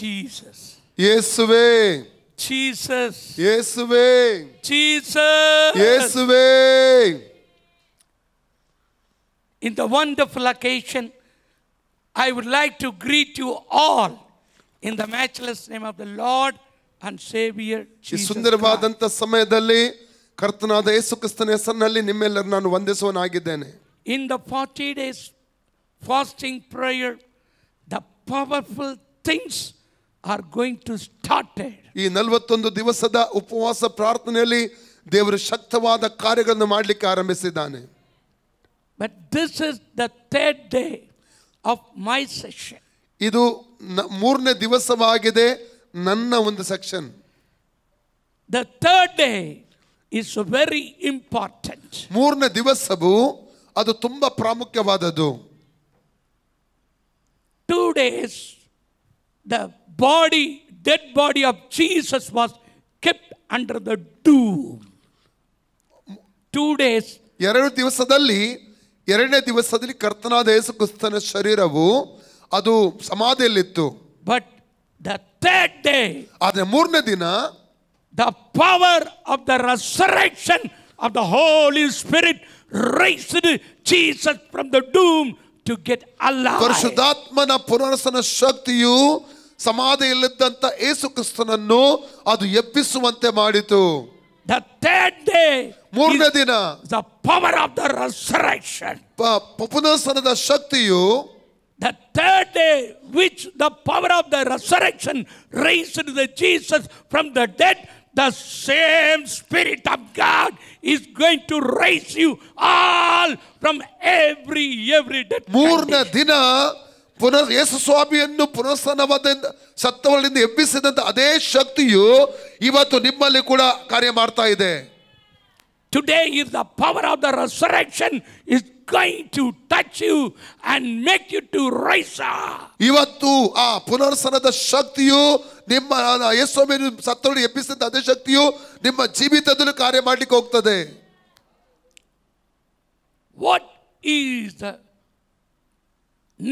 Jesus. ಯೇಸುವೇ, Jesus. ಯೇಸುವೇ, Jesus. ಯೇಸುವೇ. In the wonderful occasion, I would like to greet you all in the matchless name of the Lord and Savior ಈ Jesus ಸುಂದರವಾದಂತ Christ. ಸಮಯದಲ್ಲಿ ಕರ್ತನಾದ ಯೇಸು ಕ್ರಿಸ್ತನ ಹೆಸರಿನಲ್ಲಿ ನಿಮ್ಮೆಲ್ಲರೂ ನಾನು ವಂದಿಸುವನಾಗಿದ್ದೇನೆ. In the 40 days fasting prayer, the powerful things are going to start. ಈ 41 ದಿವಸದ ಉಪವಾಸ ಪ್ರಾರ್ಥನೆಯಲ್ಲಿ ದೇವರು ಶಕ್ತವಾದ ಕಾರ್ಯಗಳನ್ನು ಮಾಡಲಿಕ್ಕೆ ಆರಂಭಿಸಿದ್ದಾನೆ. But this is the third day of my session. ಇದು ಮೂರನೇ ದಿವಸವಾಗಿದೆ ನನ್ನ ಒಂದು section. The third day is very important. ಮೂರನೇ ದಿವಸವು ಅದು ತುಂಬಾ ಪ್ರಾಮುಖ್ಯವಾದದ್ದು. 2 days the dead body of Jesus was kept under the doom. 2 days. ಎರಡನೇ ದಿವಸದಲ್ಲಿ ಕರ್ತನಾದ ಯೇಸು ಕ್ರಿಸ್ತನ ಶರೀರವು ಅದು ಸಮಾಧಿಯಲ್ಲಿತ್ತು. But the third day, ಆದರೆ ಮೂರನೇ ದಿನ the power of the resurrection of the Holy Spirit raised Jesus from the doom to get alive. ಪರಿಶುದ್ಧಾತ್ಮನ ಪುನರುತ್ಥಾನ ಶಕ್ತಿಯು ಸಮಾಧಿಯಲ್ಲಿದ್ದಂತ ಯೇಸು ಕ್ರಿಸ್ತನನ್ನು ಅದು ಎಬ್ಬಿಸುವಂತೆ ಮಾಡಿತು. The third day, ಮೂರನೇ ದಿನ the power of the resurrection. ಪುನರುತ್ಥಾನದ ಶಕ್ತಿಯು, the third day, which the power of the resurrection raised the Jesus from the dead, the same Spirit of God is going to raise you all from every dead. ಮೂರನೇ ದಿನ ಪುನರ್ ಯೇಸು ಸ್ವಾಮಿಯನ್ನು ಪುನರುತ್ಥಾನವಾದ ಸತ್ತವರಿಂದ ಎಬ್ಬಿಸಿದಂತ ಅದೇ ಶಕ್ತಿಯು ಇವತ್ತು ನಿಮ್ಮಲ್ಲಿ ಕೂಡ ಕಾರ್ಯ ಮಾಡ್ತಾ ಇದೆ. Today is the power of the resurrection is going to touch you and make you to rise up. ಇವತ್ತು ಆ ಪುನರುತ್ಥಾನದ ಶಕ್ತಿಯು ನಿಮ್ಮ ಯೇಸು ಸ್ವಾಮಿಯನ್ನು ಸತ್ತವರಿಂದ ಎಬ್ಬಿಸಿದಂತ ಅದೇ ಶಕ್ತಿಯು ನಿಮ್ಮ ಜೀವಿತದಲ್ಲಿ ಕಾರ್ಯ ಮಾಡಲಿಕ್ಕೆ ಹೋಗ್ತದೆ. What is the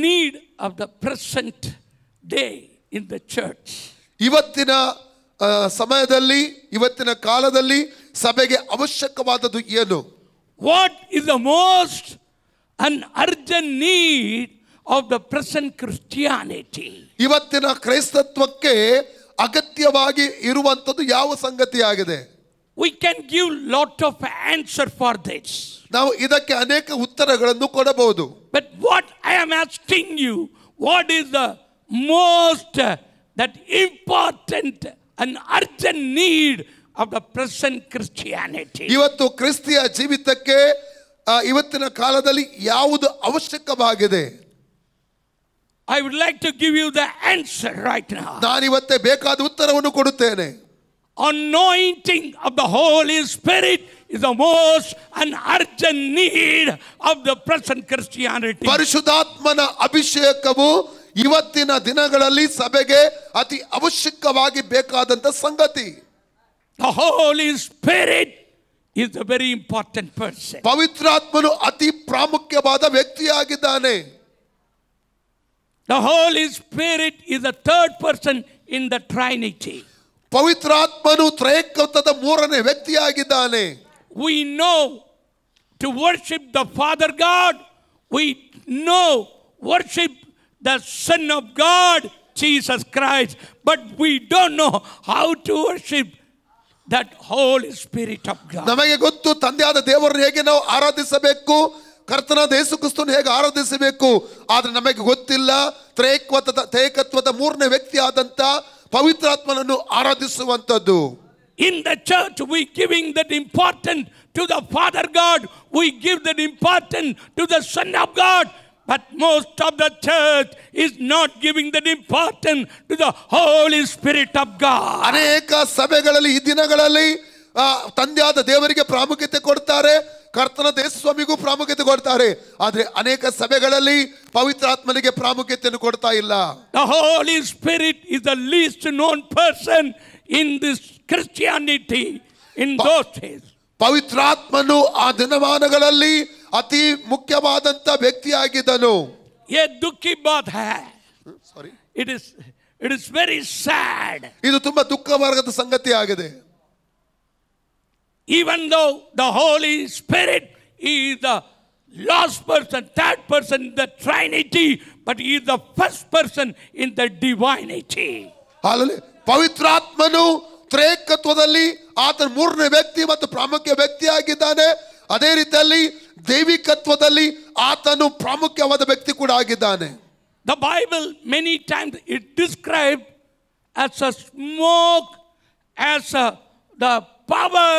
need of the present day in the church? ಇವತ್ತಿನ ಸಮಯದಲ್ಲಿ, ಇವತ್ತಿನ ಕಾಲದಲ್ಲಿ ಸಭೆಗೆ ಅವಶ್ಯಕವಾದದ್ದು ಏನು? What is the most an urgent need of the present Christianity? ಇವತ್ತಿನ ಕ್ರೈಸ್ತತ್ವಕ್ಕೆ ಅಗತ್ಯವಾಗಿ ಇರುವಂತದ್ದು ಯಾವ ಸಂಗತಿಯಾಗಿದೆ? We can give lot of answer for this. ನಾವು ಇದಕ್ಕೆ ಅನೇಕ ಉತ್ತರಗಳನ್ನು ಕೊಡಬಹುದು. But what I am asking you, what is the most that important and urgent need of the present Christianity? ಇವತ್ತು ಕ್ರಿಸ್ತಿಯ ಜೀವಿತಕ್ಕೆ ಇವತ್ತಿನ ಕಾಲದಲ್ಲಿ ಯಾವುದು ಅವಶ್ಯಕವಾಗಿದೆ? I would like to give you the answer right now. ನಾನು ಇವತ್ತೇ ಬೇಕಾದ ಉತ್ತರವನ್ನು ಕೊಡುತ್ತೇನೆ. Anointing of the Holy Spirit is the most and urgent need of the present Christianity. ಪರಿಶುದ್ಧಾತ್ಮನ ಅಭಿಷೇಕವು ಇವತ್ತಿನ ದಿನಗಳಲ್ಲಿ ಸಭೆಗೆ ಅತಿ ಅವಶ್ಯಕವಾಗಿ ಬೇಕಾದಂತ ಸಂಗತಿ. The Holy Spirit is a very important person. ಪವಿತ್ರಾತ್ಮನು ಅತಿ ಪ್ರಾಮುಖ್ಯವಾದ ವ್ಯಕ್ತಿಯಾಗಿದ್ದಾನೆ. The Holy Spirit is the third person in the Trinity. ಪವಿತ್ರಾತ್ಮನು ತ್ರೈಕತ್ವದ ಮೂರನೇ ವ್ಯಕ್ತಿಯಾಗಿದ್ದಾನೆ. We know to worship the Father God, we know worship the Son of God, Jesus Christ, but we don't know how to worship that Holy Spirit of God. ನಮಗೆ ಗೊತ್ತು ತಂದೆಯಾದ ದೇವರನ್ನು ಹೇಗೆ ನಾವು ಆರಾಧಿಸಬೇಕು, ಕರ್ತನಾದ ಯೇಸು ಕ್ರಿಸ್ತನನ್ನು ಹೇಗೆ ಆರಾಧಿಸಬೇಕು, ಆದ್ರೆ ನಮಗೆ ಗೊತ್ತಿಲ್ಲ ತ್ರೈಕತ್ವದ ಮೂರನೇ ವ್ಯಕ್ತಿಯಾದಂತ ಪವಿತ್ರಾತ್ಮನನ್ನು ಆರಾಧಿಸುವಂತದ್ದು. In the church we giving that important to the Father God, we give that important to the Son of God, but most of the church is not giving that important to the Holy Spirit of God. ಅನೇಕ ಸಭೆಗಳಲ್ಲಿ ಈ ದಿನಗಳಲ್ಲಿ ತಂದೆಯಾದ ದೇವರಿಗೆ ಪ್ರಾಮುಖ್ಯತೆ ಕೊಡ್ತಾರೆ, ಕರ್ತನಾದ ಯೇಸು ಸ್ವಾಮಿಗೂ ಪ್ರಾಮುಖ್ಯತೆ ಕೊಡ್ತಾರೆ, ಆದ್ರೆ ಅನೇಕ ಸಭೆಗಳಲ್ಲಿ ಪವಿತ್ರಾತ್ಮನಿಗೆ ಪ್ರಾಮುಖ್ಯತೆಯನ್ನು ಕೊಡ್ತಾ ಇಲ್ಲ. The Holy Spirit is the least known person in this Christianity in those days. ಪವಿತ್ರಾತ್ಮನು ಆ ದಿನಮಾನಗಳಲ್ಲಿ ಅತಿ ಮುಖ್ಯವಾದಂತ ವ್ಯಕ್ತಿಯಾಗಿದ್ದನು. ये दुख की बात है. Sorry. It is It is very sad. ಇದು ತುಂಬಾ ದುಃಖವಾದ ಸಂಗತಿ ಆಗಿದೆ. Even though the Holy Spirit is the last person, third person in the Trinity, but he is the first person in the divinity. Hallelujah. ಪವಿತ್ರಾತ್ಮನು ತ್ರೇಕತ್ವದಲ್ಲಿ ಆತನ ಮೂರನೇ ವ್ಯಕ್ತಿ ಮತ್ತು ಪ್ರಾಮುಖ್ಯ ವ್ಯಕ್ತಿಯಾಗಿದ್ದಾನೆ. ಅದೇ ರೀತಿಯಲ್ಲಿ ದೈವಿಕತ್ವದಲ್ಲಿ ಆತನು ಪ್ರಾಮುಖ್ಯವಾದ ವ್ಯಕ್ತಿ ಕೂಡ ಆಗಿದ್ದಾನೆ. The Bible many times it described as a smoke, as the power,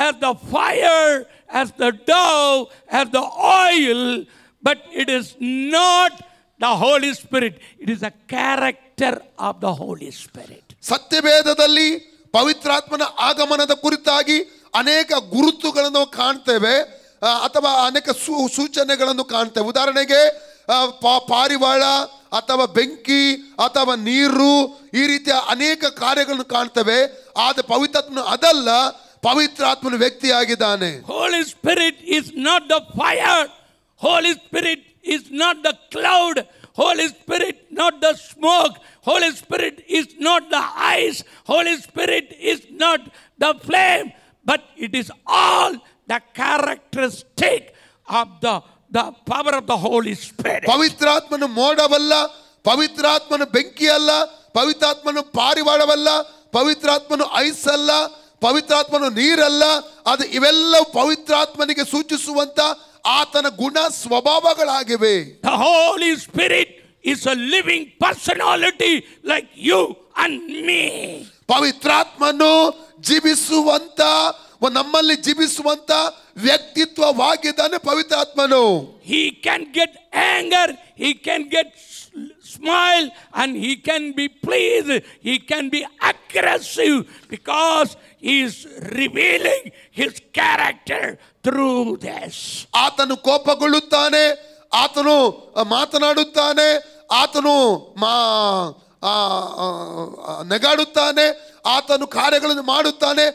as the fire, as the dove, as the oil, but it is not the Holy Spirit. It is a character of the Holy Spirit. ಸತ್ಯವೇದದಲ್ಲಿ ಪವಿತ್ರಾತ್ಮನ ಆಗಮನದ ಕುರಿತಾಗಿ ಅನೇಕ ಗುರುತುಗಳನ್ನು ಕಾಣ್ತೇವೆ ಅಥವಾ ಅನೇಕ ಸೂಚನೆಗಳನ್ನು ಕಾಣ್ತೇವೆ. ಉದಾಹರಣೆಗೆ ಪಾರಿವಾಳ ಅಥವಾ ಬೆಂಕಿ ಅಥವಾ ನೀರು ಈ ರೀತಿಯ ಅನೇಕ ಕಾರ್ಯಗಳನ್ನು ಕಾಣ್ತೇವೆ. ಆದರೆ ಪವಿತ್ರಾತ್ಮನು ಅದಲ್ಲ, ಪವಿತ್ರಾತ್ಮನ ವ್ಯಕ್ತಿಯಾಗಿದ್ದಾನೆ. Holy Spirit is not the fire. Holy Spirit is not the cloud. Holy Spirit not the smoke. Holy Spirit is not the ice. Holy Spirit is not the flame. But it is all the characteristic of the power of the Holy Spirit. ಪವಿತ್ರಾತ್ಮನು ಮೋಡವಲ್ಲ, ಪವಿತ್ರಾತ್ಮನು ಬೆಂಕಿ ಅಲ್ಲ, ಪವಿತ್ರಾತ್ಮನು ಪಾರಿವಾಳವಲ್ಲ, ಪವಿತ್ರಾತ್ಮನು ice ಅಲ್ಲ, ಪವಿತ್ರಾತ್ಮನು ನೀರಲ್ಲ. ಅದು ಇವೆಲ್ಲವೂ ಪವಿತ್ರಾತ್ಮನಿಗೆ ಸೂಚಿಸುವಂತ ಆತನ ಗುಣ ಸ್ವಭಾವಗಳಾಗಿವೆ. The Holy Spirit is a living personality like you and me. ಪವಿತ್ರಾತ್ಮನು ಜೀವಿಸುವಂತ, ನಮ್ಮಲ್ಲಿ ಜೀವಿಸುವಂತ ವ್ಯಕ್ತಿತ್ವವಾಗಿದ್ದಾನೆ ಪವಿತ್ರಾತ್ಮನು. He can get anger, he can get smile, and he can be pleased, he can be aggressive, because he is revealing his character through this. ಆತನು ಕೋಪಗೊಳ್ಳುತ್ತಾನೆ, ಆತನು ಮಾತನಾಡುತ್ತಾನೆ, ಆತನು ನೆಗಾಡುತ್ತಾನೆ, ಆತನು ಕಾರ್ಯಗಳನ್ನು ಮಾಡುತ್ತಾನೆ.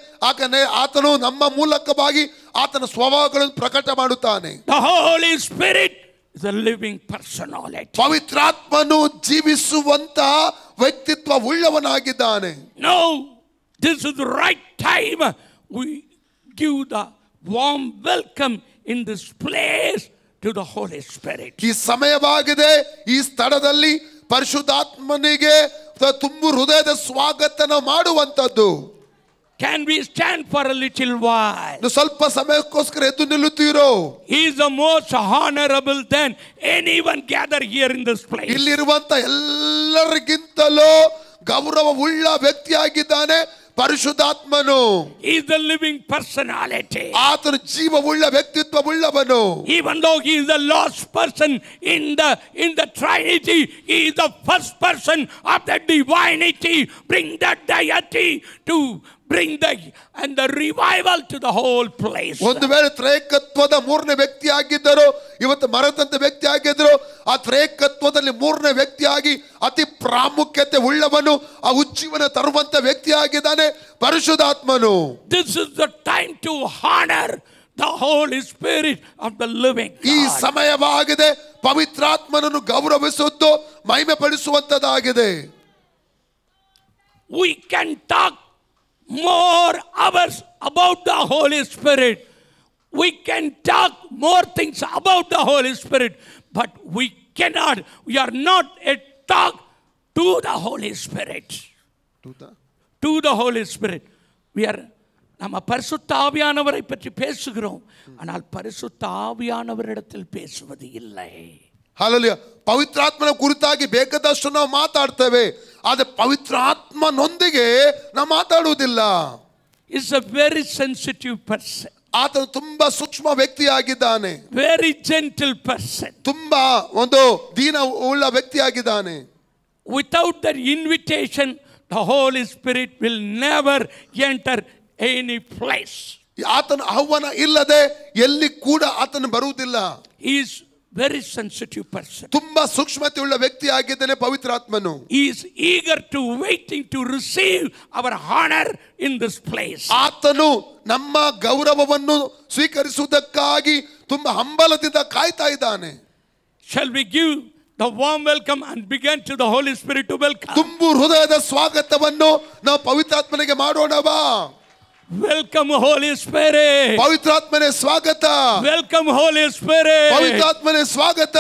ಆತನು ನಮ್ಮ ಮೂಲಕವಾಗಿ ಆತನ ಸ್ವಭಾವಗಳನ್ನು ಪ್ರಕಟ ಮಾಡುತ್ತಾನೆ. The Holy Spirit is a living personality. ಪವಿತ್ರಾತ್ಮನು ಜೀವಿಸುವಂತಹ ವ್ಯಕ್ತಿತ್ವ ಉಳ್ಳವನಾಗಿದ್ದಾನೆ. No, this is the right time. We give the warm welcome in this place to the Holy Spirit. ಈ ಸಮಯವಾಗಿದೆ, ಈ ಸ್ಥಳದಲ್ಲಿ ಪರಿಶುದ್ಧಾತ್ಮನಿಗೆ ತುಂಬು ಹೃದಯದ ಸ್ವಾಗತನ ಮಾಡುವಂತದ್ದು. Can we stand for a little while? ಸ್ವಲ್ಪ ಸಮಯಕ್ಕೋಸ್ಕರ ಎದ್ದು ನಿಲ್ಲುತ್ತೀರೋ? He is the most honorable than anyone gathered here in this place. ಇಲ್ಲಿರುವಂತ ಎಲ್ಲರಿಗಿಂತಲೂ ಗೌರವವುಳ್ಳ ವ್ಯಕ್ತಿಯಾಗಿದ್ದಾನೆ ಪರಿಶುದ್ಧಾತ್ಮನು. He is the living personality. ಆತನು ಜೀವವುಳ್ಳ ವ್ಯಕ್ತಿತ್ವವುಳ್ಳವನು. Even though he is the last person in the Trinity, he is the first person of the divinity. Bring the deity to bring the revival to the whole place. ಒಂದು ವೇಳೆ ತ್ರೇಕತ್ವದ ಮೂರನೇ ವ್ಯಕ್ತಿ ಆಗಿದ್ದರು, ಇವತ್ತು ಮರದಂತ ವ್ಯಕ್ತಿ ಆಗಿದ್ರು, ಆ ತ್ರೇಕತ್ವದಲ್ಲಿ ಮೂರನೇ ವ್ಯಕ್ತಿಯಾಗಿ ಅತಿ ಪ್ರಾಮುಖ್ಯತೆ ಉಳ್ಳವನು, ಆ ಉಜ್ಜೀವನ ತರುವಂತ ವ್ಯಕ್ತಿಯಾಗಿದ್ದಾನೆ ಪರಿಶುದ್ಧಾತ್ಮನು. This is the time to honor the Holy Spirit of the living God. ಈ ಸಮಯವಾಗಿದೆ ಪವಿತ್ರಾತ್ಮನನ್ನು ಗೌರವಿಸುವುದು, ಮಹಿಮೆ ಪಡಿಸುವಂತದಾಗಿದೆ. We can talk more hours about the Holy Spirit. We can talk more things about the Holy Spirit, but we are not a talk to the Holy Spirit. To the Holy Spirit. We are நம்ம பரிசுத்த ஆவியானவரை பற்றி பேசுகிறோம், ஆனால் பரிசுத்த ஆவியானவரிடத்தில் பேசுவது இல்லை. Hallelujah. ಪವಿತ್ರಾತ್ಮನ ಕುರಿತಾಗಿ ಬೇಕಾದಷ್ಟು ನಾವು ಮಾತಾಡ್ತೇವೆ, ಆದರೆ ಪವಿತ್ರಾತ್ಮನೊಂದಿಗೆ ನಾವು ಮಾತಾಡುವುದಿಲ್ಲ. Is a very sensitive person. ಆತನು ತುಂಬಾ ಸೂಕ್ಷ್ಮ ವ್ಯಕ್ತಿಯಾಗಿದ್ದಾನೆ. Very gentle person. ತುಂಬಾ ಒಂದು ದೀನ ಉಳ್ಳ ವ್ಯಕ್ತಿಯಾಗಿದ್ದಾನೆ. Without that invitation, the Holy Spirit will never enter any place. ಆತನ ಆಹ್ವಾನ ಇಲ್ಲದೆ ಎಲ್ಲಿ ಕೂಡ ಆತನು ಬರುವುದಿಲ್ಲ. He is very sensitive person. ತುಂಬಾ ಸೂಕ್ಷ್ಮತೆ ಉಳ್ಳ ವ್ಯಕ್ತಿಯಾಗಿದ್ದಾನೆ ಪವಿತ್ರಾತ್ಮನು. He is eager to waiting to receive our honor in this place. ಆತನು ನಮ್ಮ ಗೌರವವನ್ನು ಸ್ವೀಕರಿಸುವುದಕ್ಕಾಗಿ ತುಂಬಾ ಹಂಬಲದಿಂದ ಕಾಯ್ತಾ ಇದ್ದಾನೆ. Shall we give the warm welcome and begin to the Holy Spirit to welcome. ತುಂಬು ಹೃದಯದ ಸ್ವಾಗತವನ್ನು ನಾವು ಪವಿತ್ರಾತ್ಮನಿಗೆ ಮಾಡೋಣವಾ? Welcome Holy Spirit. ಪವಿತ್ರಾತ್ಮನೇ ಸ್ವಾಗತ. Welcome Holy Spirit. ಪವಿತ್ರಾತ್ಮನೇ ಸ್ವಾಗತ.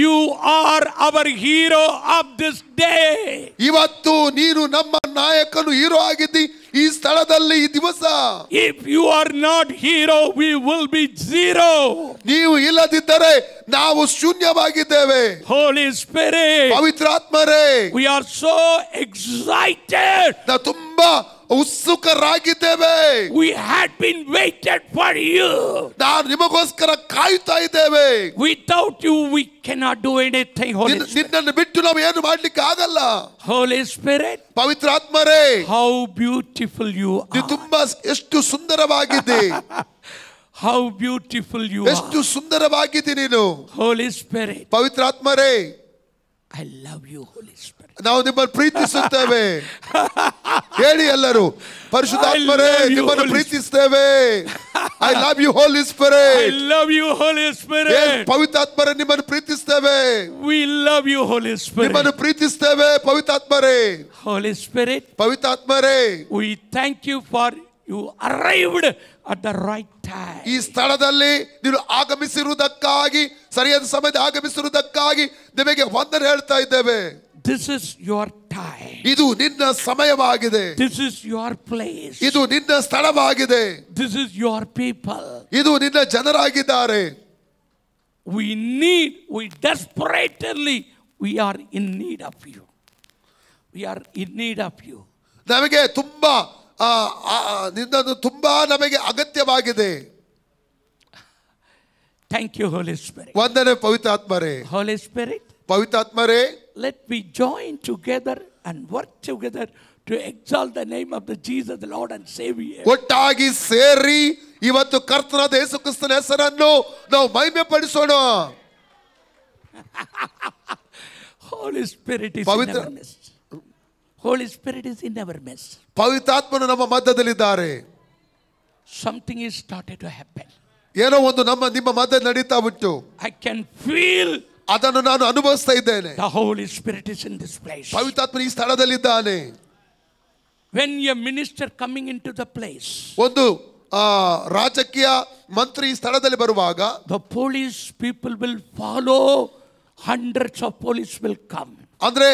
You are our hero of this day. ಇವತ್ತು ನೀನು ನಮ್ಮ ನಾಯಕನು, ಹೀರೋ ಆಗಿದ್ದಿ ಈ ಸ್ಥಳದಲ್ಲಿ ಈ ದಿವಸ. If you are not hero, we will be zero. ನೀವು ಇಲ್ಲದಿದ್ದರೆ ನಾವು ಶೂನ್ಯವಾಗಿದ್ದೇವೆ. Holy Spirit. ಪವಿತ್ರಾತ್ಮರೇ, we are so excited. ನಾವು ತುಂಬಾ ಉತ್ಸುಕರಾಗಿದ್ದೇವೆ. We had been waited for you. ನಾವು ನಿಮಗೋಸ್ಕರ ಕಾಯುತ್ತಾ ಇದ್ದೇವೆ. Without you we cannot do anything. Holy Spirit. ನಿನ್ನನ್ನು ಬಿಟ್ಟು ನಾವು ಏನು ಮಾಡ್ಲಿಕ್ಕೆ ಆಗಲ್ಲ. Holy Spirit. ಪವಿತ್ರಾತ್ಮರೇ, how beautiful you are. ನೀವು ತುಂಬಾ ಎಷ್ಟು ಸುಂದರವಾಗಿದ್ದಿ. How beautiful you are. ಎಷ್ಟು ಸುಂದರವಾಗಿದ್ದಿ ನೀನು. Holy Spirit. ಪವಿತ್ರಾತ್ಮರೇ, I love you Holy Spirit. ನಾವು ನಿಮ್ಮನ್ನು ಪ್ರೀತಿಸುತ್ತೇವೆ. ಹೇಳಿ ಎಲ್ಲರೂ, ಪರಿಶುದ್ಧಾತ್ಮರೇ ನಿಮ್ಮನ್ನು ಪ್ರೀತಿಸುತ್ತೇವೆ. I love you Holy Spirit. I love you Holy Spirit. ಪವಿತ್ರಾತ್ಮರೇ ನಿಮ್ಮನ್ನು ಪ್ರೀತಿಸುತ್ತೇವೆ. We love you Holy Spirit. ನಿಮ್ಮನ್ನು ಪ್ರೀತಿಸುತ್ತೇವೆ ಪವಿತ್ರಾತ್ಮರೇ. Holy Spirit. ಪವಿತ್ರಾತ್ಮರೇ, we thank you for you arrived at the right time. ಈ ಸ್ಥಳದಲ್ಲಿ ನೀನು ಆಗಮಿಸಿರುವುದಕ್ಕಾಗಿ, ಸರಿಯಾದ ಸಮಯದಲ್ಲಿ ಆಗಮಿಸಿರುವುದಕ್ಕಾಗಿ ನಿಮಗೆ ವಂದನೆ ಹೇಳ್ತಾ ಇದ್ದೇವೆ. This is your time. ಇದು ನಿನ್ನ ಸಮಯವಾಗಿದೆ. This is your place. ಇದು ನಿನ್ನ ಸ್ಥಳವಾಗಿದೆ. This is your people. ಇದು ನಿನ್ನ ಜನರಾಗಿದ್ದಾರೆ. we desperately, we are in need of you. We are in need of you. ನಮಗೆ ತುಂಬಾ ನಿನ್ನನ್ನು ತುಂಬಾ ನಮಗೆ ಅಗತ್ಯವಾಗಿದೆ. Thank you Holy Spirit. ವಂದನೆ ಪವಿತ್ರಾತ್ಮರೇ. Holy Spirit, ಪವಿತ್ರಾತ್ಮರೇ, let me join together and work together to exalt the name of the Jesus, the Lord and Savior. ಒಟ್ಟಾಗಿ ಸೇರಿ ಇವತ್ತು ಕರ್ತನಾದ ಯೇಸು ಕ್ರಿಸ್ತನ ಹೆಸರನ್ನು ನಾವು ಮಹಿಮೆ ಪಡಿಸೋಣ. Holy Spirit is in our midst. Holy Spirit is in our midst. ಪವಿತ್ರಾತ್ಮನು ನಮ್ಮ ಮಧ್ಯದಲ್ಲಿದ್ದಾರೆ. Something is started to happen. ಏನೋ ಒಂದು ನಿಮ್ಮ ಮಧ್ಯೆ ನಡೀತಾ ಉಂಟು. I can feel. ಅದನ್ನು ನಾನು ಅನುಭವಿಸ್ತಾ ಇದ್ದೇನೆ. The Holy Spirit is in this place. ಪವಿತ್ರಾತ್ಮ ಈ ಸ್ಥಳದಲ್ಲಿದ್ದಾನೆ. When a minister coming into the place, ಒಂದು ರಾಜಕೀಯ ಮಂತ್ರಿ ಈ ಸ್ಥಳದಲ್ಲಿ ಬರುವಾಗ, the police people will follow. Hundreds of police will come. ಅಂದ್ರೆ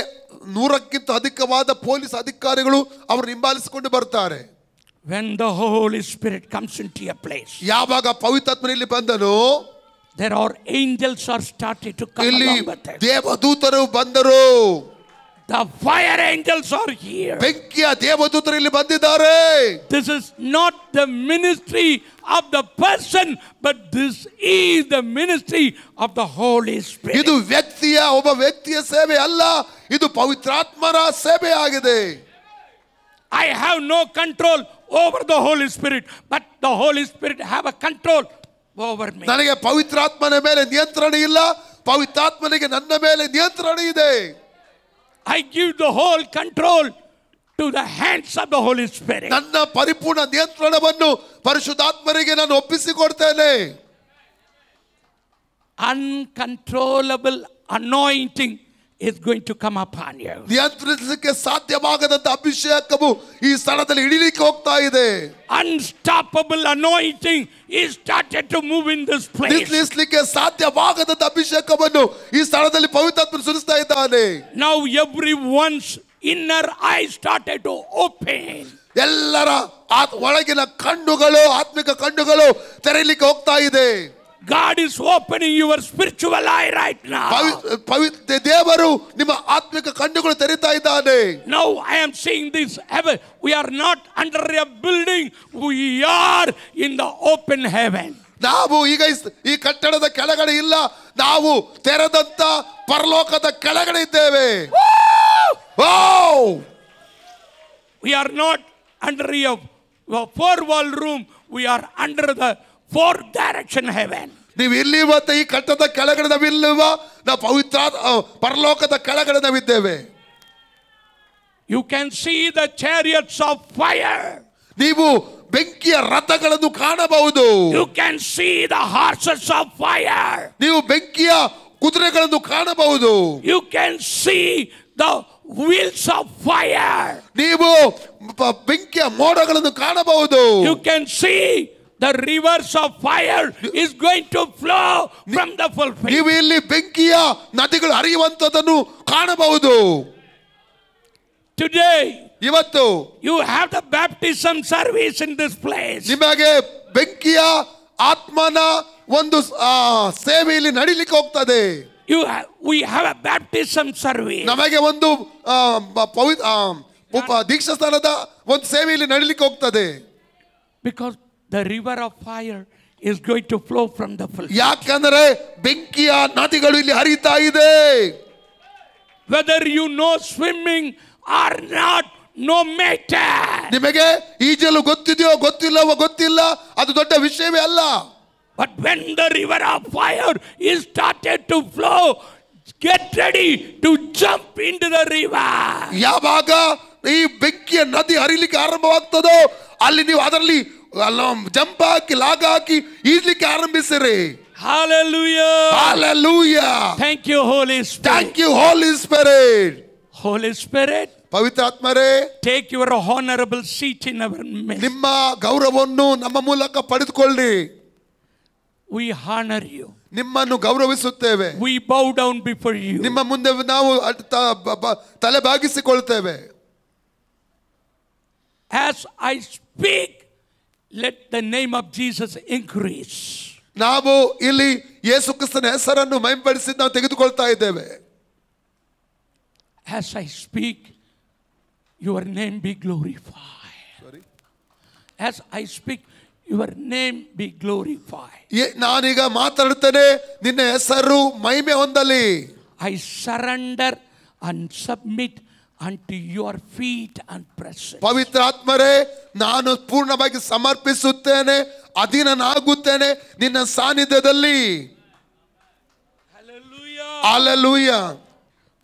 100ಕ್ಕಿಂತ ಅಧಿಕವಾದ ಪೊಲೀಸ್ ಅಧಿಕಾರಿಗಳು ಅವರು ಹಿಂಬಾಲಿಸಿಕೊಂಡು ಬರ್ತಾರೆ. When the Holy Spirit comes into a place, ಯಾವಾಗ ಪವಿತ್ರಾತ್ಮ ಇಲ್ಲಿ ಬಂದನು, there are angels are started to come along with them. ದೇವದೂತರು ಬಂದರು. The fire angels are here. ಬೆಂಕಿಯ ದೇವದೂತರು ಇಲ್ಲಿ ಬಂದಿದ್ದಾರೆ. This is not the ministry of the person, but this is the ministry of the Holy Spirit. ಇದು ಒಬ್ಬ ವ್ಯಕ್ತಿಯ ಸೇವೆ ಅಲ್ಲ, ಇದು ಪವಿತ್ರಾತ್ಮರ ಸೇವೆ ಆಗಿದೆ. I have no control over the Holy Spirit, but the Holy Spirit have a control over me. ನನಗೆ ಪವಿತ್ರಾತ್ಮನ ಮೇಲೆ ನಿಯಂತ್ರಣ ಇಲ್ಲ, ಪವಿತ್ರಾತ್ಮನಿಗೆ ನನ್ನ ಮೇಲೆ ನಿಯಂತ್ರಣ ಇದೆ. I give the whole control to the hands of the Holy Spirit. ನನ್ನ ಪರಿಪೂರ್ಣ ನಿಯಂತ್ರಣವನ್ನು ಪರಿಶುದ್ಧಾತ್ಮರಿಗೆ ನಾನು ಒಪ್ಪಿಸಿಕೊಡ್ತೇನೆ. Uncontrollable anointing is going to come upon you. ನಿಯಂತ್ರಿಸಲಿಕ್ಕೆ ಸಾಧ್ಯವಾಗದಂತ ಅಭಿಷೇಕವು ಈ ಸ್ಥಳದಲ್ಲಿ ಇಳಿಲಿಕ್ಕೆ ಹೋಗ್ತಾ ಇದೆ. Unstoppable anointing is started to move in this place. ನಿಲ್ಲಿಸಲಿಕ್ಕೆ ಸಾಧ್ಯವಾಗದಂತ ಅಭಿಷೇಕವನ್ನು ಈ ಸ್ಥಳದಲ್ಲಿ ಪವಿತ್ರಾತ್ಮ ಸುರಿಸ್ತಾ ಇದ್ದಾನೆ. Now everyone's inner eyes started to open. ಎಲ್ಲರ ಒಳಗಿನ ಕಣ್ಣುಗಳು, ಆತ್ಮಿಕ ಕಣ್ಣುಗಳು ತೆರೆಯಲಿಕ್ಕೆ ಹೋಗ್ತಾ ಇದೆ. God is opening your spiritual eye right now. ದೇವರು ನಿಮ್ಮ ಆತ್ಮಿಕ ಕಣ್ಣುಗಳು ತೆರೀತಾ ಇದ್ದಾನೆ. Now I am seeing this heaven. We are not under a building. We are in the open heaven. ನಾವು ಈಗ ಈ ಕಟ್ಟಡದ ಕೆಳಗಡೆ ಇಲ್ಲ, ನಾವು ತೆರೆದಂತ ಪರಲೋಕದ ಕೆಳಗಡೆ ಇದ್ದೇವೆ. We are not under a four-wall room. We are under the four-direction heaven. ನೀವು ಇಲ್ಲಿ ಇವತ್ತು ಈ ಕಟ್ಟಡದ ಕೆಳಗಡೆ ನಾವಿಲ್ಲವ, ನಾವು ಪವಿತ್ರ ಪರಲೋಕದ ಕೆಳಗಡೆ ನಾವಿದ್ದೇವೆ. You can see the chariots of fire. ನೀವು ಬೆಂಕಿಯ ರಥಗಳನ್ನು ಕಾಣಬಹುದು. You can see the horses of fire. ನೀವು ಬೆಂಕಿಯ ಕುದುರೆಗಳನ್ನು ಕಾಣಬಹುದು. You can see the wheels of fire. ನೀವು ಬೆಂಕಿಯ ಮೋಡಗಳನ್ನು ಕಾಣಬಹುದು. You can see the rivers of fire is going to flow from the pulpit. ನೀವು ಇಲ್ಲಿ ಬೆಂಕಿಯ ನದಿಗಳು ಹರಿಯುವಂತದನ್ನು ಕಾಣಬಹುದು. Today ಇವತ್ತು you have the baptism service in this place. ನಿಮಗೆ ಬೆಂಕಿಯ ಆತ್ಮನ ಒಂದು ಸೇವೆಯಲ್ಲಿ ನಡೀಲಿಕ್ಕೆ ಹೋಗ್ತದೆ. We have a baptism service. ನಮಗೆ ಒಂದು ದೀಕ್ಷಾ ಸ್ಥಾನದ ಒಂದು ಸೇವೆಯಲ್ಲಿ ನಡೀಲಿಕ್ಕೆ ಹೋಗ್ತದೆ. Because the river of fire is going to flow from the pulpit. ಯಾಕಂದ್ರೆ ಬೆಂಕಿಯ ನದಿಗಳು ಇಲ್ಲಿ ಹರಿತಾ ಇದೆ. Whether you know swimming or not, no matter. ನಿಮಗೆ ಈಜಲು ಗೊತ್ತಿದೆಯೋ ಗೊತ್ತಿಲ್ಲವೋ ಗೊತ್ತಿಲ್ಲ, ಅದು ದೊಡ್ಡ ವಿಷಯವೇ ಅಲ್ಲ. But when the river of fire is started to flow, get ready to jump into the river. ಯಾವಾಗ ಈ ಬೆಂಕಿಯ ನದಿ ಹರಿಲಿಕ್ಕೆ ಆರಂಭವಾಗ್ತದೋ ಅಲ್ಲಿ ನೀವು ಅದರಲ್ಲಿ jump hockey ಲಾಗ hockey ಈಜಲಿಕ್ಕೆ ಆರಂಭಿಸಿರಿ. Hallelujah. Hallelujah. Thank you, Holy Spirit. Thank you, Holy Spirit. Holy Spirit, ಪವಿತ್ರಾತ್ಮರೇ, take your honorable seat in our midst. ನಿಮ್ಮ ಗೌರವವನ್ನು ನಮ್ಮ ಮೂಲಕ ಪಡೆದುಕೊಳ್ಳಿ. We honor you. ನಿಮ್ಮನ್ನು ಗೌರವಿಸುತ್ತೇವೆ. We bow down before you. ನಿಮ್ಮ ಮುಂದೆ ನಾವು ತಲೆ ಬಾಗಿಸಿಕೊಳ್ಳುತ್ತೇವೆ. As I speak, let the name of Jesus increase. ನಾವು ಇಲ್ಲಿ ಯೇಸು ಕ್ರಿಸ್ತನ ಹೆಸರನ್ನು ಮಹಿಮೆಪಡಿಸಿ ನಾವು ತೆಗೆದುಕೊಳ್ತಾ ಇದ್ದೇವೆ. As I speak, your name be glorified. Sorry. As I speak, your name be glorified. ನಾನೀಗ ಮಾತಾಡುತ್ತೇನೆ, ನಿನ್ನ ಹೆಸರು ಮಹಿಮೆ ಹೊಂದಲಿ. I surrender and submit unto your feet and presence. ಪವಿತ್ರಾತ್ಮರೇ, ನಾನು ಪೂರ್ಣವಾಗಿ ಸಮರ್ಪಿಸುತ್ತೇನೆ, ಅಧೀನನಾಗುತ್ತೇನೆ ನಿನ್ನ ಸಾನ್ನಿಧ್ಯದಲ್ಲಿ. Hallelujah. Hallelujah.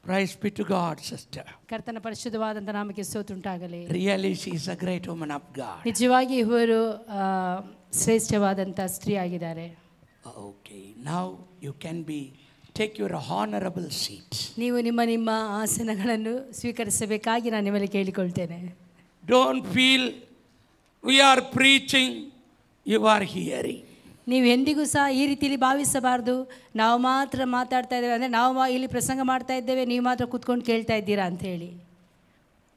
Praise be to God, sister. ಕರ್ತನ ಪರಿಶುದ್ಧವಾದಂಥ ನಾಮಕ್ಕೆ ಸ್ತೋತ್ರ ಉಂಟಾಗಲಿ. Really, she is a great woman of God. ನಿಜವಾಗಿ ಇವರು ಶ್ರೇಷ್ಠವಾದಂಥ ಸ್ತ್ರೀ ಆಗಿದ್ದಾರೆ. Okay, now you can take your honorable seat. ನೀವು ನಿಮ್ಮ ಆಸನಗಳನ್ನು ಸ್ವೀಕರಿಸಬೇಕಾಗಿ ನಾನು ನಿಮ್ಮಲ್ಲಿ ಕೇಳಿಕೊಳ್ತೇನೆ. Don't feel we are preaching, you are hearing. ನೀವು ಎಂದಿಗೂ ಸಹ ಈ ರೀತಿಯಲ್ಲಿ ಭಾವಿಸಬಾರ್ದು, ನಾವು ಮಾತ್ರ ಮಾತಾಡ್ತಾ ಇದ್ದೇವೆ, ಅಂದರೆ ನಾವು ಇಲ್ಲಿ ಪ್ರಸಂಗ ಮಾಡ್ತಾ ಇದ್ದೇವೆ, ನೀವು ಮಾತ್ರ ಕೂತ್ಕೊಂಡು ಕೇಳ್ತಾ ಇದ್ದೀರಾ ಅಂತ ಹೇಳಿ.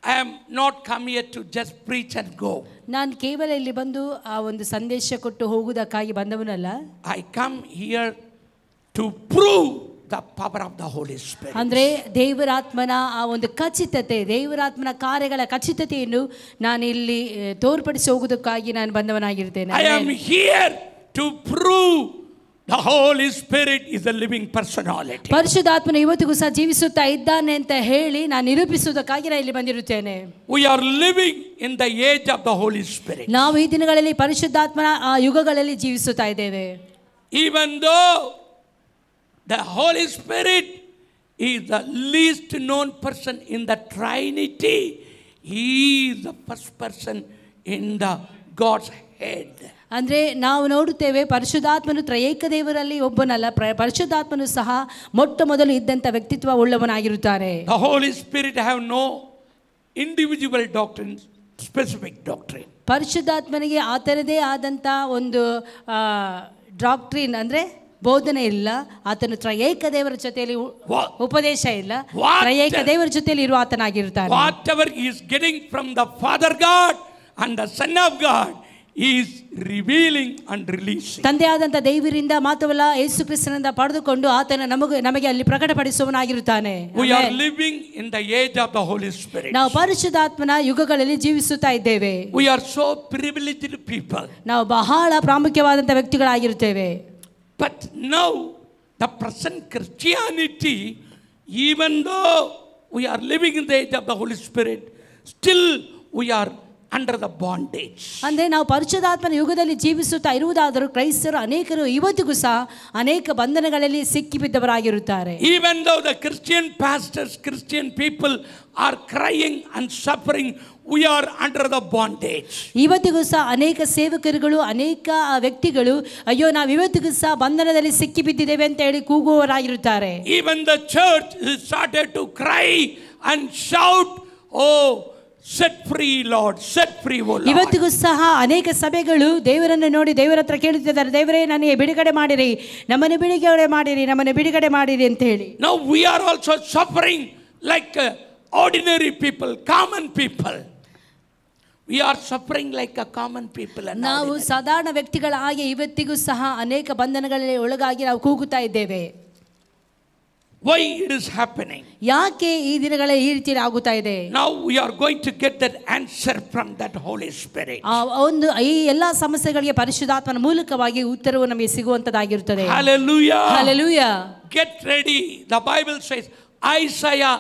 I am not come here to just preach and go. ನಾನು ಕೇವಲ ಇಲ್ಲಿ ಬಂದು ಆ ಒಂದು ಸಂದೇಶ ಕೊಟ್ಟು ಹೋಗುವುದಕ್ಕಾಗಿ ಬಂದವನಲ್ಲ. I come here to prove the power of the Holy Spirit. ಅಂದರೆ ದೇವರಾತ್ಮನ ಆ ಒಂದು ಖಚಿತತೆ, ದೇವರಾತ್ಮನ ಕಾರ್ಯಗಳ ಖಚಿತತೆಯನ್ನು ನಾನು ಇಲ್ಲಿ ತೋರ್ಪಡಿಸಿ ಹೋಗುವುದಕ್ಕಾಗಿ ನಾನು ಬಂದವನಾಗಿರ್ತೇನೆ. I am here to prove the Holy Spirit is a living personality. ಪರಿಶುದ್ಧಾತ್ಮನು ಇವತ್ತಿಗೂ ಸಹ ಜೀವಿಸುತ್ತಾ ಇದ್ದಾನೆ ಅಂತ ಹೇಳಿ ನಾನು ನಿರೂಪಿಸುವುದಕ್ಕಾಗಿ ನಾನು ಇಲ್ಲಿ ಬಂದಿರುತ್ತೇನೆ. We are living in the age of the Holy Spirit. ನಾವು ಈ ದಿನಗಳಲ್ಲಿ ಪರಿಶುದ್ಧಾತ್ಮನ ಆ ಯುಗಗಳಲ್ಲಿ ಜೀವಿಸುತ್ತಾ ಇದ್ದೇವೆ. Even though the Holy Spirit is the least known person in the Trinity, he is the first person in the God's head. ಅಂದರೆ ನಾವು ನೋಡುತ್ತೇವೆ ಪರಿಶುದ್ಧಾತ್ಮನು ತ್ರಯೇಕ ದೇವರಲ್ಲಿ ಒಬ್ಬನಲ್ಲ, ಪರಿಶುದ್ಧಾತ್ಮನು ಸಹ ಮೊಟ್ಟ ಮೊದಲು ಇದ್ದಂಥ ವ್ಯಕ್ತಿತ್ವ ಉಳ್ಳವನಾಗಿರುತ್ತಾನೆ. The Holy Spirit have no individual doctrine, specific doctrine. ಪರಿಶುದ್ಧಾತ್ಮನಿಗೆ ಆತನದೇ ಆದಂಥ ಒಂದು ಡಾಕ್ಟ್ರಿನ್ ಅಂದರೆ ಬೋಧನೆ ಇಲ್ಲ. ಆತನು ತ್ರಯೇಕ ದೇವರ ಜೊತೆಯಲ್ಲಿ ಉಪದೇಶ ಇಲ್ಲ, ತ್ರಯೇಕ ದೇವರ ಜೊತೆಯಲ್ಲಿ ಇರುವ ಆತನಾಗಿರುತ್ತಾನೆ. Whatever he is getting from the Father God and the Son of God, he is revealing and releasing. ತಂದೆಯಾದಂಥ ದೇವರಿಂದ ಮಾತ್ರವಲ್ಲ ಯೇಸು ಕ್ರಿಸ್ತನಿಂದ ಪಡೆದುಕೊಂಡು ಆತನ ನಮಗೆ ಅಲ್ಲಿ ಪ್ರಕಟಪಡಿಸುವವನಾಗಿರುತ್ತಾನೆ. We are living in the age of the Holy Spirit. ನಾವು ಪರಿಶುದ್ಧಾತ್ಮನ ಯುಗಗಳಲ್ಲಿ ಜೀವಿಸುತ್ತಾ ಇದ್ದೇವೆ. We are so privileged people. ನಾವು ಬಹಳ ಪ್ರಾಮುಖ್ಯವಾದಂಥ ವ್ಯಕ್ತಿಗಳಾಗಿರುತ್ತೇವೆ. But now the present Christianity, even though we are living in the age of the Holy Spirit, still we are under the bondage. ಅಂದ್ರೆ ನಾವು ಪರಿಶುದ್ಧಾತ್ಮನ ಯುಗದಲ್ಲಿ ಜೀವಿಸುತ್ತಾ ಇರುವುದಾದರೂ ಕ್ರೈಸ್ತರು ಅನೇಕರು ಇವತ್ತಿಗೂ ಸಹ ಅನೇಕ ಬಂಧನಗಳಲ್ಲಿ ಸಿಕ್ಕಿಬಿದ್ದವರಾಗಿರುತ್ತಾರೆ. Even though the Christian pastors, Christian people are crying and suffering, we are under the bondage. ಇವತ್ತಿಗೂ ಸಹ ಅನೇಕ ಸೇವಕರುಗಳು ಅನೇಕ ವ್ಯಕ್ತಿಗಳು ಅಯ್ಯೋ ನಾವು ಇವತ್ತಿಗೂ ಸಹ ಬಂಧನದಲ್ಲಿ ಸಿಕ್ಕಿಬಿದ್ದಿದ್ದೇವೆ ಅಂತ ಹೇಳಿ ಕೂಗುವವರಾಗಿರುತ್ತಾರೆ. Even the church started to cry and shout, oh, set free Lord, set free O Lord. ಇವತ್ತಿಗೂ ಸಹ ಅನೇಕ ಸಭೆಗಳು ದೇವರನ್ನು ನೋಡಿ ದೇವರ ಹತ್ರ ಕೇಳುತ್ತಿದ್ದಾರೆ, ದೇವರೇ ನನಗೆ ಬಿಡುಗಡೆ ಮಾಡಿರಿ, ನಮ್ಮನ್ನು ಬಿಡುಗಡೆ ಮಾಡಿರಿ, ನಮ್ಮನ್ನು ಬಿಡುಗಡೆ ಮಾಡಿರಿ ಅಂತ ಹೇಳಿ. Now we are also suffering like ordinary people, common people. We are suffering like a common people. ನಾವು ಸಾಧಾರಣ ವ್ಯಕ್ತಿಗಳ ಹಾಗೆ ಇವತ್ತಿಗೂ ಸಹ ಅನೇಕ ಬಂಧನಗಳಲ್ಲಿ ಒಳಗಾಗಿ ನಾವು ಕೂಗುತ್ತಾ ಇದ್ದೇವೆ. Why it is happening? ಯಾಕೆ ಈ ದಿನಗಳ ಈ ರೀತಿ ಆಗುತ್ತಾ ಇದೆ? Now we are going to get that answer from that Holy Spirit. ಒಂದು ಈ ಎಲ್ಲಾ ಸಮಸ್ಯೆಗಳಿಗೆ ಪರಿಶುದ್ಧಾತ್ಮನ ಮೂಲಕವಾಗಿ ಉತ್ತರವು ನಮಗೆ ಸಿಗುವಂತದಾಗಿರುತ್ತದೆ. Hallelujah. Hallelujah. Get ready. The Bible says, Isaiah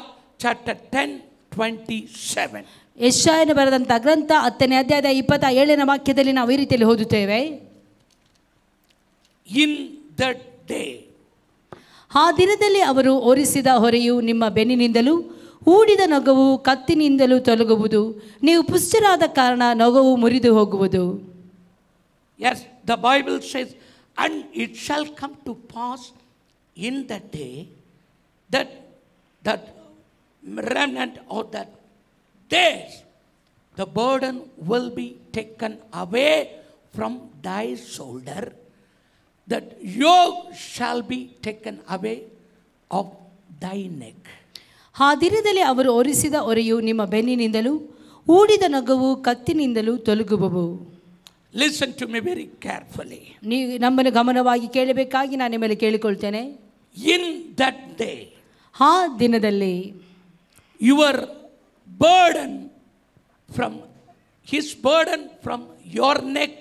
chapter 10:27. ಯೆಶಾಯನು ಬರೆದಂತ ಗ್ರಂಥ 10ನೇ ಅಧ್ಯಾಯದ 27ನೇ ವಾಕ್ಯದಲ್ಲಿ ನಾವು ಈ ರೀತಿಯಲ್ಲಿ ಓದುತ್ತೇವೆ. In that day, ಆ ದಿನದಲ್ಲಿ ಅವರು ಹೊರಿಸಿದ ಹೊರೆಯು ನಿಮ್ಮ ಬೆನ್ನಿನಿಂದಲೂ ಹೂಡಿದ ನೊಗವು ಕತ್ತಿನಿಂದಲೂ ತೊಲಗುವುದು, ನೀವು ಪುಷ್ಟರಾದ ಕಾರಣ ನೊಗವು ಮುರಿದು ಹೋಗುವುದು. Yes, the Bible says, and it shall come to pass in that day that remnant of that days, the burden will be taken away from thy shoulder, that yoke shall be taken away of thy neck. ಆ ದಿನದಲ್ಲಿ ಅವರು ಹೊರಿಸಿದ ಹೊರೆಯು ನಿಮ್ಮ ಬೆನ್ನಿನಿಂದಲೂ ಹೂಡಿದ ನೊಗವು ಕತ್ತಿನಿಂದಲೂ ತೊಲಗುವವು. Listen to me very carefully. ನೀವು ನಮ್ಮನ್ನು ಗಮನವಾಗಿ ಕೇಳಬೇಕಾಗಿ ನಾನು ನಿಮ್ಮಲ್ಲಿ ಕೇಳಿಕೊಳ್ತೇನೆ. In that day, ಆ ದಿನದಲ್ಲಿ your burden from his burden from your neck,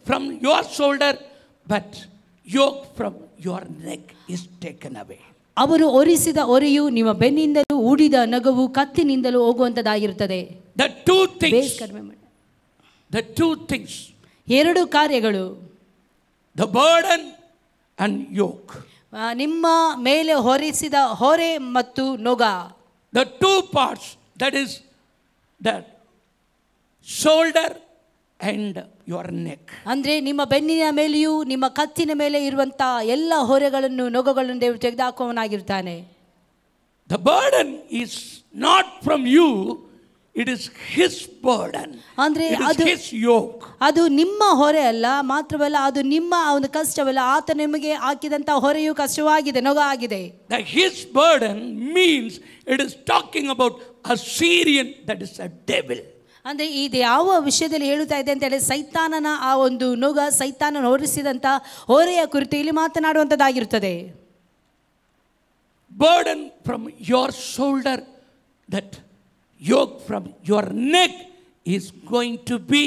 from your shoulder, but yoke from your neck is taken away. ಅವರು ಹೊರಿಸಿದ ಹೊರೆಯು ನಿಮ್ಮ ಬೆನ್ನಿಂದಲೂ ಹೂಡಿದ ನೊಗವು ಕತ್ತಿನಿಂದಲೂ ಹೋಗುವಂತದಾಗಿರುತ್ತದೆ. The two things, ಎರಡು ಕಾರ್ಯಗಳು, the burden and yoke. ನಿಮ್ಮ ಮೇಲೆ ಹೊರಿಸಿದ ಹೊರೆ ಮತ್ತು ನೊಗ. The two parts, that is the shoulder and your neck. ಅಂದ್ರೆ ನಿಮ್ಮ ಬೆನ್ನಿನ ಮೇಲೆಯೂ ನಿಮ್ಮ ಕತ್ತಿನ ಮೇಲೆ ಇರುವಂತಹ ಎಲ್ಲ ಹೊರೆಗಳನ್ನು ನೊಗಗಳನ್ನು ದೇವರು ತೆಗೆದುಹಾಕುವವನಾಗಿರ್ತಾನೆ. The burden is not from you, it is his burden. ಅಂದ್ರೆ ಅದು his yoke. ಅದು ನಿಮ್ಮ ಹೊರೆ ಅಲ್ಲ, ಮಾತ್ರವಲ್ಲ ಅದು ನಿಮ್ಮ ಒಂದು ಕಷ್ಟವಲ್ಲ, ಆತ ನಿಮಗೆ ಹಾಕಿದಂತ ಹೊರೆಯು ಕಷ್ಟವಾಗಿದೆ, ನೊಗ ಆಗಿದೆ. The his burden means it is talking about a Syrian, that is a devil. ಅಂದ್ರೆ ಇದು ಯಾವ ವಿಷಯದಲ್ಲಿ ಹೇಳುತ್ತಾ ಇದೆ ಅಂತ ಹೇಳಿ ಸೈತಾನನ ಆ ಒಂದು ನೊಗ, ಸೈತಾನನ ಹೊರಿಸಿದಂತ ಹೊರೆಯ ಕುರಿತು ಇಲ್ಲಿ ಮಾತನಾಡುವಂತದ್ದಾಗಿರುತ್ತದೆ. Burden from your shoulder, that yoke from your neck is going to be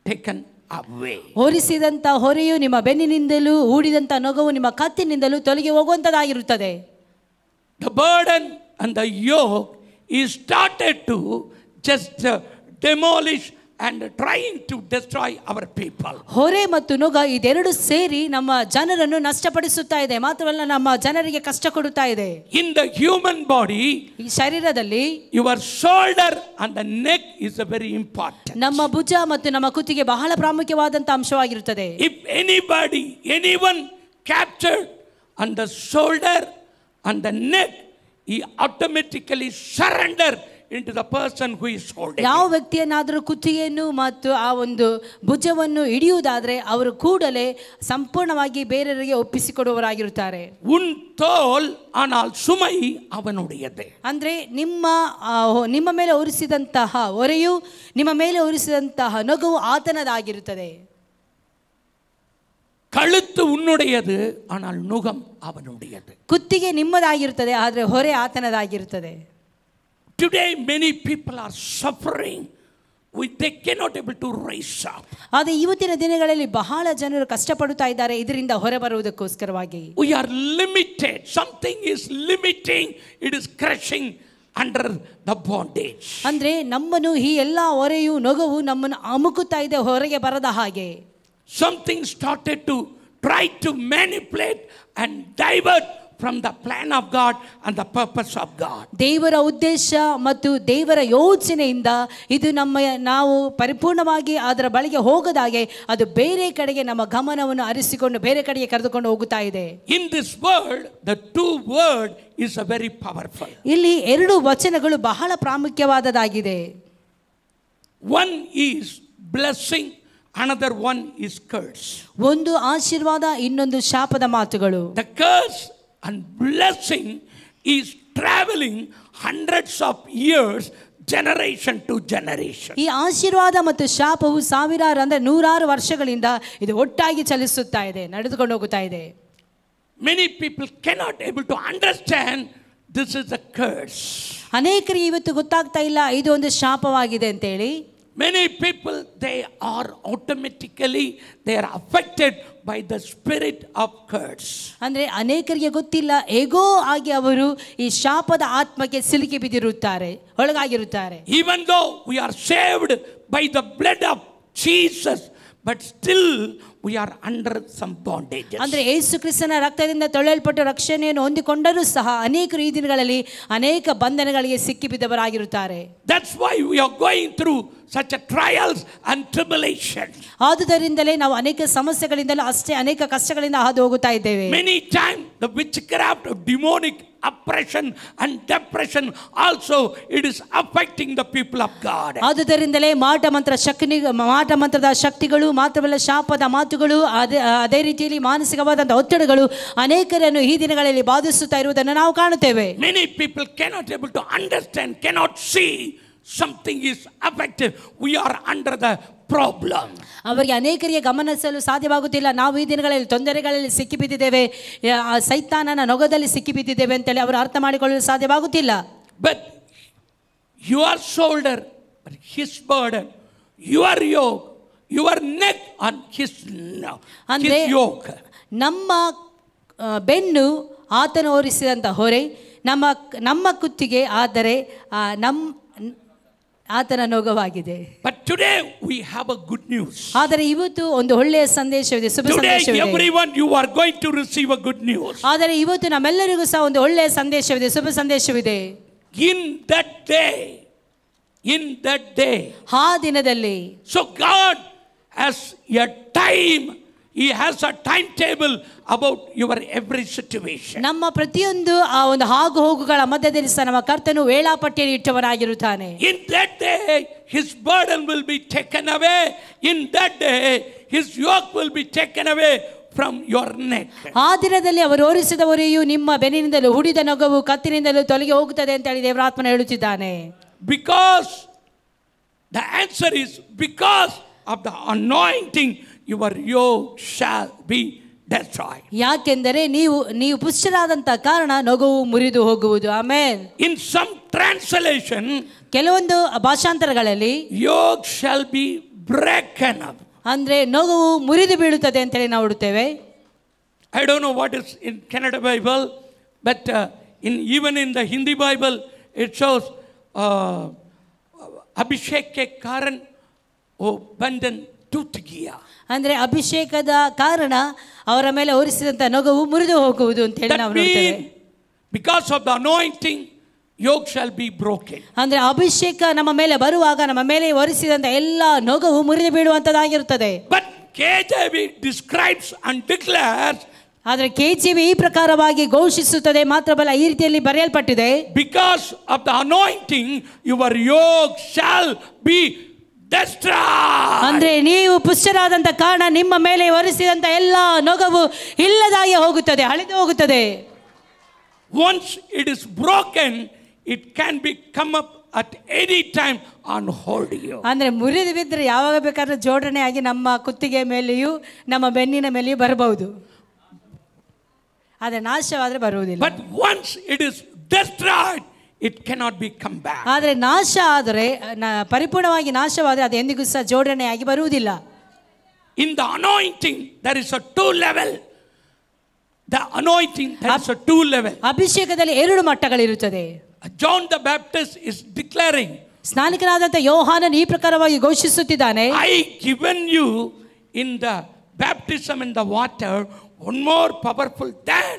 taken away. ಹೊರಿಸಿದಂತ ಹೊರೆಯು ನಿಮ್ಮ ಬೆನ್ನಿನಿಂದಲೂ ಹೂಡಿದಂತ ನೊಗವು ನಿಮ್ಮ ಕತ್ತಿನಿಂದಲೂ ತೊಲಗಿ ಹೋಗುವಂತದ್ದಾಗಿರುತ್ತದೆ. The burden and the yoke is started to just demolish and trying to destroy our people. ಹೊರೆ ಮತ್ತು ನೊಗ ಇದೆರಡು ಸೇರಿ ನಮ್ಮ ಜನರನ್ನು ನಷ್ಟಪಡಿಸುತ್ತಾ ಇದೆ, ಮಾತ್ರವಲ್ಲ ನಮ್ಮ ಜನರಿಗೆ ಕಷ್ಟ ಕೊಡುತ್ತಾ ಇದೆ. In the human body, ಈ ಶರೀರದಲ್ಲಿ your shoulder and the neck is a very important. ನಮ್ಮ ಭುಜ ಮತ್ತು ನಮ್ಮ ಕುತ್ತಿಗೆ ಬಹಳ ಪ್ರಾಮುಖ್ಯವಾದಂತ ಅಂಶವಾಗಿರುತ್ತದೆ. If anyone captured on the shoulder and the neck, he automatically surrender into the person who is holding. ಯಾವ ವ್ಯಕ್ತಿಯನ್ನಾದರೂ ಕುತ್ತಿಗೆಯನ್ನು ಮತ್ತು ಆ ಒಂದು ಭುಜವನ್ನು ಹಿಡಿಯುವುದಾದರೆ ಅವರು ಕೂಡಲೇ ಸಂಪೂರ್ಣವಾಗಿ ಬೇರೆಯವರಿಗೆ ಒಪ್ಪಿಸಿಕೊಡುವವರಾಗಿರುತ್ತಾರೆ. ಉನ್ ತೋಲ್ ஆனால் சுமை அவனுடையது. ಅಂದ್ರೆ ನಿಮ್ಮ ಮೇಲೆ ಹೊರಿಸಿದಂತಹ ಹೊರೆಯು, ನಿಮ್ಮ ಮೇಲೆ ಹೊರಿಸಿದಂತಹ ನೊಗವು ಆತನದಾಗಿರುತ್ತದೆ. ಕழுத்து உன்னுடையது ஆனால் நுகம் அவனுடையது. ಕುತ್ತಿಗೆ ನಿಮ್ಮದಾಗಿರುತ್ತದೆ, ಆದರೆ ಹೊರೆ ಆತನದಾಗಿರುತ್ತದೆ. Today many people are suffering, they cannot able to rise up. ಆದರೆ ಇವತ್ತಿನ ದಿನಗಳಲ್ಲಿ ಬಹಳ ಜನರು ಕಷ್ಟಪಡುತ್ತಾ ಇದ್ದಾರೆ ಇದರಿಂದ ಹೊರಬರುವುದಕ್ಕೋಸ್ಕರವಾಗಿ. We are limited, something is limiting, it is crushing under the bondage. ಅಂದ್ರೆ ನಮ್ಮನ್ನು ಈ ಎಲ್ಲ ಹೊರೆಯು ನೊಗವು ನಮ್ಮನ್ನು ಅಮುಕುತ್ತಾ ಇದೆ ಹೊರಗೆ ಬರದ ಹಾಗೆ. Something started to try to manipulate and divert from the plan of God and the purpose of God. ದೇವರ ಉದ್ದೇಶ ಮತ್ತು ದೇವರ ಯೋಚನೆಯಿಂದ ಇದು ನಾವು ಪರಿಪೂರ್ಣವಾಗಿ ಅದರ ಬಳಿಗೆ ಹೋಗದಾಗೆ ಅದು ಬೇರೆ ಕಡೆಗೆ ನಮ್ಮ ಗಮನವನ್ನು ಹರಿಸಿಕೊಂಡು ಬೇರೆ ಕಡೆಗೆ ಕರೆದುಕೊಂಡು ಹೋಗುತ್ತಾ ಇದೆ. In this world, the two word is a very powerful. ಇಲ್ಲಿ ಎರಡು ವಚನಗಳು ಬಹಳ ಪ್ರಾಮುಖ್ಯವಾದದಾಗಿದೆ. One is blessing, another one is curse. ಒಂದು ಆಶೀರ್ವಾದ, ಇನ್ನೊಂದು ಶಾಪದ ಮಾತುಗಳು. The curse and blessing is traveling hundreds of years, generation to generation. ಈ ಆಶೀರ್ವಾದ ಮತ್ತು ಶಾಪವು ಸಾವಿರಾರು ಅಂದ್ರೆ ನೂರಾರು ವರ್ಷಗಳಿಂದ ಇದು ಒಟ್ಟಾಗಿ ಚಲಿಸುತ್ತಾ ಇದೆ, ನಡೆದುಕೊಂಡು ಹೋಗುತ್ತಾ ಇದೆ. Many people cannot able to understand this is a curse. ಅನೇಕರಿಗೆ ಇವತ್ತು ಗೊತ್ತಾಗ್ತಾ ಇಲ್ಲ ಇದು ಒಂದು ಶಾಪವಾಗಿದೆ ಅಂತ ಹೇಳಿ. Many people, they are automatically they are affected by the spirit of curse. ಅಂದ್ರೆ ಅನೇಕರಿಗೆ ಗೊತ್ತಿಲ್ಲ, ಹೇಗೋ ಆಗಿ ಅವರು ಈ ಶಾಪದ ಆತ್ಮಕ್ಕೆ ಸಿಲುಕಿ ಬಿದ್ದಿರುತ್ತಾರೆ, ಒಳಗಾಗಿರುತ್ತಾರೆ. Even though we are saved by the blood of Jesus, but still we are under some bondage. ಅಂದ್ರೆ ಯೇಸು ಕ್ರಿಸ್ತನ ರಕ್ತದಿಂದ ತೊಳೆಯಲ್ಪಟ್ಟ ರಕ್ಷಣೆಯನ್ನು ಹೊಂದಿಕೊಂಡರೂ ಸಹ ಅನೇಕರು ಈ ದಿನಗಳಲ್ಲಿ ಅನೇಕ ಬಂಧನಗಳಿಗೆ ಸಿಕ್ಕಿ ಬಿದ್ದವರಾಗಿರುತ್ತಾರೆ. That's why we are going through such a trials and tribulations. ಆದುದರಿಂದಲೇ ನಾವು ಅನೇಕ ಸಮಸ್ಯೆಗಳಿಂದಲೂ ಅಷ್ಟೇ ಅನೇಕ ಕಷ್ಟಗಳಿಂದ ಹಾದು ಹೋಗುತ್ತಾ ಇದ್ದೇವೆ. Many times the witchcraft of demonic oppression and depression also it is affecting the people of God. ಆದುದರಿಂದಲೇ ಮಾಟ ಮಂತ್ರದ ಶಕ್ತಿಗಳು ಮಾತ್ರವಲ್ಲ ಶಾಪದ ಮಾತುಗಳು ಅದೇ ರೀತಿಯಲ್ಲಿ ಮಾನಸಿಕವಾದಂತಹ ಒತ್ತಡಗಳು ಅನೇಕರನ್ನು ಈ ದಿನಗಳಲ್ಲಿ ಬಾಧಿಸುತ್ತಾ ಇರುವುದನ್ನು ನಾವು ಕಾಣುತ್ತೇವೆ. Many people cannot able to understand, cannot see something is affected. We are under the problem. ಅವರಿಗೆ ಅನೇಕರಿಗೆ ಗಮನಿಸಲು ಸಾಧ್ಯವಾಗುತ್ತಿಲ್ಲ, ನಾವು ಈ ದಿನಗಳಲ್ಲಿ ತೊಂದರೆಗಳಲ್ಲಿ ಸಿಕ್ಕಿಬಿದ್ದಿದ್ದೇವೆ, ಸೈತಾನನ ನೊಗದಲ್ಲಿ ಸಿಕ್ಕಿಬಿದ್ದಿದ್ದೇವೆ ಅಂತೇಳಿ ಅವರು ಅರ್ಥ ಮಾಡಿಕೊಳ್ಳಲು ಸಾಧ್ಯವಾಗುತ್ತಿಲ್ಲ. But your shoulder, his burden, your yoke, your neck on his yoke. ನಮ್ಮ ಬೆನ್ನು ಆತನು ಹೊರಿಸಿದಂಥ ಹೊರೆ, ನಮ್ಮ ಕುತ್ತಿಗೆ ಆದರೆ ಆತನ ನೊಗವಾಗಿದೆ. But today we have a good news. ಆದರೆ ಇವತ್ತು ಒಂದು ಒಳ್ಳೆಯ ಸಂದೇಶವಿದೆ, ಶುಭ ಸಂದೇಶವಿದೆ. Today everyone you are going to receive a good news. ಆದರೆ ಇವತ್ತು ನಮ್ಮೆಲ್ಲರಿಗೂ ಸಹ ಒಂದು ಒಳ್ಳೆಯ ಸಂದೇಶವಿದೆ, ಶುಭ ಸಂದೇಶವಿದೆ. In that day, ಆ ದಿನದಲ್ಲಿ. So God has a time, He has a timetable about your every situation. ನಮ್ಮ ಪ್ರತಿಯೊಂದು ಆ ಒಂದು ಹಾಗು ಹೋಗುಗಳ ಮಧ್ಯದಲ್ಲಿ ಸಹ ನಮ್ಮ ಕರ್ತನು ವೇಳಾಪಟ್ಟಿಯನ್ನು ಇಟ್ಟವನಾಗಿರುತ್ತಾನೆ. In that day his burden will be taken away. In that day his yoke will be taken away from your neck. ಆ ದಿನದಲ್ಲಿ ಅವರು ಹೊರಿಸಿದ ಹೊರೆಯು ನಿಮ್ಮ ಬೆನ್ನಿನಿಂದಲೂ ಹುಡಿದ ನೊಗವು ಕತ್ತಿನಿಂದಲೂ ತೊಲಗಿ ಹೋಗುತ್ತದೆ ಅಂತ ಹೇಳಿ ದೇವರ ಆತ್ಮನು ಹೇಳುತ್ತಿದ್ದಾನೆ. Because the answer is because of the anointing your yoke shall be destroyed. ಯಾಕೆಂದರೆ ನೀವು ಪುಷ್ಟರಾದಂತ ಕಾರಣ ನೊಗವು ಮುರಿದು ಹೋಗುವುದು. ಆಮೆನ್. In some translation, ಕೆಲವೊಂದು ಭಾಷಾಂತರಗಳಲ್ಲಿ yoke shall be broken up. ಅಂದ್ರೆ ನೊಗವು ಮುರಿದು ಬೀಳುತ್ತದೆ ಅಂತ ಹೇಳಿ ನಾವು ನೋಡುತ್ತೇವೆ. I don't know what is in Kannada Bible, but even in the Hindi Bible it shows abhishek ke karan wo bandhan tut gaya. ಅಂದ್ರೆ ಅಭಿಷೇಕದ ಕಾರಣ ಅವರ ಮೇಲೆ ಹೊರಿಸಿದಂತ ನೊಗವು ಮುರಿದು ಹೋಗುವುದು ಅಂತ ಹೇಳಿ ನಾವು ನೋಡ್ತೇವೆ. Because of the anointing yoke shall be broken. ಅಂದ್ರೆ ಅಭಿಷೇಕ ನಮ್ಮ ಮೇಲೆ ಬರುವಾಗ ನಮ್ಮ ಮೇಲೆ ಹೊರಿಸಿದಂತ ಎಲ್ಲ ನೊಗವು ಮುರಿದು ಬೀಳುವಂತದಾಗಿರುತ್ತದೆ. But KJV describes and declares, ಆದರೆ KJV ಈ ಪ್ರಕಾರವಾಗಿ ಘೋಷಿಸುತ್ತದೆ, ಮಾತ್ರವಲ್ಲ ಈ ರೀತಿಯಲ್ಲಿ ಬರೆಯಲ್ಪಟ್ಟಿದೆ. Because of the anointing your yoke shall be destroyed. ಅಂದ್ರೆ ನೀವು ಪುಷ್ಟರಾದಂತ ಕಾರಣ ನಿಮ್ಮ ಮೇಲೆ ಹೊರಿಸಿದಂತ ಎಲ್ಲ ನೊಗವು ಇಲ್ಲದಾಗಿ ಹೋಗುತ್ತದೆ, ಅಳಿದು ಹೋಗುತ್ತದೆ. Once it is broken, it can be come up at any time and hold you. ಅಂದ್ರೆ ಮುರಿದು ಬಿದ್ದರೆ ಯಾವಾಗ ಬೇಕಾದ್ರೂ ಜೋಡಣೆ ಆಗಿ ನಮ್ಮ ಕುತ್ತಿಗೆ ಮೇಲೆಯೂ ನಮ್ಮ ಬೆನ್ನಿನ ಮೇಲೆಯೂ ಬರಬಹುದು, ಆದರೆ ನಾಶವಾದ್ರೆ ಬರುವುದಿಲ್ಲ. But once it is destroyed, it cannot be come back. ಆದರೆ ನಾಶ ಆದರೆ ಪರಿಪೂರ್ಣವಾಗಿ ನಾಶವಾದರೆ ಅದು ಎಂದಿಗೂ ಸಹ ಜೋಡಣೆಯಾಗಿ ಬರುವುದಿಲ್ಲ. In the anointing there is a two level. The anointing there is a two level. ಅಭಿಷೇಕದಲ್ಲಿ ಎರಡು ಮಟ್ಟಗಳಿರುತ್ತದೆ. John the Baptist is declaring, ಸ್ನಾನಿಕನಾದಂಥ ಯೋಹಾನನು ಈ ಪ್ರಕಾರವಾಗಿ ಘೋಷಿಸುತ್ತಿದ್ದಾನೆ, I given you in the baptism in the water one more powerful than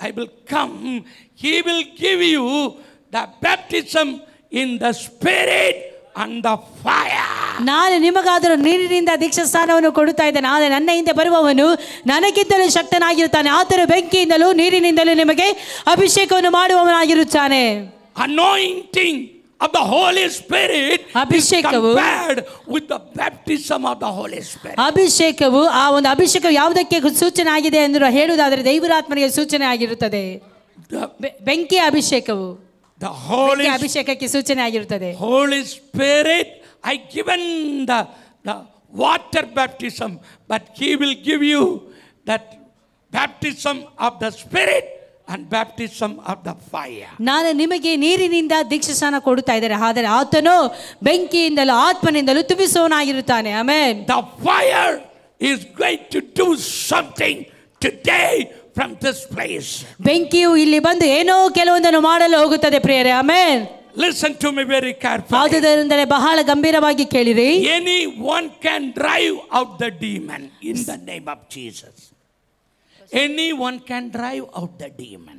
I will come. He will give you the baptism in the Spirit and the fire. ನಾನು ನಿಮಗಾದರೂ ನೀರಿನಿಂದ ದೀಕ್ಷಾ ಸ್ಥಾನವನ್ನು ಕೊಡುತ್ತಾ ಇದ್ದೇನೆ, ಆದರೆ ನನ್ನ ಹಿಂದೆ ಬರುವವನು ನನಗಿಂತಲೂ ಶಕ್ತನಾಗಿರುತ್ತಾನೆ, ಆತನು ಬೆಂಕಿಯಿಂದಲೂ ನೀರಿನಿಂದಲೂ ನಿಮಗೆ ಅಭಿಷೇಕವನ್ನು ಮಾಡುವವನಾಗಿರುತ್ತಾನೆ. Anointing of the Holy Spirit is compared with the baptism of the Holy Spirit. ಅಭಿಷೇಕವು ಆ ಒಂದು ಅಭಿಷೇಕವು ಯಾವುದಕ್ಕೆ ಸೂಚನೆ ಆಗಿದೆ ಎಂದು ಹೇಳುವುದಾದರೆ ದೇವರಾತ್ಮನಿಗೆ ಸೂಚನೆ ಆಗಿರುತ್ತದೆ. ಬೆಂಕಿಯ ಅಭಿಷೇಕವು the Holy ಅಭಿಷೇಕಕ್ಕೆ ಸೂಚನೆ ಆಗಿರುತ್ತದೆ. Holy Spirit, I given the water baptism, but He will give you that baptism of the Spirit and baptism of the fire. ನಾನು ನಿಮಗೆ ನೀರಿನಿಂದ ದೀಕ್ಷಾಸ್ನಾನ ಕೊಡುತ್ತಾ ಇದ್ದೇನೆ, ಆದರೆ ಆತನು ಬೆಂಕಿಯಿಂದಲೂ ಆತ್ಮನಿಂದಲೂ ತುಂಬಿಸುವವನಾಗಿರುತ್ತಾನೆ. Amen. The fire is going to do something today from this place. ಬೆಂಕಿಯು ಇಲ್ಲಿ ಬಂದು ಏನೋ ಕೆಲವೊಂದನ್ನು ಮಾಡಲು ಹೋಗುತ್ತದೆ ಪ್ರಿಯರೇ. Amen. Listen to me very carefully. ಆದುದರಿಂದಲೇ ಬಹಳ ಗಂಭೀರವಾಗಿ ಕೇಳಿರಿ. Anyone can drive out the demon in the name of Jesus. Anyone can drive out the demon.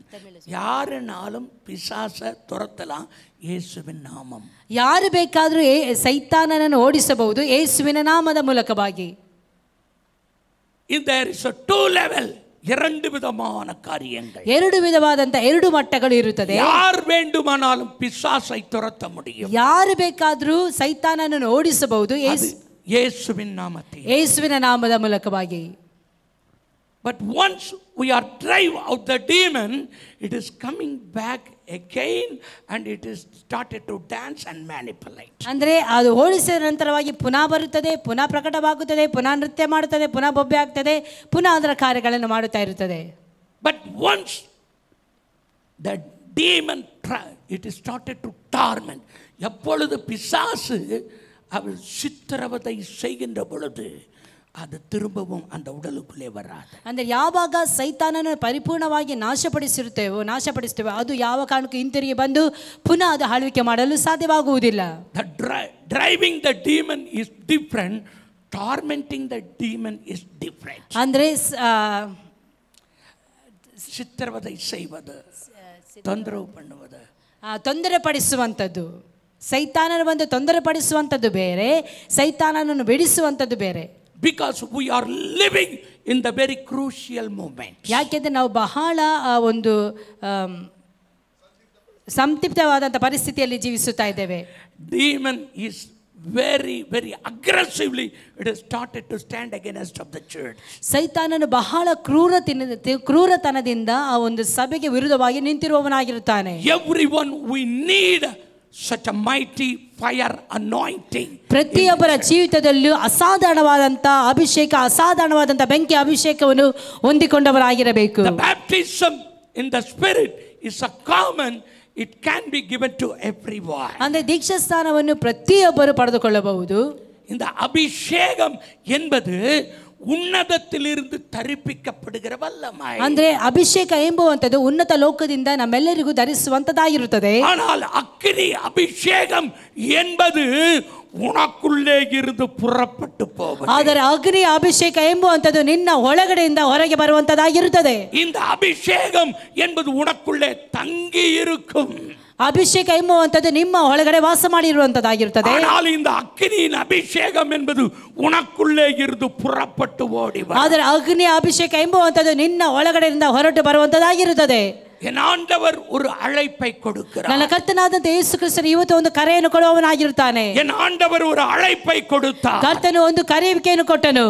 யாருனாலும் பிசாசை துரத்தலாம் ಯೇಸುವಿನ ನಾಮம். ಯಾರು ಬೇಕಾದರೂ ಸೈತಾನನನ್ನು ಓಡಿಸಬಹುದು ಯೇಸುವಿನ ನಾಮದ ಮೂಲಕವಾಗಿ. There is a two level, ಎರಡು ವಿಧமான காரியங்கள், ಎರಡು ವಿಧವಾದಂತ ಎರಡು ಮಟ್ಟಗಳು ಇರುತ್ತದೆ. ಯಾರು வேண்டுமானாலும் பிசாசை துரத்த முடியும், ಯಾರು ಬೇಕಾದರೂ ಸೈತಾನನನ್ನು ಓಡಿಸಬಹುದು ಯೇಸುವಿನ ನಾಮத்தில், ಯೇಸುವಿನ ನಾಮದ ಮೂಲಕವಾಗಿ. But once we are drive out the demon, it is coming back again and it is started to dance and manipulate. ಅಂದ್ರೆ ಅದು ಓಡಿಸಿದ ನಂತರವಾಗಿ ಪುನಃ ಬರುತ್ತದೆ, ಪುನಃ ಪ್ರಕಟವಾಗುತ್ತದೆ, ಪುನಃ ನೃತ್ಯ ಮಾಡುತ್ತದೆ, ಪುನಃ ಬೊಬ್ಬೆ ಆಗ್ತದೆ, ಪುನಃ ಅದರ ಕಾರ್ಯಗಳನ್ನು ಮಾಡುತ್ತಾ ಇರುತ್ತದೆ. But once the demon it is started to torment, எப்பொழுது பிசாசு அவள் சித்திரவதை செய்கின்ற பொழுது ಅದು திரும்பவும் அந்த ಉಡಲುக்குள்ளே வராது. ಅಂದ್ರೆ ಯಾವಾಗ ಸೈತಾನನ ಪರಿಪೂರ್ಣವಾಗಿ ನಾಶಪಡಿಸುತ್ತೇವೆ ಅದು ಯಾವ ಕಾರಣಕ್ಕೂ ಹಿಂತಿರುಗಿ ಬಂದು ಪುನಃ ಅದು ಆಳ್ವಿಕೆ ಮಾಡಲು ಸಾಧ್ಯವಾಗುವುದಿಲ್ಲ. Driving the demon is different, tormenting the demon is different. ಅಂದ್ರೆ ಚಿತ್ರವதை செய்வது, ತೊಂದರೆ பண்ணுவது, ತೊಂದರೆ ಪಡಿಸುವಂಥದ್ದು, ಸೈತಾನನ ಬಂದು ತೊಂದರೆ ಪಡಿಸುವಂಥದ್ದು ಬೇರೆ, ಸೈತಾನನನ್ನು ಬಿಡಿಸುವಂಥದ್ದು ಬೇರೆ. Because we are living in the very crucial moment. ಯಾಕೆಂದ್ರೆ ನಾವು ಬಹಳ ಒಂದು ಸಂತೃಪ್ತವಾದಂಥ ಪರಿಸ್ಥಿತಿಯಲ್ಲಿ ಜೀವಿಸುತ್ತಾ ಇದ್ದೇವೆ. Demon is very very aggressively it has started to stand against of the church. ಸೈತಾನನು ಬಹಳ ಕ್ರೂರತನದಿಂದ ಆ ಒಂದು ಸಭೆಗೆ ವಿರುದ್ಧವಾಗಿ ನಿಂತಿರುವವನಾಗಿರುತ್ತಾನೆ. Everyone we need such a mighty fire anointing. ಪ್ರತಿಯೊಬ್ಬರ ಜೀವಿತದಲ್ಲೂ ಅಸಾಧಾರಣವಾದಂಥ ಅಭಿಷೇಕ, ಅಸಾಧಾರಣವಾದಂಥ ಬೆಂಕಿ ಅಭಿಷೇಕವನ್ನು ಹೊಂದಿಕೊಂಡವರಾಗಿರಬೇಕು. The baptism in the spirit is a common, it can be given to everyone. ಅಂದ್ರೆ ದೀಕ್ಷಾ ಸ್ಥಾನವನ್ನು ಪ್ರತಿಯೊಬ್ಬರು ಪಡೆದುಕೊಳ್ಳಬಹುದು. இந்த அபிஷேகம் என்பது ಉನ್ನತத்திலிருந்து தரிப்பிக்கப்படுகிற வல்லமை. ಅಂದ್ರೆ ಅಭಿಷೇಕ ಎಂಬುವಂತದ್ದು ಉನ್ನತ ಲೋಕದಿಂದ ನಮ್ಮೆಲ್ಲರಿಗೂ ಧರಿಸುವಂತದ್ದಾಗಿರುತ್ತದೆ. ஆனால் அக்கினி அபிஷேகம் என்பது உனக்குள்ளே இருந்து புறப்பட்டு போவது. ಆದರೆ ಅಗ್ನಿ ಅಭಿಷೇಕ ಎಂಬುವಂತದ್ದು ನಿನ್ನ ಒಳಗಡೆಯಿಂದ ಹೊರಗೆ ಬರುವಂತದ್ದಾಗಿರುತ್ತದೆ. இந்த அபிஷேகம் என்பது உனக்குள்ளே தங்கி இருக்கும். ಅಭಿಷೇಕ ಎಂಬುವಂತದ್ದು ನಿಮ್ಮ ಒಳಗಡೆ ವಾಸ ಮಾಡಿರುವಂತದ್ದಾಗಿರುತ್ತದೆ. ஆனால் இந்த அக்கினியின் அபிஷேகம் என்பது உனக்குள்ளே இருந்து புறப்பட்டு ஓடி வரும். ಆದರೆ ಅಗ್ನಿ ಅಭಿಷೇಕ ಎಂಬುವಂತದ್ದು ನಿನ್ನ ಒಳಗಡೆಯಿಂದ ಹೊರಟು ಬರುವಂತದ್ದಾಗಿರುತ್ತದೆ. என் ஆண்டவர் ஒரு அழைப்பை கொடுக்கிறார். ನನ್ನ ಕರ್ತನಾದಂತ ಯೇಸು ಕ್ರಿಸ್ತನು ಇವತ್ತು ಒಂದು ಕರೆಯನ್ನು ಕೊಡುವವನಾಗಿರುತ್ತಾನೆ. என் ஆண்டவர் ஒரு அழைப்பை கொடுத்தார். ಕರ್ತನು ಒಂದು ಕರೆಯುವಿಕೆಯನ್ನು ಕೊಟ್ಟನು.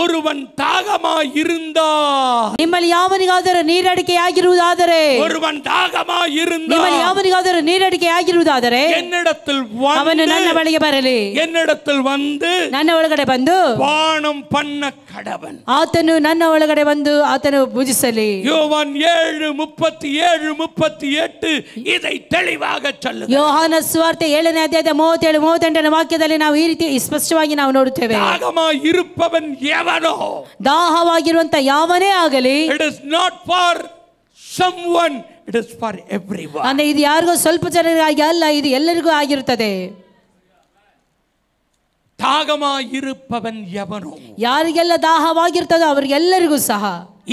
ஒருவன் தாகமாய் இருந்தால், ನಿಮ್ಮಲ್ಲಿ ಯಾವನಿಗಾದರೂ ನೀರಡಿಕೆಯಾಗಿರುವುದಾದರೆ, ஒருவன் தாகமாய் இருந்தால், ನಿಮ್ಮಲ್ಲಿ ಯಾವನಿಗಾದರೂ ನೀರಡಿಕೆಯಾಗಿರುವುದಾದರೆ என்னிடத்தில் ಅವನು ನನ್ನ ಬಳಿಗೆ ಬರಲಿ, என்னிடத்தில் வந்து ನನ್ನ ಒಳಗಡೆ ಬಂದು பானம் பண்ண கடவன். ಆತನು ನನ್ನ ಒಳಗಡೆ ಬಂದು ಆತನು ಭುಜಿಸಲಿ. யோவான் 7:37-38 இதை தெளிவாக சொல்லுங்க. ಯೋಹಾನ ಸುವಾರ್ತೆ 7ನೇ ಅಧ್ಯಾಯದ 37-38ನೇ ವಾಕ್ಯದಲ್ಲಿ ನಾವು ಈ ರೀತಿ ಸ್ಪಷ್ಟವಾಗಿ ನಾವು ನೋಡುತ್ತೇವೆ. தாகமாய் இருப்பவன் ದಾಹವಾಗಿರುವಂತ ಯಾವನೇ ಆಗಲಿ, it is not for someone it is for everyone. ಅಂದ್ರೆ ಇದು ಯಾರಿಗೂ ಸ್ವಲ್ಪ ಜನರಿಗಾಗಿ ಅಲ್ಲ, ಇದು ಎಲ್ಲರಿಗೂ ಆಗಿರುತ್ತದೆ. தாகமாயிருப்பவன் எவனோ, ಯಾರಿಗೆಲ್ಲ ದಾಹವಾಗಿರ್ತದೋ ಅವರಿಗೆಲ್ಲರಿಗೂ ಸಹ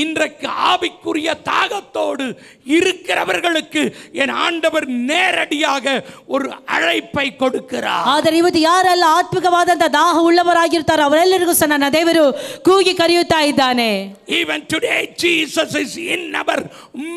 இன்றைக்கு ஆவிக்குரிய தாகத்தோடு இருக்கிறவர்களுக்கு என் ஆண்டவர் நேரடியாக ஒரு அழைப்பை கொடுக்கிறார். ಆದರೆ ಇವತ್ತು ಯಾರೆಲ್ಲ ಆತ್ಮಿಕವಾದಂತ ದಾಹ ಉಳ್ಳವರಾಗಿರ್ತಾರೋ ಅವರೆಲ್ಲರಿಗೂ ಸಹ ನನ್ನ ದೇವರು ಕೂಗಿ ಕರೆಯುತ್ತಾ ಇದ್ದಾನೆ. Even today Jesus is in our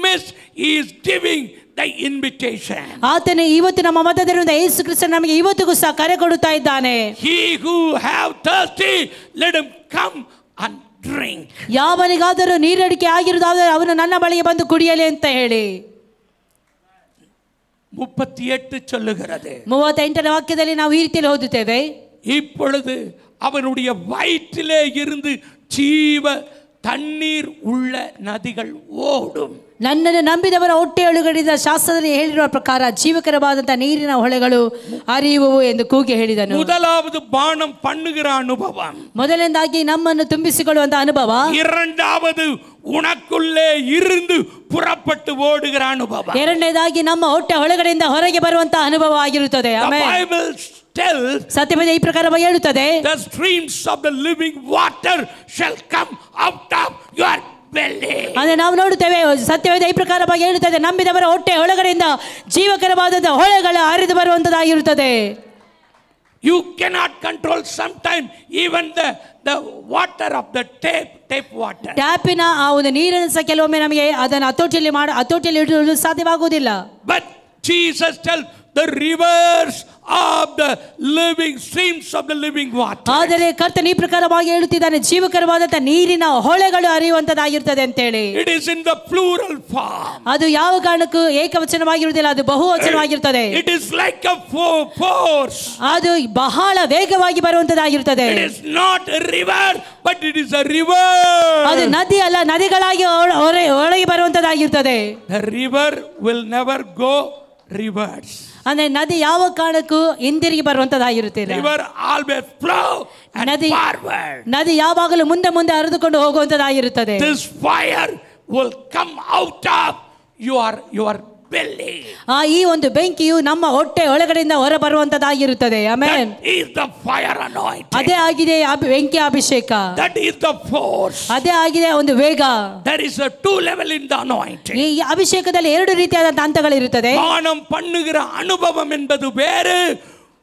midst. He is giving the invitation. ಆತನೇ ಇವತ್ತು ನಮ್ಮ ಮಧ್ಯದಲ್ಲಿರುವ ಯೇಸು ಕ್ರಿಸ್ತನು ನಮಗೆ ಇವತ್ತಿಗೂ ಸಹ ಕರೆ ಕೊಡುತ್ತಾ ಇದ್ದಾನೆ. He who have thirsty, let him come and drink. ಯಾವನಿಗಾದರೂ ನೀರಡಿಕೆ ಆಗಿರುವುದಾದರೆ ಅವನು ನನ್ನ ಬಳಿಗೆ ಬಂದು ಕುಡಿಯಲಿ ಅಂತ ಹೇಳಿ 38 சொல்லுகிறது. 38ನೇ ವಾಕ್ಯದಲ್ಲಿ ನಾವು ಈ ರೀತಿಯಲ್ಲಿ ಓದುತ್ತೇವೆ. இப்பொழுது அவனுடைய வயிற்றிலே இருந்து ஜீவ தண்ணீர் உள்ள நதிகள் ஓடும். ನನ್ನನ್ನು ನಂಬಿದವರ ಹೊಟ್ಟೆಯೊಳಗಡೆಯಿಂದ ಶಾಸ್ತ್ರದಲ್ಲಿ ಹೇಳಿರುವ ಪ್ರಕಾರ ಜೀವಕರವಾದಂತಹ ನೀರಿನ ಹೊಳೆಗಳು ಹರಿಯುವವು ಎಂದು ಕೂಗಿ ಹೇಳಿದನು. முதலாவது பானம் பண்ணுகிற அனுபவம். ಮೊದಲನೇದಾಗಿ ನಮ್ಮನ್ನು ತುಂಬಿಸಿಕೊಳ್ಳುವಂತಹ ಅನುಭವ. இரண்டாவது உனக்குள்ளே இருந்து புறப்பட்டு ஓடுகிற அனுபவம். ಎರಡನೇದಾಗಿ ನಮ್ಮ ಹೊಟ್ಟೆ ಒಳಗಡೆಯಿಂದ ಹೊರಗೆ ಬರುವಂತಹ ಅನುಭವ ಆಗಿರುತ್ತದೆ. ಆಮೆನ್. ಸತ್ಯವೇದ ಈ ಪ್ರಕಾರವಾಗಿ ಹೇಳುತ್ತದೆ, the streams of the living water shall come out of your belly. ಅಂದ್ರೆ ನಾವು ನೋಡುತ್ತೇವೆ ಸತ್ಯವೇದ ಈ ಪ್ರಕಾರವಾಗಿ ಹೇಳುತ್ತದೆ, ನಂಬಿದವರ ಹೊಟ್ಟೆ ಒಳಗಡೆಯಿಂದ ಜೀವಕರವಾದ ಹೊಳೆಗಳು ಹರಿದು ಬರುವಂತದ್ದಾಗಿರುತ್ತದೆ. You cannot control sometimes even the water of the tap water. ಟ್ಯಾಪಿನ ಆ ಒಂದು ನೀರನ್ನು ಸಹ ಕೆಲವೊಮ್ಮೆ ನಮಗೆ ಅದನ್ನು ಹತೋಟಿಯಲ್ಲಿ ಇಡಲು ಸಾಧ್ಯವಾಗುವುದಿಲ್ಲ. But Jesus tells the rivers of the living streams of the living water. ಆದರೆ ಕರ್ತನ ಈ ಪ್ರಕಾರವಾಗಿ ಹೇಳುತ್ತಿದ್ದಾನೆ, ಜೀವಕರವಾದಂತ ನೀರಿನ ಹೊಳೆಗಳು ಹರಿಯುವಂತದ್ದಾಗಿರುತ್ತದೆ ಅಂತ ಹೇಳಿ. It is in the plural form. ಅದು ಯಾವ ಕಾರಣಕ್ಕೂ ಏಕವಚನವಾಗಿರುವುದಿಲ್ಲ, ಅದು ಬಹುವಚನವಾಗಿರುತ್ತದೆ. It is like a force. ಅದು ಬಹಳ ವೇಗವಾಗಿ ಬರುವಂತದ್ದಾಗಿರುತ್ತದೆ. It is not a river but it is a river. ಅದು ನದಿ ಅಲ್ಲ, ನದಿಗಳಾಗಿ ಒಳಗೆ ಬರುವಂತದ್ದಾಗಿರುತ್ತದೆ. The river will never go reverse. ಅಂದ್ರೆ ನದಿ ಯಾವ ಕಾರಣಕ್ಕೂ ಹಿಂದಿರುಗಿ ಬರುವಂತದ್ದಾಗಿರುತ್ತದೆ. River always flow and forward. ನದಿ ಯಾವಾಗಲೂ ಮುಂದೆ ಮುಂದೆ ಹರಿದುಕೊಂಡು ಹೋಗುವಂತದ್ದಾಗಿರುತ್ತದೆ. This fire will come out of your belly. ಈ ಒಂದು ಬೆಂಕಿಯು ನಮ್ಮ ಹೊಟ್ಟೆ ಒಳಗಡೆಯಿಂದ ಹೊರ ಬರುವಂತದ್ದಾಗಿರುತ್ತದೆ. Amen. That is the fire anointing. ಅದೇ ಆಗಿದೆ ಬೆಂಕಿ ಅಭಿಷೇಕ. That is the force. ಅದೇ ಆಗಿದೆ ಒಂದು ವೇಗ. There is a two level in the anointing. ಈ ಅಭಿಷೇಕದಲ್ಲಿ ಎರಡು ರೀತಿಯಾದ ಹಂತಗಳಿರುತ್ತದೆ. பானம் பண்ணுகிற அனுபவம் என்பது வேறு,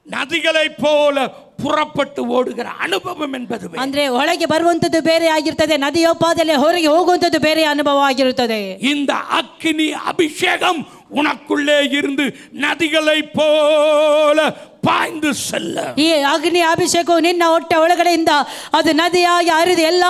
நதிகளை போல புறப்பட்டு ஓடுகிற அனுபவம் என்பது வேறு. ಅಂದ್ರೆ ಒಳಗೆ ಬರುವಂತದ್ದು ಬೇರೆ ಆಗಿರುತ್ತದೆ, ನದಿಯೋಪಾದಿಯಲ್ಲಿ ಹೊರಗೆ ಹೋಗುವಂತದ್ದು ಬೇರೆ ಅನುಭವ ಆಗಿರುತ್ತದೆ. இந்த அக்கினி அபிஷேகம் உனக்குள்ளே இருந்து நதிகளை போல பாய்ந்து செல்ல. ಈ ಅಗ್ನಿ ಅಭಿಷೇಕವು ನಿನ್ನ ಹೊಟ್ಟೆ ಒಳಗಡೆಯಿಂದ ಅದು ನದಿಯಾಗಿ ಹರಿದು ಎಲ್ಲಾ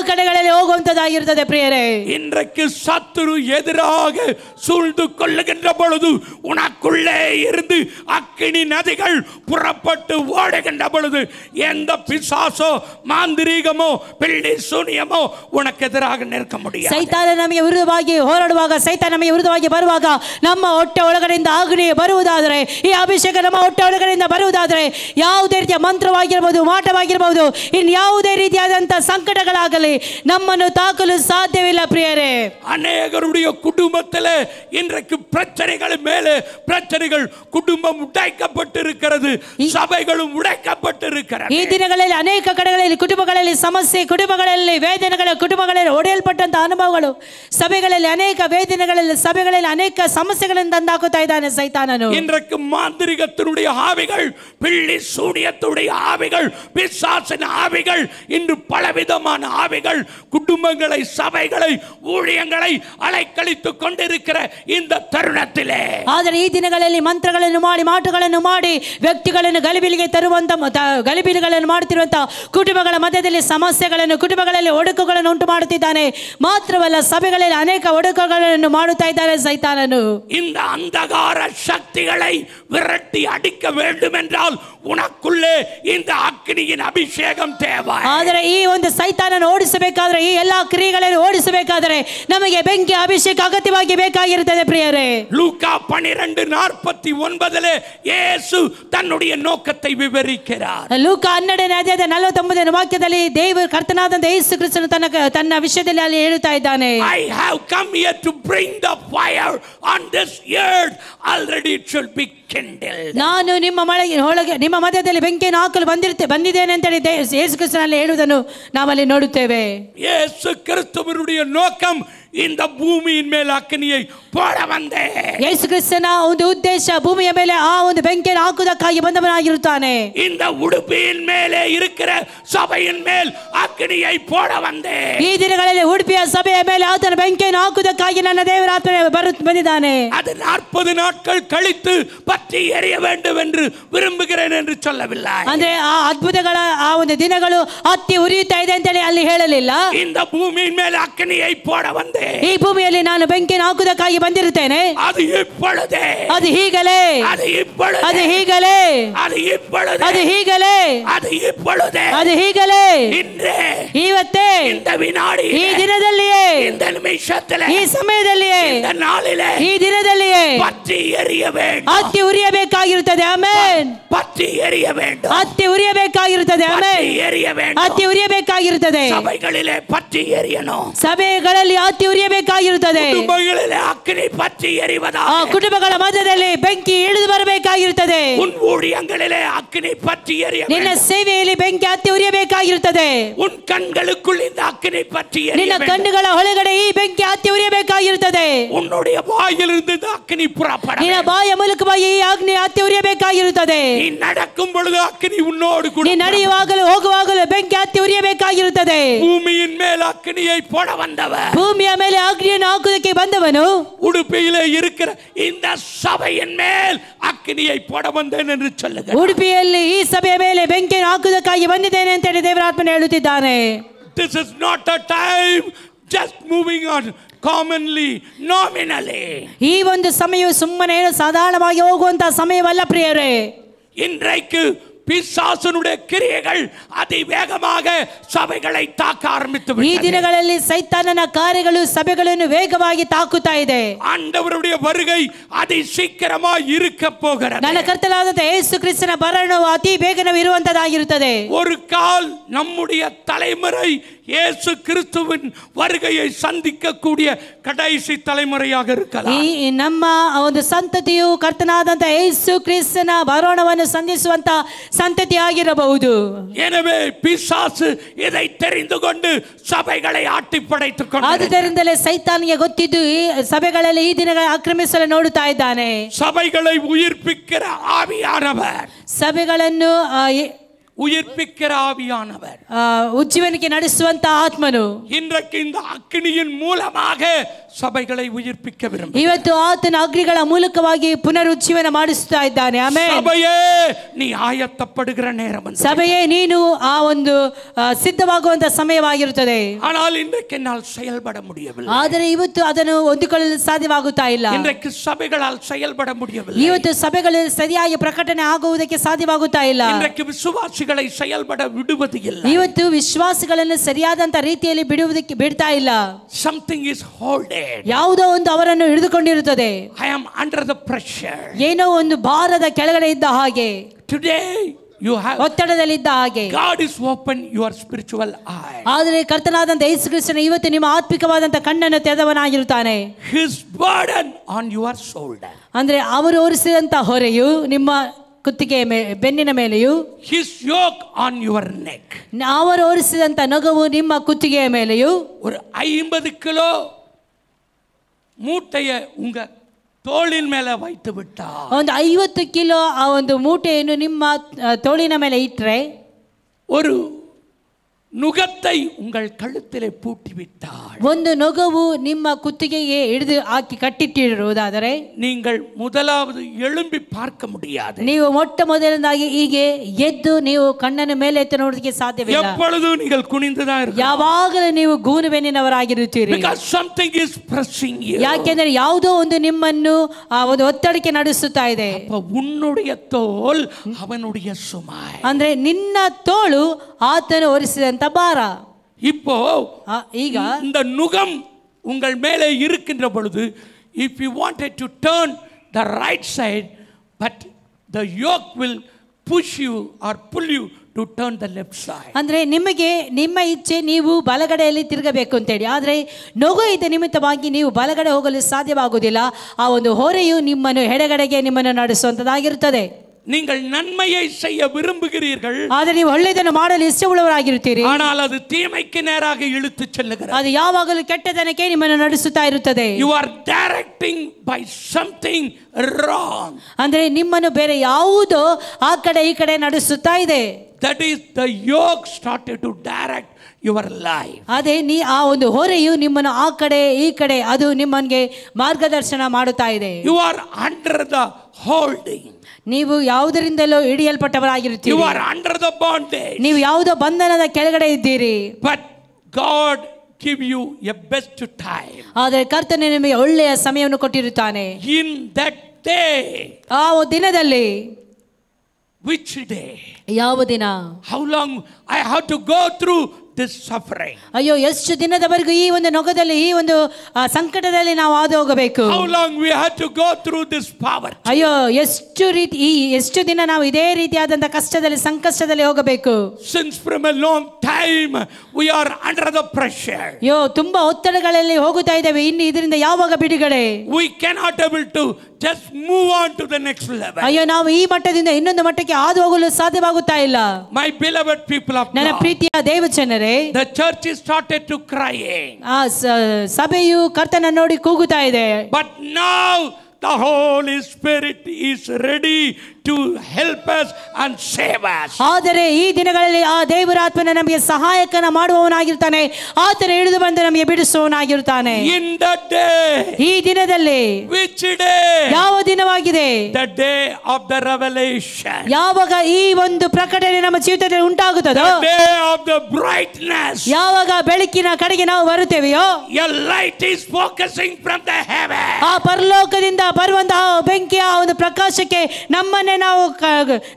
ಕಡೆಗಳಲ್ಲಿ ಹೋಗುವಂತದ್ದಾಗಿರುತ್ತದೆ. ಪ್ರಿಯರೇ, இன்றைக்கு சத்துரு எதிராக சூழ்ந்து கொள்ளுகின்ற பொழுது உனக்குள்ளே இருந்து அக்கினி நதிகள் புறப்பட்டு ஓடுகின்ற பொழுது எந்த பிசாசோ மாந்திரீகமோ பில்லி சூனியமோ உனக்கு எதிராக நிற்க முடியாது. ಸೈತಾನ ನಮಗೆ ವಿರುದ್ಧವಾಗಿ ಹೋರಾಡುವಾಗ, ಸೈತಾನ ನಮಗೆ ವಿರುದ್ಧವಾಗಿ ಬರುವಾಗ ನಮ್ಮ ಹೊಟ್ಟೆ ಒಳಗಡೆಯಿಂದ ಅಗ್ನಿ ಬರುವುದಾದರೆ, ಈ ಅಭಿಷೇಕ ನಮ್ಮ ಹೊಟ್ಟೆ ಒಳಗಡೆಯಿಂದ ಬರುವುದಾದರೆ ಯಾವುದೇ ರೀತಿಯ ಮಂತ್ರವಾಗಿರಬಹುದು, ಮಾಟವಾಗಿರಬಹುದು, ಇನ್ನು ಯಾವುದೇ ರೀತಿಯಾದಂತಹ ಸಂಕಟಗಳಾಗಲಿ ನಮ್ಮನ್ನು ತಾಕಲು ಸಾಧ್ಯವಿಲ್ಲ. ಪ್ರಿಯರೇ, அநேகருடைய குடும்பத்திலே இன்றைக்கு பிரச்சனைகள் மேலே பிரச்சனைகள், குடும்பம் உடைக்கப்பட்டிருக்கிறது, சபைகளும் உடைக்கப்பட்டிருக்கிறது. ಈ ದಿನಗಳಲ್ಲಿ ಅನೇಕ ಕಡೆಗಳಲ್ಲಿ ಕುಟುಂಬಗಳಲ್ಲಿ ಸಮಸ್ಯೆ, ಕುಟುಂಬಗಳಲ್ಲಿ ವೇದನೆಗಳ, ಕುಟುಂಬಗಳಲ್ಲಿ ಒಡೆಯಲ್ಪಟ್ಟಂತಹ ಅನುಭವಗಳು, ಸಭೆಗಳಲ್ಲಿ ಅನೇಕ ವೇದನೆಗಳಲ್ಲಿ, ಸಭೆಗಳಲ್ಲಿ ಅನೇಕ ಸಮಸ್ಯೆಗಳನ್ನು ತಂದಾಕುತ್ತಾ ಇದ್ದಾನೆ ಸೈತಾನನು. இன்றைக்கு மாந்திரிகத்தினுடைய ஆவிகள், பில்லி சூனியத்துடைய ஆவிகள், பிசாசின் ஆவிகள், இன்று பலவிதமான ஆவிகள் குடும்பங்களை, சபைகளை, ஊழியங்களை அலைக்கழித்துக் கொண்டிருக்கிற இந்த தருணத்திலே, ಆದರೆ ಈ ದಿನಗಳಲ್ಲಿ ಮಂತ್ರಗಳನ್ನು ಮಾಡಿ, ಮಾಟುಗಳನ್ನು ಮಾಡಿ, ವ್ಯಕ್ತಿಗಳನ್ನು ಗಲಿಬಿಲಿಗಳನ್ನು ಮಾಡುತ್ತಿರುವಂತಹ ಕುಟುಂಬಗಳ ಮಧ್ಯದಲ್ಲಿ ಸಮಸ್ಯೆಗಳನ್ನು, ಕುಟುಂಬಗಳಲ್ಲಿ ಒಡಕುಗಳನ್ನು ಉಂಟು ಮಾಡುತ್ತಿದ್ದಾನೆ. ಮಾತ್ರವಲ್ಲ, ಸಭೆಗಳಲ್ಲಿ ಅನೇಕ ಒಡಕುಗಳನ್ನು ಮಾಡುತ್ತಾ ಇದ್ದಾನೆ ಸೈತಾನನು. இந்த அந்தகார சக்திகளை விரட்டி அடிக்க வேண்டும் என்றால் உனக்குள்ளே இந்த அக்னியின் அபிஷேகம் தேவை. ಆದರೆ ಈ ಒಂದು ಸೈತಾನನ ಓಡಿಸಬೇಕಾದ್ರೆ, ಈ ಎಲ್ಲಾ ಕ್ರಿಯೆಗಳನ್ನು ಓಡಿಸಬೇಕಾದರೆ ನಮಗೆ ಬೆಂಕಿ ಅಭಿಷೇಕ ಅಗತ್ಯವಾಗಿ ಬೇಕಾಗಿರುತ್ತದೆ ಪ್ರಿಯರೇ. லூக்கா 12:49 ಯೇಸು தன்னுடைய நோக்கத்தை விவரிக்கிறார். ಲೂಕ 12ನೇ ಅಧ್ಯಾಯದ 49ನೇ ವಾಕ್ಯದಲ್ಲಿ ದೇವರು ಕರ್ತನಾದಂತ ಯೇಸು ಕ್ರಿಸ್ತನು ತನ್ನ ವಿಷಯದಲ್ಲಿ ಅಲ್ಲಿ ಹೇಳುತ್ತಾ ಇದ್ದಾನೆ. I have come here to bring the fire on this earth, already it should be kindled. ನಾನು ನಿಮ್ಮ ಮಧ್ಯದಲ್ಲಿ ಬೆಂಕಿಯನ್ನು ಹಾಕಲು ಬಂದಿದ್ದೇನೆ ಅಂತ ಹೇಳಿ ಯೇಸು ಕ್ರಿಸ್ತನಲ್ಲಿ ಹೇಳುವುದನ್ನು ನಾವಲ್ಲಿ ನೋಡುತ್ತೇವೆ. ಯೇಸು ಕ್ರಿಸ್ತனுடைய நோக்கம் இந்த பூமியின் மேல் அக்கினியை போட வந்தேன். ಯೇಸು ಕ್ರಿಸ್ತನ ಒಂದು ಉದ್ದೇಶ ಭೂಮಿಯ ಮೇಲೆ ಆ ಒಂದು ಬೆಂಕಿಯನ್ನು ಹಾಕುವುದಕ್ಕಾಗಿ ಬಂದವನಾಗಿರುತ್ತಾನೆ. இந்த உடுப்பியின் மேலே இருக்கிற சபையின் மேல் அக்கினியை போட வந்தேன். ಈ ದಿನಗಳಲ್ಲಿ ಉಡುಪಿಯ ಸಭೆಯ ಮೇಲೆ ಆತನ ಬೆಂಕಿಯನ್ನು ಹಾಕುವುದಕ್ಕಾಗಿ ನನ್ನ ದೇವರ ಆತ್ಮನೇ ಬಂದಿದ್ದಾನೆ. அது 40 நாட்கள் கழித்து பற்றி எரிய வேண்டும் என்று விரும்புகிறேன் என்று சொல்லவில்லை. ಅಂದ್ರೆ ಆ ಅದ್ಭುತಗಳ ಆ ಒಂದು ದಿನಗಳು ಹತ್ತಿ ಉರಿಯುತ್ತಾ ಇದೆ ಅಂತ ಹೇಳಿ ಅಲ್ಲಿ ಹೇಳಲಿಲ್ಲ. இந்த பூமியின் மேல் அக்கினியை போட வந்தேன். ಈ ಭೂಮಿಯಲ್ಲಿ ನಾನು ಬೆಂಕಿಯನ್ನು ಹಾಕುವುದಕ್ಕಾಗಿ ಬಂದಿರುತ್ತೇನೆ. ಅದು இப்பொழுதே, ಅದು ಹೀಗಲೇ, ಅದು இப்பொழுதே, ಅದು ಹೀಗಲೇ, அது இப்பொழுதே, ಅದು ಹೀಗಲೇ, அது இப்பொழுதே, ಅದು ಹೀಗಲೇ, இன்றே, ಇವತ್ತೇ, இந்த வினாடி, ಈ ದಿನದಲ್ಲಿಯೇ, இந்த நிமிஷத்திலே, ಈ ಸಮಯದಲ್ಲಿಯೇ, இந்த நாளிலே, ಈ ದಿನದಲ್ಲಿಯೇ பற்றி எரிய வேண்டும். ಹತ್ತಿ ಉರಿಯಬೇಕಾಗಿರುತ್ತದೆ. ಆಮೆನ್. பற்றி எரிய வேண்டும். ಹತ್ತಿ ಉರಿಯಬೇಕಾಗಿರುತ್ತದೆ. ಆಮೆನ್. பற்றி எரிய வேண்டும். ಹತ್ತಿ ಉರಿಯಬೇಕಾಗಿರುತ್ತದೆ. சபைகளிலே பற்றி எரியணும். ಸಭೆಗಳಲ್ಲಿ ಹತ್ತಿ ಉರಿಯಬೇಕಾಗಿರುತ್ತದೆ. குடும்பங்களிலே அக்கினி பற்றி எரிவதாக. ಆ ಕುಟುಂಬಗಳ ಮಧ್ಯದಲ್ಲಿ ಬೆಂಕಿ ಇಳಿದು ಬರಬೇಕಾಗಿರುತ್ತದೆ. உன் ஊழியங்களிலே அக்கினி பற்றி எரிய வேண்டும். ನಿನ್ನ ಸೇವೆಯಲ್ಲಿ ಬೆಂಕಿ ಹತ್ತಿ ಉರಿಯಬೇಕಾಗಿರುತ್ತದೆ. உன் கண்களுக்குள் இந்த அக்கினி பற்றி எரிய ನಿನ್ನ வேண்டும். ಕಣ್ಣುಗಳ ಒಳಗಡೆ ಈ ಬೆಂಕಿ ಹತ್ತಿ ಉರಿಯಬೇಕಾಗಿರುತ್ತದೆ. உன்னுடைய வாயிலிருந்து இந்த அக்கினி புறப்பட ನಿನ್ನ ಬಾಯ ಮೂಲಕವಾಗಿ ಈ ಅಗ್ನಿ ಹತ್ತಿ ಉರಿಯಬೇಕಾಗಿರುತ್ತದೆ. நீ நடக்கும் பொழுது அக்கினி உன்னோடு கூட. ನೀ ನಡೆಯುವಾಗಲೂ ಹೋಗುವಾಗಲೂ ಬೆಂಕಿ ಹತ್ತಿ ಉರಿಯಬೇಕಾಗಿರುತ್ತದೆ. பூமியின் மேல் அக்கினியை போட வந்தவர், ಭೂಮಿಯ ಮೇಲೆ ಅಗ್ನಿಯನ್ನು ಹಾಕುವುದಕ್ಕೆ ಬಂದವನು, உடுப்பியிலே இருக்கிற இந்த சபையின் மேல் அக்கினியை போட வந்தேன் என்று சொல்லுங்க. ಉಡುಪಿಯಲ್ಲಿ ಈ ಸಭೆಯ ಮೇಲೆ ಬೆಂಕಿಯನ್ನು ಹಾಕುವುದಕ್ಕಾಗಿ ಬಂದಿದ್ದೇನೆ ಅಂತ ಹೇಳಿ ದೇವರ ಆತ್ಮನೇ ಹೇಳುತ್ತಿದ್ದಾನೆ. This is not a time just moving on commonly, nominally. ಈ ಒಂದು ಸಮಯವು ಸುಮ್ಮನೆ ಸಾಧಾರಣವಾಗಿ ಹೋಗುವಂತಹ ಸಮಯವಲ್ಲ ಪ್ರಿಯರೇ. இன்றைக்கு பிசாசனுடைய கிரியைகள் அதிவேகமாக சபைகளை தாக்க ஆரம்பித்து ಈ ದಿನಗಳಲ್ಲಿ ಸೈತಾನನ ಕಾರ್ಯಗಳು ಸಭೆಗಳನ್ನು ವೇಗವಾಗಿ ತಾಕುತ್ತಾ ಇದೆ. ஆண்டவருடைய வருகை அதி சீக்கிரமாக இருக்க போகிறது. ನನ್ನ ಕರ್ತನಾದ ಯೇಸು ಕ್ರಿಸ್ತನ ಬರಣವು ಅತಿ ಬೇಗನೆ ಇರುವಂತದಾಗಿರುತ್ತದೆ. ஒரு கால் நம்முடைய தலைமுறை இயேசு கிறிஸ்துவின் வருகையை சந்திக்கக்கூடிய கடைசி தலைமுறையாக இருக்கலாம். ಈ ನಮ್ಮ ಒಂದು ಸಂತತಿಯು ಕರ್ತನಾದಂತ ಯೇಸು ಕ್ರಿಸ್ತನ ಬರಣವನ್ನು ಸಂಧಿಸುವಂತ ಸಂತತಿ ಆಗಿರಬಹುದು. எனவே பிசாசு இதை தெரிந்து கொண்டு சபைகளை ஆட்டி படைத்துக் கொண்டு, ಆದುದರಿಂದಲೇ ಸೈತಾನಿಗೆ ಗೊತ್ತಿದ್ದು ಈ ಸಭೆಗಳಲ್ಲಿ ಈ ದಿನಗಳ ಆಕ್ರಮಿಸಲು ನೋಡುತ್ತಾ ಇದ್ದಾನೆ. சபைகளை உயிர்ப்பிக்கிற ஆவியானவர், ಸಭೆಗಳನ್ನು உயிர்ப்பிக்கிற ஆவியானவர், ಉಜ್ಜೀವನಕ್ಕೆ ನಡೆಸುವಂತ ಆತ್ಮನು இன்றைக்கு இந்த அக்கினியின் மூலமாக சபைகளை உயிர்ப்பிக்க விரும்புகிறார். ಇವತ್ತು ಆತನ ಅಗ್ನಿಗಳ ಮೂಲಕವಾಗಿ ಪುನರುಜ್ಜೀವನ ಮಾಡಿಸುತ್ತಾ ಇದ್ದಾನೆ. ಆಮೆನ್. சபையே நீ ஆயத்தப்படுகிற நேரம் வந்து, ಸಭೆಯೇ ನೀನು ಆ ಒಂದು ಸಿದ್ಧವಾಗುವಂತ ಸಮಯವಾಗಿರುತ್ತದೆ. ஆனால் இன்றைக்கு என்னால் செயல்பட முடியவில்லை. ಆದರೆ ಇವತ್ತು ಅದನ್ನು ಹೊಂದಿಕೊಳ್ಳಲು ಸಾಧ್ಯವಾಗುತ್ತಾ ಇಲ್ಲ. இன்றைக்கு சபைகளால் செயல்பட முடியவில்லை. ಇವತ್ತು ಸಭೆಗಳು ಸರಿಯಾಗಿ ಪ್ರಕಟಣೆ ಆಗುವುದಕ್ಕೆ ಸಾಧ್ಯವಾಗುತ್ತಾ ಇಲ್ಲ. இன்றைக்கு விசுவாசிகளை செயல்பட விடுவது இல்லை. ಇವತ್ತು ವಿಶ್ವಾಸಗಳನ್ನು ಸರಿಯಾದಂತ ರೀತಿಯಲ್ಲಿ ಬಿಡುವುದಕ್ಕೆ ಬಿಡ್ತಾ ಇಲ್ಲ. Something is holding. ಯಾವುದೋ ಒಂದು ಅವರನ್ನು ಹಿಡಿದುಕೊಂಡಿರುತ್ತದೆ. I am under the pressure. ಏನೋ ಒಂದು ಭಾರದ ಕೆಳಗಡೆ ಇದ್ದ ಹಾಗೆ, Today you have, ಒತ್ತಡದಲ್ಲಿದ್ದ ಹಾಗೆ. God is open your spiritual eye. ಆದರೆ ಕರ್ತನಾದಂತ ಯೇಸು ಕ್ರಿಸ್ತನು ಇವತ್ತು ನಿಮ್ಮ ಆತ್ಮಿಕವಾದಂತ ಕಣ್ಣನ್ನು ತೆರೆದವನಾಗಿರುತ್ತಾನೆ. His burden on your shoulder. ಅಂದ್ರೆ ಅವರು ಹೊರಿಸಿದಂತ ಹೊರೆಯು ನಿಮ್ಮ ಕುತ್ತಿಗೆಯ ಬೆನ್ನಿನ ಮೇಲೆಯೂ, His yoke on your neck. ಅವರು ಹೊರಿಸಿದಂತ ನೊಗವು ನಿಮ್ಮ ಕುತ್ತಿಗೆಯ ಮೇಲೆಯೂ, ஒரு 50 கிலோ மூட்டைய உங்க தோளின் மேல வைத்து விட்டார். ಒಂದು 50 ಕಿಲೋ ಆ ಒಂದು ಮೂಟೆಯನ್ನು ನಿಮ್ಮ ತೋಳಿನ ಮೇಲೆ ಇಟ್ಟರೆ, ஒரு நுகத்தை உங்கள் கழுத்திலே பூட்டி விட்டாள். ಒಂದು ನೊಗವು ನಿಮ್ಮ ಕುತ್ತಿಗೆಗೆ ಹಿಡಿದು ಹಾಕಿ ಕಟ್ಟಿಟ್ಟಿರುವುದಾದರೆ நீங்கள் முதலாவது எழும்பி பார்க்க முடியாது. ನೀವು ಮೊಟ್ಟ ಮೊದಲನೇದಾಗಿ ಹೀಗೆ ಎದ್ದು ನೀವು ಕಣ್ಣನ್ನು ಮೇಲೆ ಎತ್ತಿ ನೋಡೋದಕ್ಕೆ ಸಾಧ್ಯವಿಲ್ಲ. எப்பொழுதும் நீங்கள் குனிந்து தான் இருக்கணும். ಯಾವಾಗಲೂ ನೀವು ಗೂನುಬೆನ್ನಿನವರಾಗಿರುತ್ತೀರಿ. Because something is pressing you. ಯಾಕೆಂದರೆ ಯಾವುದೋ ಒಂದು ನಿಮ್ಮನ್ನು ಆ ಒಂದು ಒತ್ತಡಕ್ಕೆ ನಡೆಸುತ್ತಾ ಇದೆ. அப்ப உன்னுடைய தோல் அவனுடைய சுமை. ಅಂದ್ರೆ ನಿನ್ನ ತೋಳು ಆತನು ಹೊರಿಸಿದಂತ ಭಾರ. இப்போ ಈಗ இந்த நுகம் உங்கள் மேலே இருக்கின்ற பொழுது, if you wanted to turn the right side, but the yoke will push you or pull you to turn the left side. ಅಂದ್ರೆ ನಿಮಗೆ ನಿಮ್ಮ ಇಚ್ಛೆ ನೀವು ಬಲಗಡೆಯಲ್ಲಿ ತಿರುಗಬೇಕು ಅಂತೇಳಿ, ಆದರೆ ನೊಗ ಇದ್ದ ನಿಮಿತ್ತವಾಗಿ ನೀವು ಬಲಗಡೆ ಹೋಗಲು ಸಾಧ್ಯವಾಗುವುದಿಲ್ಲ. ಆ ಒಂದು ಹೊರೆಯು ನಿಮ್ಮನ್ನು ಎಡಗಡೆಗೆ ನಿಮ್ಮನ್ನು ನಡೆಸುವಂತದ್ದಾಗಿರುತ್ತದೆ. நீங்கள் நன்மையை செய்ய விரும்புகிறீர்கள், ಆದರೆ ನೀವು ಒಳ್ಳೆಯದನ್ನು ಮಾಡಲು ಇಷ್ಟವುಳ್ಳವರಾಗಿರುತ್ತೀರಿ, ஆனால் ಅದು தீமைக்கு நேராக இழுத்துச் செல்லுகிறது. ಅದು ಯಾವಾಗಲೂ ಕೆಟ್ಟತನಕ್ಕೆ ನಿಮ್ಮನ್ನು ನಡೆಸುತ್ತಾ ಇರುತ್ತದೆ. You are directing by something wrong. ಅಂದ್ರೆ ನಿಮ್ಮನ್ನು ಬೇರೆ ಯಾವುದೋ ಆ ಕಡೆ ಈ ಕಡೆ ನಡೆಸುತ್ತಾ ಇದೆ. That is the yoke started to direct your life. ಅದೇ ಆ ಒಂದು ಹೊರೆಯು ನಿಮ್ಮನ್ನು ಆ ಕಡೆ ಈ ಕಡೆ ಅದು ನಿಮ್ಮನ್ಗೆ ಮಾರ್ಗದರ್ಶನ ಮಾಡುತ್ತಾ ಇದೆ. You are under the holding. ನೀವು ಯಾವುದರಿಂದಲೂ ಹಿಡಿಯಲ್ಪಟ್ಟವರಾಗಿರುತ್ತೀರಿ. You are under the bondage. ನೀವು ಯಾವುದೋ ಬಂಧನದ ಕೆಳಗಡೆ ಇದ್ದೀರಿ. But God give you a best time. ಆದರೆ ಕರ್ತನು ನಿಮಗೆ ಒಳ್ಳೆಯ ಸಮಯವನ್ನು ಕೊಟ್ಟಿರುತ್ತಾನೆ. In that day. ಆ ದಿನದಲ್ಲಿ. Which day? ಯಾವ ದಿನ? How long I have to go through this suffering? ಅಯ್ಯೋ, ಎಷ್ಟು ದಿನದವರೆಗೂ ಈ ಒಂದು ನೊಗದಲ್ಲಿ ಈ ಒಂದು ಸಂಕಟದಲ್ಲಿ ನಾವು ಹಾದು ಹೋಗಬೇಕು? How long we have to go through this poverty? ಅಯ್ಯೋ, ಎಷ್ಟು ದಿನ ನಾವು ಇದೇ ರೀತಿಯಾದಂತ ಕಷ್ಟದಲ್ಲಿ ಸಂಕಷ್ಟದಲ್ಲಿ ಹೋಗಬೇಕು? Since from a long time we are under the pressure. ಅಯ್ಯೋ, ತುಂಬಾ ಒತ್ತಡಗಳಲ್ಲಿ ಹೋಗುತ್ತಾ ಇದ್ದೇವೆ. ಇನ್ನು ಇದರಿಂದ ಯಾವಾಗ ಬಿಡುಗಡೆ? We cannot able to just move on to the next level. ಅಯ್ಯೋ, ನಾವು ಈ ಮಟ್ಟದಿಂದ ಇನ್ನೊಂದು ಮಟ್ಟಕ್ಕೆ ಹಾದು ಹೋಗಲು ಸಾಧ್ಯವಾಗುತ್ತಾ ಇಲ್ಲ. My beloved people of God, ನನ್ನ ಪ್ರೀತಿಯ ದೇವಜನರೇ, the church is started to crying. ಆ ಸಭೆಯು ಕರ್ತನ ನೋಡಿ ಕೂಗುತ್ತಾ ಇದೆ. But now the Holy Spirit is ready to help us and save us. ಆದರೆ ಈ ದಿನಗಳಲ್ಲಿ ಆ ದೇವರಾತ್ಮನ ನಮಗೆ ಸಹಾಯಕನ ಮಾಡುವವನಾಗಿರ್ತಾನೆ. ಆತನ ಹಿಡಿದು ಬಂದು ನಮಗೆ ಬಿಡಿಸುವವನಾಗಿರ್ತಾನೆ. In that day. ಈ ದಿನದಲ್ಲಿ. Which day? ಯಾವ ದಿನವಾಗಿದೆ? The day of the revelation. ಯಾವಾಗ ಈ ಒಂದು ಪ್ರಕಟಣೆ ನಮ್ಮ ಜೀವಿತದಲ್ಲಿ ಉಂಟಾಗುತ್ತದೋ, the day of the brightness. ಯಾವಾಗ ಬೆಳಕಿನ ಕಡೆಗೆ ನಾವು ಬರುತ್ತೇವೆಯೋ, your light is focusing from the heaven. ಆ ಪರಲೋಕದಿಂದ ಬರುವಂತಹ ಬೆಂಕಿಯ ಒಂದು ಪ್ರಕಾಶಕ್ಕೆ ನಮ್ಮನ್ನೇ ನಾವು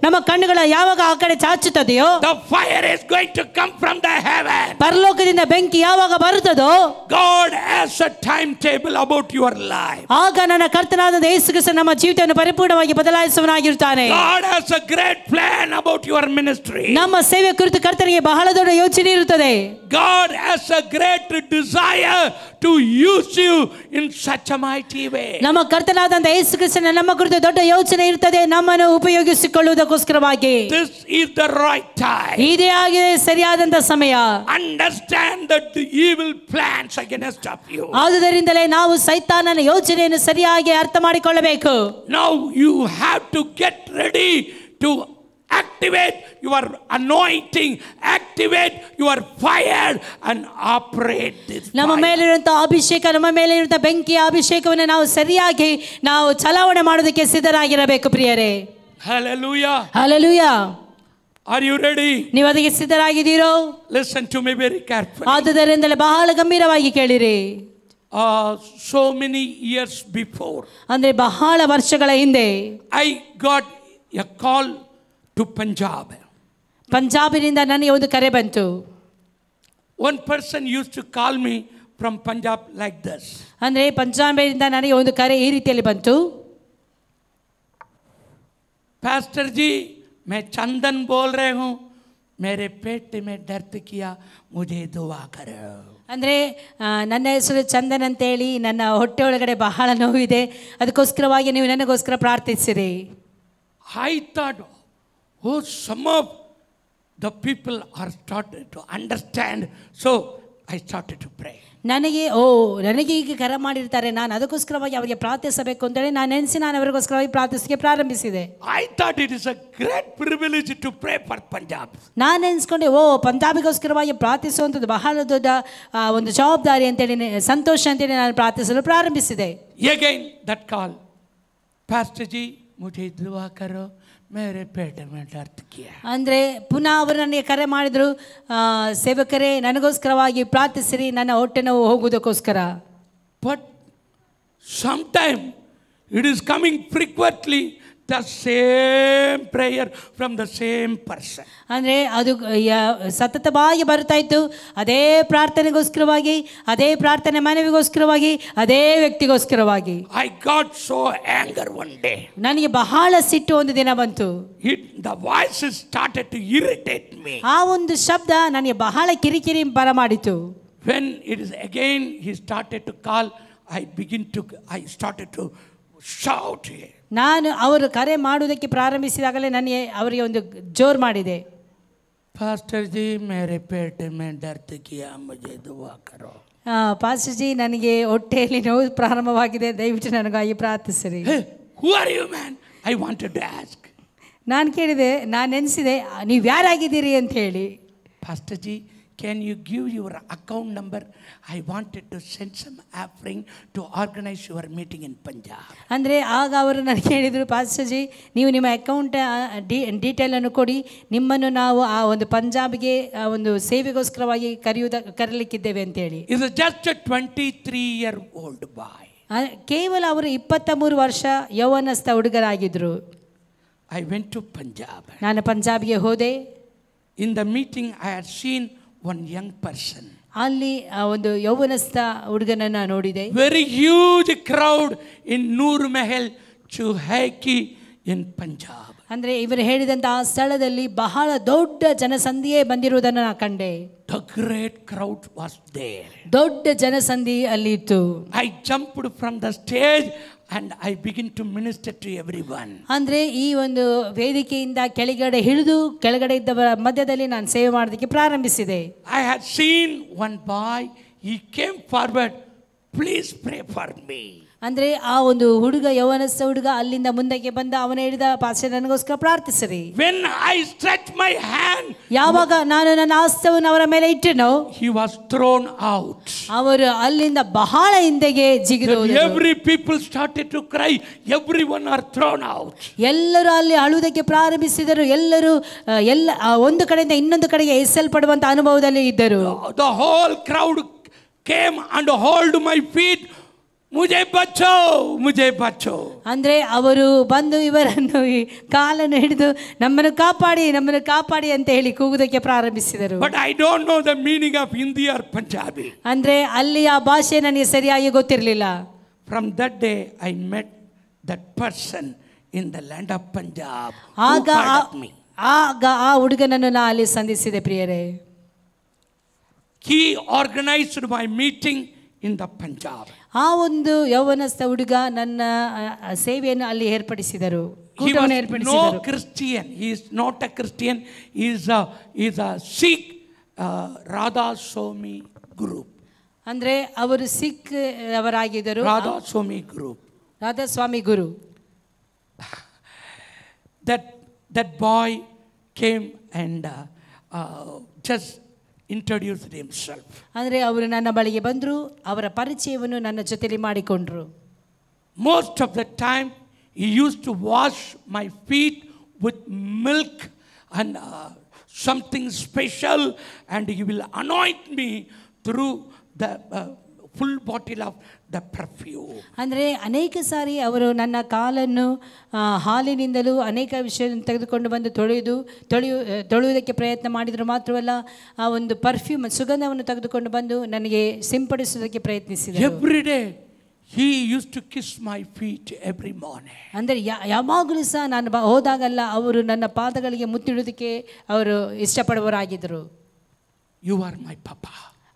ನಮ್ಮ ಕಣ್ಣುಗಳ ಯಾವಾಗ ಆ ಕಡೆ ಚಾಚುತ್ತದೆಯೋ, the fire is going to come from the heaven. ಪರಲೋಕದಿಂದ ಬೆಂಕಿ ಯಾವಾಗ ಬರುತ್ತದೋ, God has a timetable about your life. ಆಗ ನನ್ನ ಕರ್ತನಾದ ಯೇಸು ಕ್ರಿಸ್ತ ನಮ್ಮ ಜೀವಿತವನ್ನು ಪರಿಪೂರ್ಣವಾಗಿ ಬದಲಾಯಿಸುವನಾಗಿರುತ್ತಾನೆ. God has a great plan about your ministry. ನಮ್ಮ ಸೇವೆ ಕುರಿತು ಕರ್ತನಿಗೆ ಬಹಳ ದೊಡ್ಡ ಯೋಚನೆ ಇರುತ್ತದೆ. God has a great desire to use you in such a mighty way. ನಮ್ಮ ಕರ್ತನಾದ ಯೇಸು ಕ್ರಿಸ್ತನ ನಮ್ಮ ಕುರಿತು ದೊಡ್ಡ ಯೋಚನೆ ಇರುತ್ತದೆ, ನಮ್ಮನ್ನು ಉಪಯೋಗಿಸಿಕೊಳ್ಳುವುದಕ್ಕೋಸ್ಕರವಾಗಿ. This is the right time. ಇದೇ ಆಗಿದೆ ಸರಿಯಾದಂತ ಸಮಯ. Understand that the evil plans against of you. ಆದುದರಿಂದಲೇ ನಾವು ಸೈತಾನನ ಯೋಚನೆಯನ್ನು ಸರಿಯಾಗಿ ಅರ್ಥ ಮಾಡಿಕೊಳ್ಳಬೇಕು. Now you have to get ready to activate your anointing, activate your fire and operate this. ನಮ್ಮ ಮೇಲಿರುವಂತಹ ಅಭಿಷೇಕ, ನಮ್ಮ ಮೇಲಿರುವಂತಹ ಬೆಂಕಿಯ ಅಭಿಷೇಕವನ್ನು ನಾವು ಸರಿಯಾಗಿ ನಾವು ಚಲಾವಣೆ ಮಾಡೋದಕ್ಕೆ ಸಿದ್ಧರಾಗಿರಬೇಕು ಪ್ರಿಯರೇ. Hallelujah. Hallelujah. Are you ready? ನೀವು ಅದಕ್ಕೆ ಸಿದ್ಧರಾಗಿದ್ದೀರೋ? Listen to me very carefully. ಆದುದರಿಂದಲೇ ಬಹಳ ಗಂಭೀರವಾಗಿ ಕೇಳಿರಿ. So many years before, ಅಂದ್ರೆ ಬಹಳ ವರ್ಷಗಳ ಹಿಂದೆ I got a call to Punjab. ಪಂಜಾಬಿನಿಂದ ನನಗೆ ಒಂದು ಕರೆ ಬಂತು. One person used to call me from Punjab like this. ಅಂದ್ರೆ ಪಂಜಾಬಿನಿಂದ ನನಗೆ ಒಂದು ಕರೆ ಈ ರೀತಿಯಲ್ಲಿ ಬಂತು. Pastor ji, मैं चंदन बोल रहे हूँ, मेरे पेट में दर्द किया, मुझे दुआ करो. ಅಂದರೆ ನನ್ನ ಹೆಸರು ಚಂದನ್ ಅಂತೇಳಿ, ನನ್ನ ಹೊಟ್ಟೆ ಒಳಗಡೆ ಬಹಳ ನೋವಿದೆ, ಅದಕ್ಕೋಸ್ಕರವಾಗಿ ನೀವು ನನಗೋಸ್ಕರ ಪ್ರಾರ್ಥಿಸಿರಿ. I thought, oh, some of the people are started to understand, so I started to pray. ನನಗೆ ಈಗ ಕರೆ ಮಾಡಿರ್ತಾರೆ, ನಾನು ಅದಕ್ಕೋಸ್ಕರವಾಗಿ ಅವರಿಗೆ ಪ್ರಾರ್ಥಿಸಬೇಕು ಅಂತೇಳಿ ನಾನು ನೆನೆಸಿ ನಾನು ಅವರಿಗೋಸ್ಕರವಾಗಿ ಪ್ರಾರ್ಥಿಸಕ್ಕೆ ಪ್ರಾರಂಭಿಸಿದೆ. I thought it is a great privilege to pray for Punjab. ನಾನು ನೆನೆಸ್ಕೊಂಡೆ, ಪಂಜಾಬಿಗೋಸ್ಕರವಾಗಿ ಪ್ರಾರ್ಥಿಸುವಂಥದ್ದು ಬಹಳ ದೊಡ್ಡ ಒಂದು ಜವಾಬ್ದಾರಿ ಅಂತೇಳಿ, ಸಂತೋಷ ಅಂತೇಳಿ ನಾನು ಪ್ರಾರ್ಥಿಸಲು ಪ್ರಾರಂಭಿಸಿದೆ. Again that call, Pastor Ji, मुझे दुआ करो, मेरे पेट में दर्द किया. ಅಂದರೆ ಪುನಃ ಅವರು ನನಗೆ ಕರೆ ಮಾಡಿದ್ರು, ಸೇವಕರೇ ನನಗೋಸ್ಕರವಾಗಿ ಪ್ರಾರ್ಥಿಸಿರಿ, ನನ್ನ ಹೊಟ್ಟೆ ನೋವು ಹೋಗುವುದಕ್ಕೋಸ್ಕರ. But sometime it is coming frequently the same prayer from the same person. ಅಂದರೆ ಅದು ಸತತವಾಗಿ ಬರ್ತಾ ಇತ್ತು, ಅದೇ ಪ್ರಾರ್ಥನೆಗೋಸ್ಕರವಾಗಿ, ಅದೇ ಪ್ರಾರ್ಥನೆ ಮನವಿಗೋಸ್ಕರವಾಗಿ, ಅದೇ ವ್ಯಕ್ತಿಗೋಸ್ಕರವಾಗಿ. I got so anger one day. ನನಗೆ ಬಹಳ ಸಿಟ್ಟು ಒಂದು ದಿನ ಬಂತು. The voices started to irritate me. ಆ ಒಂದು ಶಬ್ದ ನನಗೆ ಬಹಳ ಕಿರಿಕಿರಿ ಬರಮಾಡಿತು. When it is again he started to call, I started to shout. ನಾನು ಅವರು ಕರೆ ಮಾಡುವುದಕ್ಕೆ ಪ್ರಾರಂಭಿಸಿದಾಗಲೇ ನನಗೆ ಅವರಿಗೆ ಒಂದು ಜೋರು ಮಾಡಿದೆ, ಪಾಸ್ಟರ್ ಜಿ ಮೇರೆ ಪೇಟ್ ಮೇ ದರ್ದ್ ಕಿಯಾ, ಮುझे दुआ करो. ಪಾಸ್ಟರ್ ಜಿ ನನಗೆ ಹೊಟ್ಟೆಯಲ್ಲಿ ನೋವು ಪ್ರಾರಂಭವಾಗಿದೆ, ದಯವಿಟ್ಟು ನನಗಾಗಿ ಪ್ರಾರ್ಥಿಸಿರಿ. Who are you man? I wanted to ask. ನಾನು ಕೇಳಿದೆ, ನಾನು ನೆನೆಸಿದೆ, ನೀವು ಯಾರಾಗಿದ್ದೀರಿ ಅಂತ ಹೇಳಿ. Pastor G, can you give your account number? I wanted to send some offering to organize your meeting in Punjab. ಅಂದರೆ ಆಗ ಅವರು ನನಗೆ ಹೇಳಿದರು, ಪಾಸ್ಟರ್ ಜಿ ನೀವು ನಿಮ್ಮ ಅಕೌಂಟ್ ಡೀಟೇಲನ್ನು ಕೊಡಿ, ನಿಮ್ಮನ್ನು ನಾವು ಆ ಒಂದು ಪಂಜಾಬ್ಗೆ ಒಂದು ಸೇವೆಗೋಸ್ಕರವಾಗಿ ಕರೀಲಿಕ್ಕಿದ್ದೇವೆ ಅಂತೇಳಿ. Is just a 23-year-old boy. ಕೇವಲ ಅವರು 23 ವರ್ಷ ಯೌವನಸ್ಥ ಹುಡುಗರಾಗಿದ್ದರು. I went to Punjab. ನಾನು ಪಂಜಾಬ್ಗೆ ಹೋದೆ. In the meeting I had seen one young person. ಅಲ್ಲಿ ಒಂದು ಯೌವನಸ್ಥ ಹುಡುಗನನ್ನು ನೋಡಿದೆ. Very huge crowd in Noor Mahal Chuhaiki in Punjab. ಅಂದರೆ ಇವರು ಹೇಳಿದಂಥ ಆ ಸ್ಥಳದಲ್ಲಿ ಬಹಳ ದೊಡ್ಡ ಜನಸಂಧಿಯೇ ಬಂದಿರುವುದನ್ನು ನಾನು ಕಂಡೆ. The great crowd was there. ದೊಡ್ಡ ಜನಸಂಧಿ ಅಲ್ಲಿ ಇತ್ತು. I jumped from the stage and I begin to minister to everyone. ಅಂದರೆ ಈ ಒಂದು ವೇದಿಕೆಯಿಂದ ಕೆಳಗಡೆ ಹಿಡಿದು ಕೆಳಗಡೆ ಇದ್ದವರ ಮಧ್ಯದಲ್ಲಿ ನಾನು ಸೇವೆ ಮಾಡೋದಕ್ಕೆ ಪ್ರಾರಂಭಿಸಿದೆ. I had seen one boy, he came forward, please pray for me. ಅಂದರೆ ಆ ಒಂದು ಹುಡುಗ, ಯೌವನಸ್ಥ ಹುಡುಗ ಅಲ್ಲಿಂದ ಮುಂದಕ್ಕೆ ಬಂದ, ಅವನು ಹೇಳಿದ, ಪಾಸ್ಟರ್ ನನಗೋಸ್ಕರ ಪ್ರಾರ್ಥಿಸಿರಿ. When I stretched my hand, ಯಾವಾಗ ನಾನು ನನ್ನ ಹಸ್ತವನ್ನು ಅವರ ಮೇಲೆ ಇಟ್ಟೆನೋ, he was thrown out. ಅವರು ಅಲ್ಲಿಂದ ಬಹಳ ಹಿಂದೆಗೆ ಜಿಗಿದು ಹೋದರು. Every people started to cry, everyone are thrown out. ಎಲ್ಲರೂ ಅಲ್ಲಿ ಅಳುವುದಕ್ಕೆ ಪ್ರಾರಂಭಿಸಿದರು. ಎಲ್ಲರೂ ಒಂದು ಕಡೆಯಿಂದ ಇನ್ನೊಂದು ಕಡೆಗೆ ಎಸೆಯಲ್ಪಡುವಂತ ಅನುಭವದಲ್ಲಿ ಇದ್ದರು. The whole crowd came and hold my feet. ಮುझे ಬಚ್ಚೋ. ಅಂದ್ರೆ ಅವರು ಬಂದು ಇವರನ್ನು ಕಾಲನ್ನು ಹಿಡಿದು ನಮ್ಮನ್ನು ಕಾಪಾಡಿ ಅಂತ ಹೇಳಿ ಕೂಗುವುದಕ್ಕೆ ಪ್ರಾರಂಭಿಸಿದರು. But I don't know the meaning of Hindi or Punjabi. ಅಂದ್ರೆ ಅಲ್ಲಿ ಆ ಭಾಷೆ ನನಗೆ ಸರಿಯಾಗಿ ಗೊತ್ತಿರಲಿಲ್ಲ. From that day I met that person in the land of Punjab. ಆಗ ಆ ಹುಡುಗನನ್ನು ನಾನು ಅಲ್ಲಿ ಸಂಧಿಸಿದೆ. ಪ್ರಿಯರೇ, he organized my meeting in the Punjab. ಆ ಒಂದು ಯೌವನಸ್ಥ ಹುಡುಗ ನನ್ನ ಸೇವೆಯನ್ನು ಅಲ್ಲಿ ಏರ್ಪಡಿಸಿದರು. He was no Christian. He is not a Christian. He is a Sikh Radha Swami group. ಅಂದ್ರೆ ಅವರು Sikh ಅವರಾಗಿದ್ದರು. Radha Swami group. Radha Swami Guru. That boy came and just introduced himself. ಅಂದರೆ ಅವರು ನನ್ನ ಬಳಿಗೆ ಬಂದರು, ಅವರ ಪರಿಚಯವನ್ನು ನನ್ನ ಜೊತೆಲಿ ಮಾಡಿಕೊಂಡ್ರು. Most of the time he used to wash my feet with milk and something special, and he will anoint me through the full bottle of the perfume. ಅಂದರೆ ಅನೇಕ ಸಾರಿ ಅವರು ನನ್ನ ಕಾಲನ್ನು ಹಾಲಿನಿಂದಲೂ ಅನೇಕ ವಿಷಯವನ್ನು ತೆಗೆದುಕೊಂಡು ಬಂದು ತೊಳೆಯುವುದಕ್ಕೆ ಪ್ರಯತ್ನ ಮಾಡಿದರು. ಮಾತ್ರವಲ್ಲ, ಆ ಒಂದು ಪರ್ಫ್ಯೂಮ್ ಸುಗಂಧವನ್ನು ತೆಗೆದುಕೊಂಡು ಬಂದು ನನಗೆ ಸಿಂಪಡಿಸುವುದಕ್ಕೆ ಪ್ರಯತ್ನಿಸಿದರು. Every day he used to kiss my feet every morning. ಅಂದರೆ ಯಾವಾಗಲೂ ಸಹ ನಾನು ಹೋದಾಗಲ್ಲ ಅವರು ನನ್ನ ಪಾದಗಳಿಗೆ ಮುತ್ತಿಡುವುದಕ್ಕೆ ಅವರು ಇಷ್ಟಪಡುವವರಾಗಿದ್ದರು. You are my papa.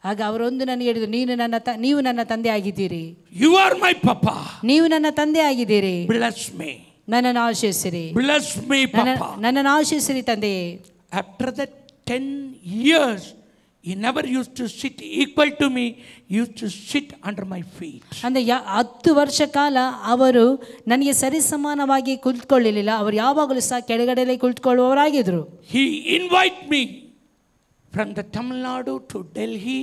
ಆಗ ಅವರೊಂದು ನನಗೆ ಹೇಳಿದರು, ನೀವು ನನ್ನ ತಂದೆ ಆಗಿದ್ದೀರಿ. You are my papa. ನೀವು ನನ್ನ ತಂದೆ ಆಗಿದ್ದೀರಿ. Bless me. ನನ್ನನ್ನು ಆಶೀರ್ವದಿಸಿರಿ. Bless me, papa. ನನ್ನನ್ನು ಆಶೀರ್ವದಿಸಿರಿ ತಂದೆಯೇ. After that 10 years He never used to sit equal to me. He used to sit under my feet. ಅಂದರೆ 10 ವರ್ಷ ಕಾಲ ಅವರು ನನಗೆ ಸರಿಸಮಾನವಾಗಿ ಕುಳಿತುಕೊಳ್ಳಲಿಲ್ಲ. ಅವರು ಯಾವಾಗಲೂ ಸಹ ಕೆಳಗಡೆಯಲ್ಲಿ ಕುಳಿತುಕೊಳ್ಳುವವರಾಗಿದ್ದರು. He invite me from the Tamil Nadu to Delhi.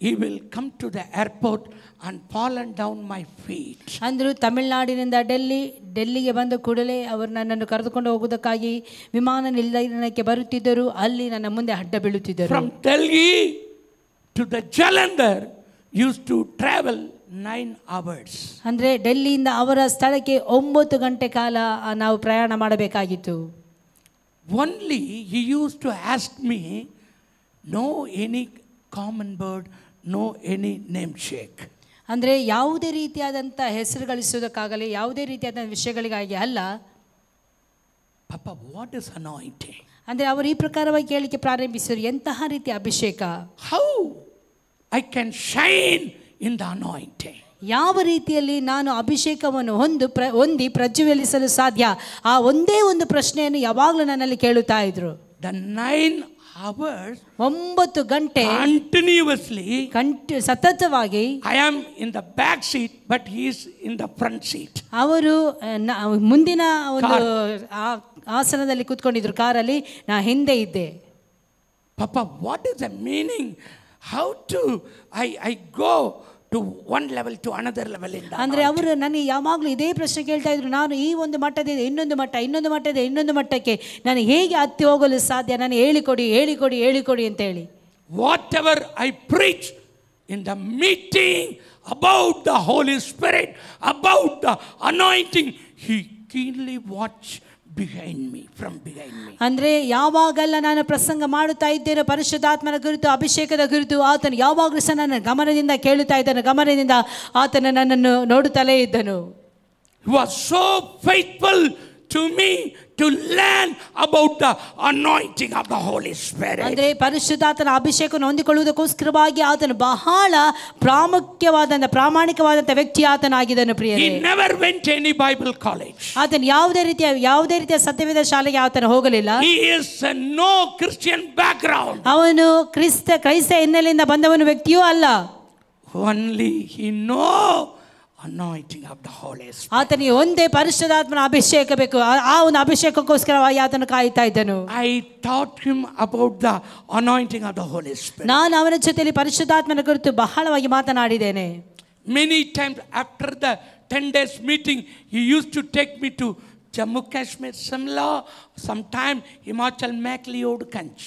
He will come to the airport and fallen down my feet. ಅಂದರು ತಮಿಳುನಾಡಿನಿಂದ ಡೆಲ್ಲಿಗೆ ಬಂದ ಕೂಡಲೇ ಅವರು ನನ್ನನ್ನು ಕರೆದುಕೊಂಡು ಹೋಗುವುದಕ್ಕಾಗಿ ವಿಮಾನ ನಿಲ್ದಾಣಕ್ಕೆ ಬರುತ್ತಿದ್ದರು. ಅಲ್ಲಿ ನನ್ನ ಮುಂದೆ ಅಡ್ಡ ಬೀಳುತ್ತಿದ್ದರು. From Delhi to the Jalandhar used to travel 9 hours. ಅಂದರೆ ಡೆಲ್ಲಿಯಿಂದ ಅವರ ಸ್ಥಳಕ್ಕೆ 9 ಗಂಟೆ ಕಾಲ ನಾವು ಪ್ರಯಾಣ ಮಾಡಬೇಕಾಗಿತ್ತು. Only he used to ask me, no any common bird, no any name shake. ಅಂದರೆ ಯಾವುದೇ ರೀತಿಯಾದಂಥ ಹೆಸರು ಗಳಿಸುವುದಕ್ಕಾಗಲಿ ಯಾವುದೇ ರೀತಿಯಾದ ವಿಷಯಗಳಿಗಾಗಿ ಅಲ್ಲ. Papa, what is anointing? ಅಂದರೆ ಅವರು ಈ ಪ್ರಕಾರವಾಗಿ ಕೇಳಲಿಕ್ಕೆ ಪ್ರಾರಂಭಿಸಿದರು, ಎಂತಹ ರೀತಿಯ ಅಭಿಷೇಕ, How I can shine in the anointing? ಯಾವ ರೀತಿಯಲ್ಲಿ ನಾನು ಅಭಿಷೇಕವನ್ನು ಹೊಂದಿ ಪ್ರಜ್ವಲಿಸಲು ಸಾಧ್ಯ? ಆ ಒಂದೇ ಒಂದು ಪ್ರಶ್ನೆಯನ್ನು ಯಾವಾಗಲೂ ನನ್ನಲ್ಲಿ ಕೇಳುತ್ತಾ ಇದ್ರು. The 9 hours 9 ಗಂಟೆ continuously ಸತತವಾಗಿ I am in the back seat, but he is in the front seat. ಅವರು ಮುಂದಿನ ಒಂದು ಆಸನದಲ್ಲಿ ಕೂತ್ಕೊಂಡಿದ್ರು, ಕಾರಲ್ಲಿ, ನಾ ಹಿಂದೆ ಇದ್ದೆ. Papa, what is the meaning? How to I go to one level to another level in the ಅಂದರೆ ಅವರು ನನಗೆ ಯಾವಾಗಲೂ ಇದೇ ಪ್ರಶ್ನೆ ಕೇಳ್ತಾ ಇದ್ರು, ನಾನು ಈ ಒಂದು ಮಟ್ಟದಿಂದ ಇನ್ನೊಂದು ಮಟ್ಟದಿಂದ ಇನ್ನೊಂದು ಮಟ್ಟಕ್ಕೆ ನಾನು ಹೇಗೆ ಹತ್ತಿ ಹೋಗಲು ಸಾಧ್ಯ? ನಾನು ಹೇಳಿಕೊಡಿ ಅಂತ ಹೇಳಿ. Whatever I preach in the meeting about the Holy Spirit, about the anointing, he keenly watched from behind me. ಅಂದರೆ ಯಾವಾಗೆಲ್ಲ ನಾನು ಪ್ರಸಂಗ ಮಾಡುತ್ತಾ ಇದ್ದೇನೆ ಪರಿಶುದ್ಧಾತ್ಮನ ಕುರಿತು, ಅಭಿಷೇಕದ ಕುರಿತು, ಆತನು ಯಾವಾಗಲೂ ಸಹ ನನ್ನ ಗಮನದಿಂದ ಕೇಳುತ್ತಾ ಇದ್ದನು, ಗಮನದಿಂದ ಆತನು ನನ್ನನ್ನು ನೋಡುತ್ತಲೇ ಇದ್ದನು. He was so faithful to me to learn about the anointing of the Holy Spirit. ಅಂದರೆ ಪರಿಶುದ್ಧಾತ್ಮನ ಅಭಿಷೇಕವನ್ನು ಹೊಂದಿಕೊಳ್ಳುವುದಕ್ಕೋಸ್ಕರವಾಗಿ ಆತನು ಬಹಳ ಪ್ರಾಮಾಣಿಕವಾದಂಥ ವ್ಯಕ್ತಿ ಆತನಾಗಿದ್ದನು. ಪ್ರಿಯರೇ, he never went to any Bible college. ಆತನು ಯಾವುದೇ ರೀತಿಯ ಸತ್ಯವೇದ ಶಾಲೆಗೆ ಆತನು ಹೋಗಲಿಲ್ಲ. He is no Christian background. ಅವನು ಕ್ರೈಸ್ತ ಹಿನ್ನೆಲೆಯಿಂದ ಬಂದವನು ವ್ಯಕ್ತಿಯೂ ಅಲ್ಲ. Only he know anointing of the Holy Spirit. ಆತನಿಗೆ ಒಂದೇ ಪರಿಶುದ್ಧಾತ್ಮನ ಅಭಿಷೇಕ ಬೇಕು. ಆ ಒಂದು ಅಭಿಷೇಕಕ್ಕೋಸ್ಕರವಾಗಿ ಆತನು ಕಾಯುತ್ತಾ ಇದ್ದನು. I taught him about the anointing of the Holy Spirit. ನಾನು ಅವನ ಜೊತೆಯಲ್ಲಿ ಪರಿಶುದ್ಧಾತ್ಮನ ಕುರಿತು ಬಹಳವಾಗಿ ಮಾತನಾಡಿದ್ದೇನೆ. Many times after the 10 days meeting, he used to take me to Jammu Kashmir, Simla, sometime Himachal Makliodganj.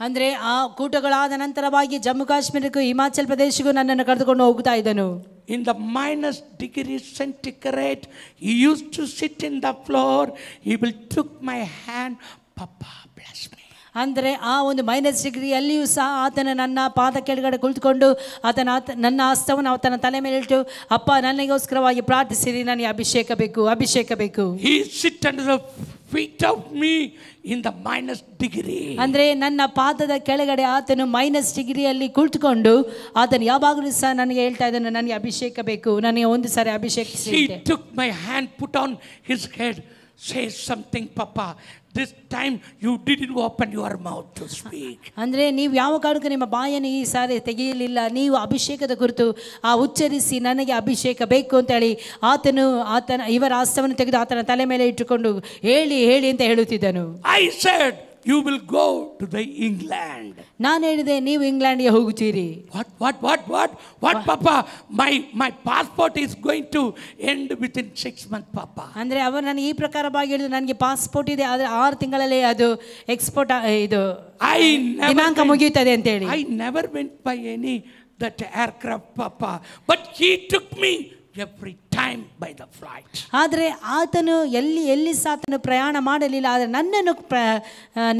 ಅಂದರೆ ಆ ಕೂಟಗಳಾದ ನಂತರವಾಗಿ ಜಮ್ಮು ಕಾಶ್ಮೀರಕ್ಕೂ ಹಿಮಾಚಲ್ ಪ್ರದೇಶಕ್ಕೂ ನನ್ನನ್ನು ಕರೆದುಕೊಂಡು ಹೋಗ್ತಾ ಇದ್ದನು. In the -°C, he used to sit in the floor. He will took my hand, Papa bless me. ಅಂದರೆ ಆ ಒಂದು -°Cಯಲ್ಲಿಯೂ ಸಹ ಆತನ ನನ್ನ ಪಾದ ಕೆಳಗಡೆ ಕುಳಿತುಕೊಂಡು ನನ್ನ ಹಸ್ತವನ್ನು ಆತನ ತಲೆ ಮೇಲೆ ಇಟ್ಟು, ಅಪ್ಪ ನನಗೋಸ್ಕರವಾಗಿ ಪ್ರಾರ್ಥಿಸಿರಿ, ನನಗೆ ಅಭಿಷೇಕ ಬೇಕು. He sit under the feet of me in the -°. ಅಂದರೆ ನನ್ನ ಪಾದದ ಕೆಳಗಡೆ ಆತನು -°ಯಲ್ಲಿ ಕುಳಿತುಕೊಂಡು ಆತನು ಯಾವಾಗಲೂ ಸಹ ನನಗೆ ಹೇಳ್ತಾ ಇದ್ದಾನೆ, ನನಗೆ ಅಭಿಷೇಕ ಬೇಕು, ನನಗೆ ಒಂದು ಸಾರಿ ಅಭಿಷೇಕಿಸಿ. He took my hand, put on his head, say something, Papa. This time you didn't open your mouth to speak. ಅಂದರೆ ನೀವು ಯಾವ ಕಾರಣಕ್ಕೂ ನಿಮ್ಮ ಬಾಯನ್ನು ಈ ಸಾರಿ ತೆಗೆಯಲಿಲ್ಲ. ನೀವು ಅಭಿಷೇಕದ ಕುರಿತು ಉಚ್ಚರಿಸಿ ನನಗೆ ಅಭಿಷೇಕ ಬೇಕು ಅಂತೇಳಿ ಇವರ ಹಸ್ತವನ್ನು ತೆಗೆದು ಆತನ ತಲೆ ಮೇಲೆ ಇಟ್ಟುಕೊಂಡು ಹೇಳಿ ಅಂತ ಹೇಳುತ್ತಿದ್ದನು. I said, you will go to the England. ನಾನು ಹೇಳಿದೆ, ನೀವು ಇಂಗ್ಲೆಂಡ್ಗೆ ಹೋಗುತ್ತೀರಿ. What Papa? My passport is going to end within 6 months, Papa. ಅಂದರೆ ಅವರು ನನಗೆ ಈ ಪ್ರಕಾರವಾಗಿ ಹೇಳಿದ್ರು, ನನಗೆ ಪಾಸ್ಪೋರ್ಟ್ ಇದೆ, ಆದರೆ 6 ತಿಂಗಳಲ್ಲಿ ಅದು ಎಕ್ಸ್ಪೋರ್ಟ್ ದಿನಾಂಕ ಮುಗಿಯುತ್ತದೆ ಅಂತ ಹೇಳಿ. I never went by any that aircraft, Papa, but he took me every time by the flight. ಆದರೆ ಆತನು ಎಲ್ಲಿ ಸಹ ಆತನು ಪ್ರಯಾಣ ಮಾಡಲಿಲ್ಲ. ಆದರೆ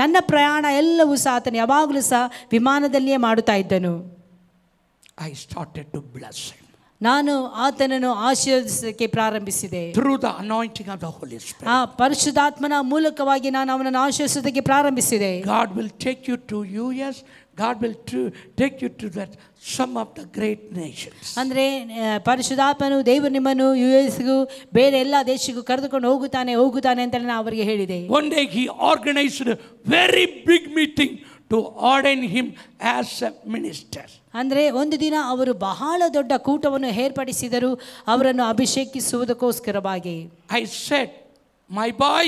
ನನ್ನ ಪ್ರಯಾಣ ಎಲ್ಲವೂ ಸಹ ಆತನು ಯಾವಾಗಲೂ ಸಹ ವಿಮಾನದಲ್ಲಿಯೇ ಮಾಡುತ್ತಾ ಇದ್ದನು. I started to bless him. ನಾನು ಆತನನ್ನು ಆಶೀರ್ವದಿಸಕ್ಕೆ ಪ್ರಾರಂಭಿಸಿದೆ. Through the anointing of the Holy Spirit. ಆ ಪರಿಶುದ್ಧಾತ್ಮನ ಮೂಲಕವಾಗಿ ನಾನು ಅವನನ್ನು ಆಶೀರ್ವದಿಸಕ್ಕೆ ಪ್ರಾರಂಭಿಸಿದೆ. God will take you to US. God will take you to some of the great nations. ಅಂದರೆ ಪರಿಶುದ್ಧಾತ್ಮನು ದೇವರು ನಿಮ್ಮನ್ನು US-ಗೂ ಬೇರೆ ಎಲ್ಲ ದೇಶಕ್ಕೂ ಕರೆದುಕೊಂಡು ಹೋಗುತ್ತಾನೆ ಅಂತ ನಾನು ಅವರಿಗೆ ಹೇಳಿದೆ. One day he organized a very big meeting to ordain him as a minister. ಅಂದರೆ ಒಂದು ದಿನ ಅವರು ಬಹಳ ದೊಡ್ಡ ಕೂಟವನ್ನು ಏರ್ಪಡಿಸಿದರು ಅವರನ್ನು ಅಭಿಷೇಕಿಸುವುದಕ್ಕೋಸ್ಕರವಾಗಿ. I said, my boy,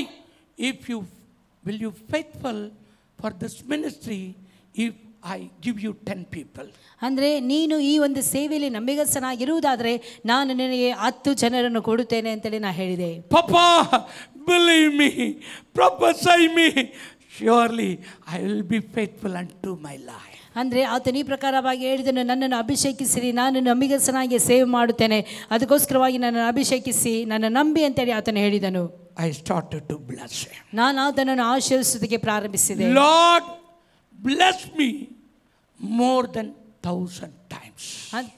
will you faithful for this ministry if I give you 10 people? ಅಂದರೆ ನೀನು ಈ ಒಂದು ಸೇವೆಯಲ್ಲಿ ನಂಬಿಗಸ್ತನಾಗಿರುವುದಾದರೆ ನಾನು ನಿನಗೆ 10 ಜನರನ್ನು ಕೊಡುತ್ತೇನೆ ಅಂತೇಳಿ ನಾನು ಹೇಳಿದೆ. Papa, believe me, prophesy me, surely I will be faithful unto my life. ಅಂದರೆ ಆತನ ಈ ಪ್ರಕಾರವಾಗಿ ಹೇಳಿದನು, ನನ್ನನ್ನು ಅಭಿಷೇಕಿಸಿರಿ, ನಾನು ನಂಬಿಗಸ್ತನಾಗಿ ಸೇವೆ ಮಾಡುತ್ತೇನೆ, ಅದಕ್ಕೋಸ್ಕರವಾಗಿ ನನ್ನನ್ನು ಅಭಿಷೇಕಿಸಿ ನನ್ನ ನಂಬಿ ಅಂತೇಳಿ ಆತನು ಹೇಳಿದನು. I started to bless him. ನಾನು ಆತನನ್ನು ಆಶೀರ್ವಿಸುವುದಕ್ಕೆ ಪ್ರಾರಂಭಿಸಿದೆ. Lord, bless me more than 1,000 times.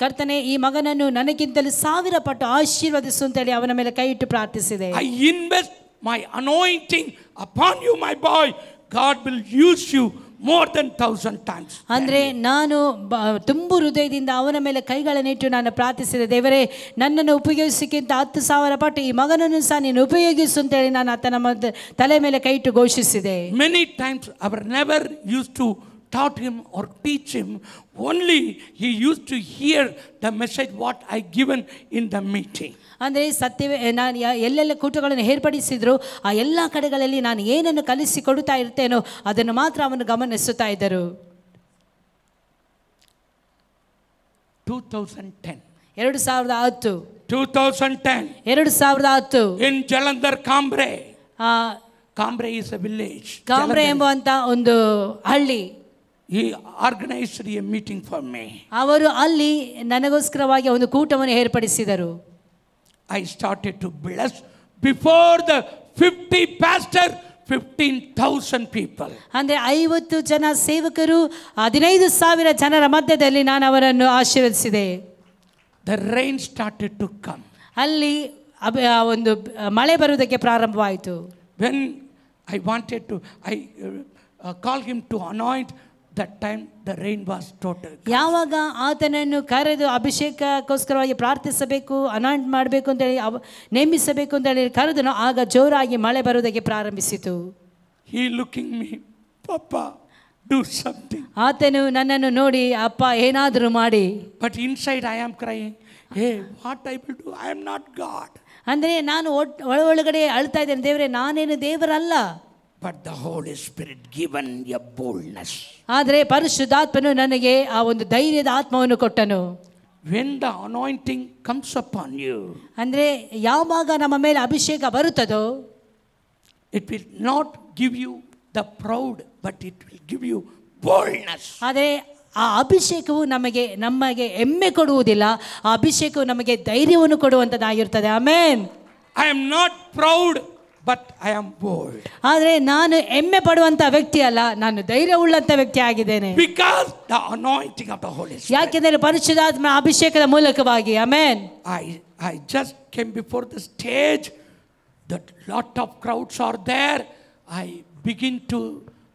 ಕರ್ತನೇ, ಈ ಮಗನನ್ನು ನನಗಿಂತಲೂ 1000 ಪಟ್ಟು ಆಶೀರ್ವದಿಸು ಅಂತೇಳಿ ಅವನ ಮೇಲೆ ಕೈ ಇಟ್ಟು ಪ್ರಾರ್ಥಿಸಿದೆ. I invest my anointing upon you, my boy. God will use you more than 1,000 times. ಅಂದರೆ ನಾನು ತುಂಬು ಹೃದಯದಿಂದ ಅವನ ಮೇಲೆ ಕೈಗಳನ್ನಿಟ್ಟು ನಾನು ಪ್ರಾರ್ಥಿಸಿದೆ, ದೇವರೇ ನನ್ನನ್ನು ಉಪಯೋಗಿಸಕ್ಕಿಂತ 10,000 ಪಟ್ಟು ಈ ಮಗನನ್ನು ಸಹ ನೀನು ಉಪಯೋಗಿಸು ಅಂತೇಳಿ ನಾನು ಆತನ ತಲೆ ಮೇಲೆ ಕೈ ಇಟ್ಟು ಘೋಷಿಸಿದೆ. Many times our never used to taught him or teach him, only he used to hear the message what I given in the meeting. ಅಂದರೆ ಸತ್ಯವೇ, ನಾನು ಎಲ್ಲೆಲ್ಲ ಕೂಟಗಳನ್ನು ಏರ್ಪಡಿಸಿದ್ರು ಆ ಎಲ್ಲ ಕಡೆಗಳಲ್ಲಿ ನಾನು ಏನನ್ನು ಕಲಿಸಿಕೊಡುತ್ತಾ ಇರ್ತೇನೋ ಅದನ್ನು ಮಾತ್ರ ಅವನು ಗಮನಿಸುತ್ತಾ ಇದ್ದರು. 2010 2010 in Jalandhar, Cambrai is a village. ಕಾಂಬ್ರೆ ಎಂಬುವಂತ ಒಂದು ಹಳ್ಳಿ. He organized a meeting for me. ಅವರು ಅಲ್ಲಿ ನನಗೋಸ್ಕರವಾಗಿ ಒಂದು ಕೂಟವನ್ನು ಏರ್ಪಡಿಸಿದರು. I started to bless before the 50 pastor, 15,000 people. ಅಂದರೆ 50 ಜನ ಸೇವಕರು 15,000 ಜನರ ಮಧ್ಯದಲ್ಲಿ ನಾನು ಅವರನ್ನು ಆಶೀರ್ವದಿಸಿದೆ. The rain started to come. ಅಲ್ಲಿ ಒಂದು ಮಳೆ ಬರುವುದಕ್ಕೆ ಪ್ರಾರಂಭವಾಯಿತು. When I wanted to, I called him to anoint. That time the rain was total. ಯಾವಾಗ ಆತನನ್ನು ಕರೆದು ಅಭಿಷೇಕಕ್ಕೋಸ್ಕರವಾಗಿ ಪ್ರಾರ್ಥಿಸಬೇಕು, ಅನಾಯಿಂಟ್ ಮಾಡಬೇಕು ಅಂತೇಳಿ ನೇಮಿಸಬೇಕು ಅಂತೇಳಿ ಕರೆದನು, ಆಗ ಜೋರಾಗಿ ಮಳೆ ಬರುವುದಕ್ಕೆ ಪ್ರಾರಂಭಿಸಿತು. He looking me, Papa, do something. ಆತನು ನನ್ನನ್ನು ನೋಡಿ, ಅಪ್ಪ ಏನಾದರೂ ಮಾಡಿ. But inside I am crying, hey, what I will do? I am not God. ಅಂದರೆ ನಾನು ಒಳಗಡೆ ಅಳ್ತಾ ಇದ್ದೇನೆ, ದೇವರೇ ನಾನೇನು ದೇವರಲ್ಲ. But the Holy Spirit given a boldness. ಆದರೆ ಪರಿಶುದ್ಧಾತ್ಮನು ನನಗೆ ಆ ಒಂದು ಧೈರ್ಯದ ಆತ್ಮವನ್ನು ಕೊಟ್ಟನು. When the anointing comes upon you, ಅಂದರೆ ಯಾವಾಗ ನಮ್ಮ ಮೇಲೆ ಅಭಿಷೇಕ ಬರುತ್ತದೋ, it will not give you the proud, but it will give you boldness. ಆದರೆ ಆ ಅಭಿಷೇಕವು ನಮಗೆ ಹೆಮ್ಮೆ ಕೊಡುವುದಿಲ್ಲ, ಆ ಅಭಿಷೇಕವು ನಮಗೆ ಧೈರ್ಯವನ್ನು ಕೊಡುವಂಥದ್ದಾಗಿರ್ತದೆ. Amen. I am not proud, but I am bold. ಆದರೆ ನಾನು ಹೆಮ್ಮೆ ಪಡುವಂತ ವ್ಯಕ್ತಿ ಅಲ್ಲ, ನಾನು ಧೈರ್ಯ ಉಳ್ಳಂತ ವ್ಯಕ್ತಿ ಆಗಿದ್ದೇನೆ. Because the anointing of the Holy Spirit. ಯಾಕೆಂದರೆ ಪರಿಶುದ್ಧಾತ್ಮ ಅಭಿಷೇಕದ ಮೂಲಕವಾಗಿ. Amen. I just came before the stage, that lot of crowds are there. I begin to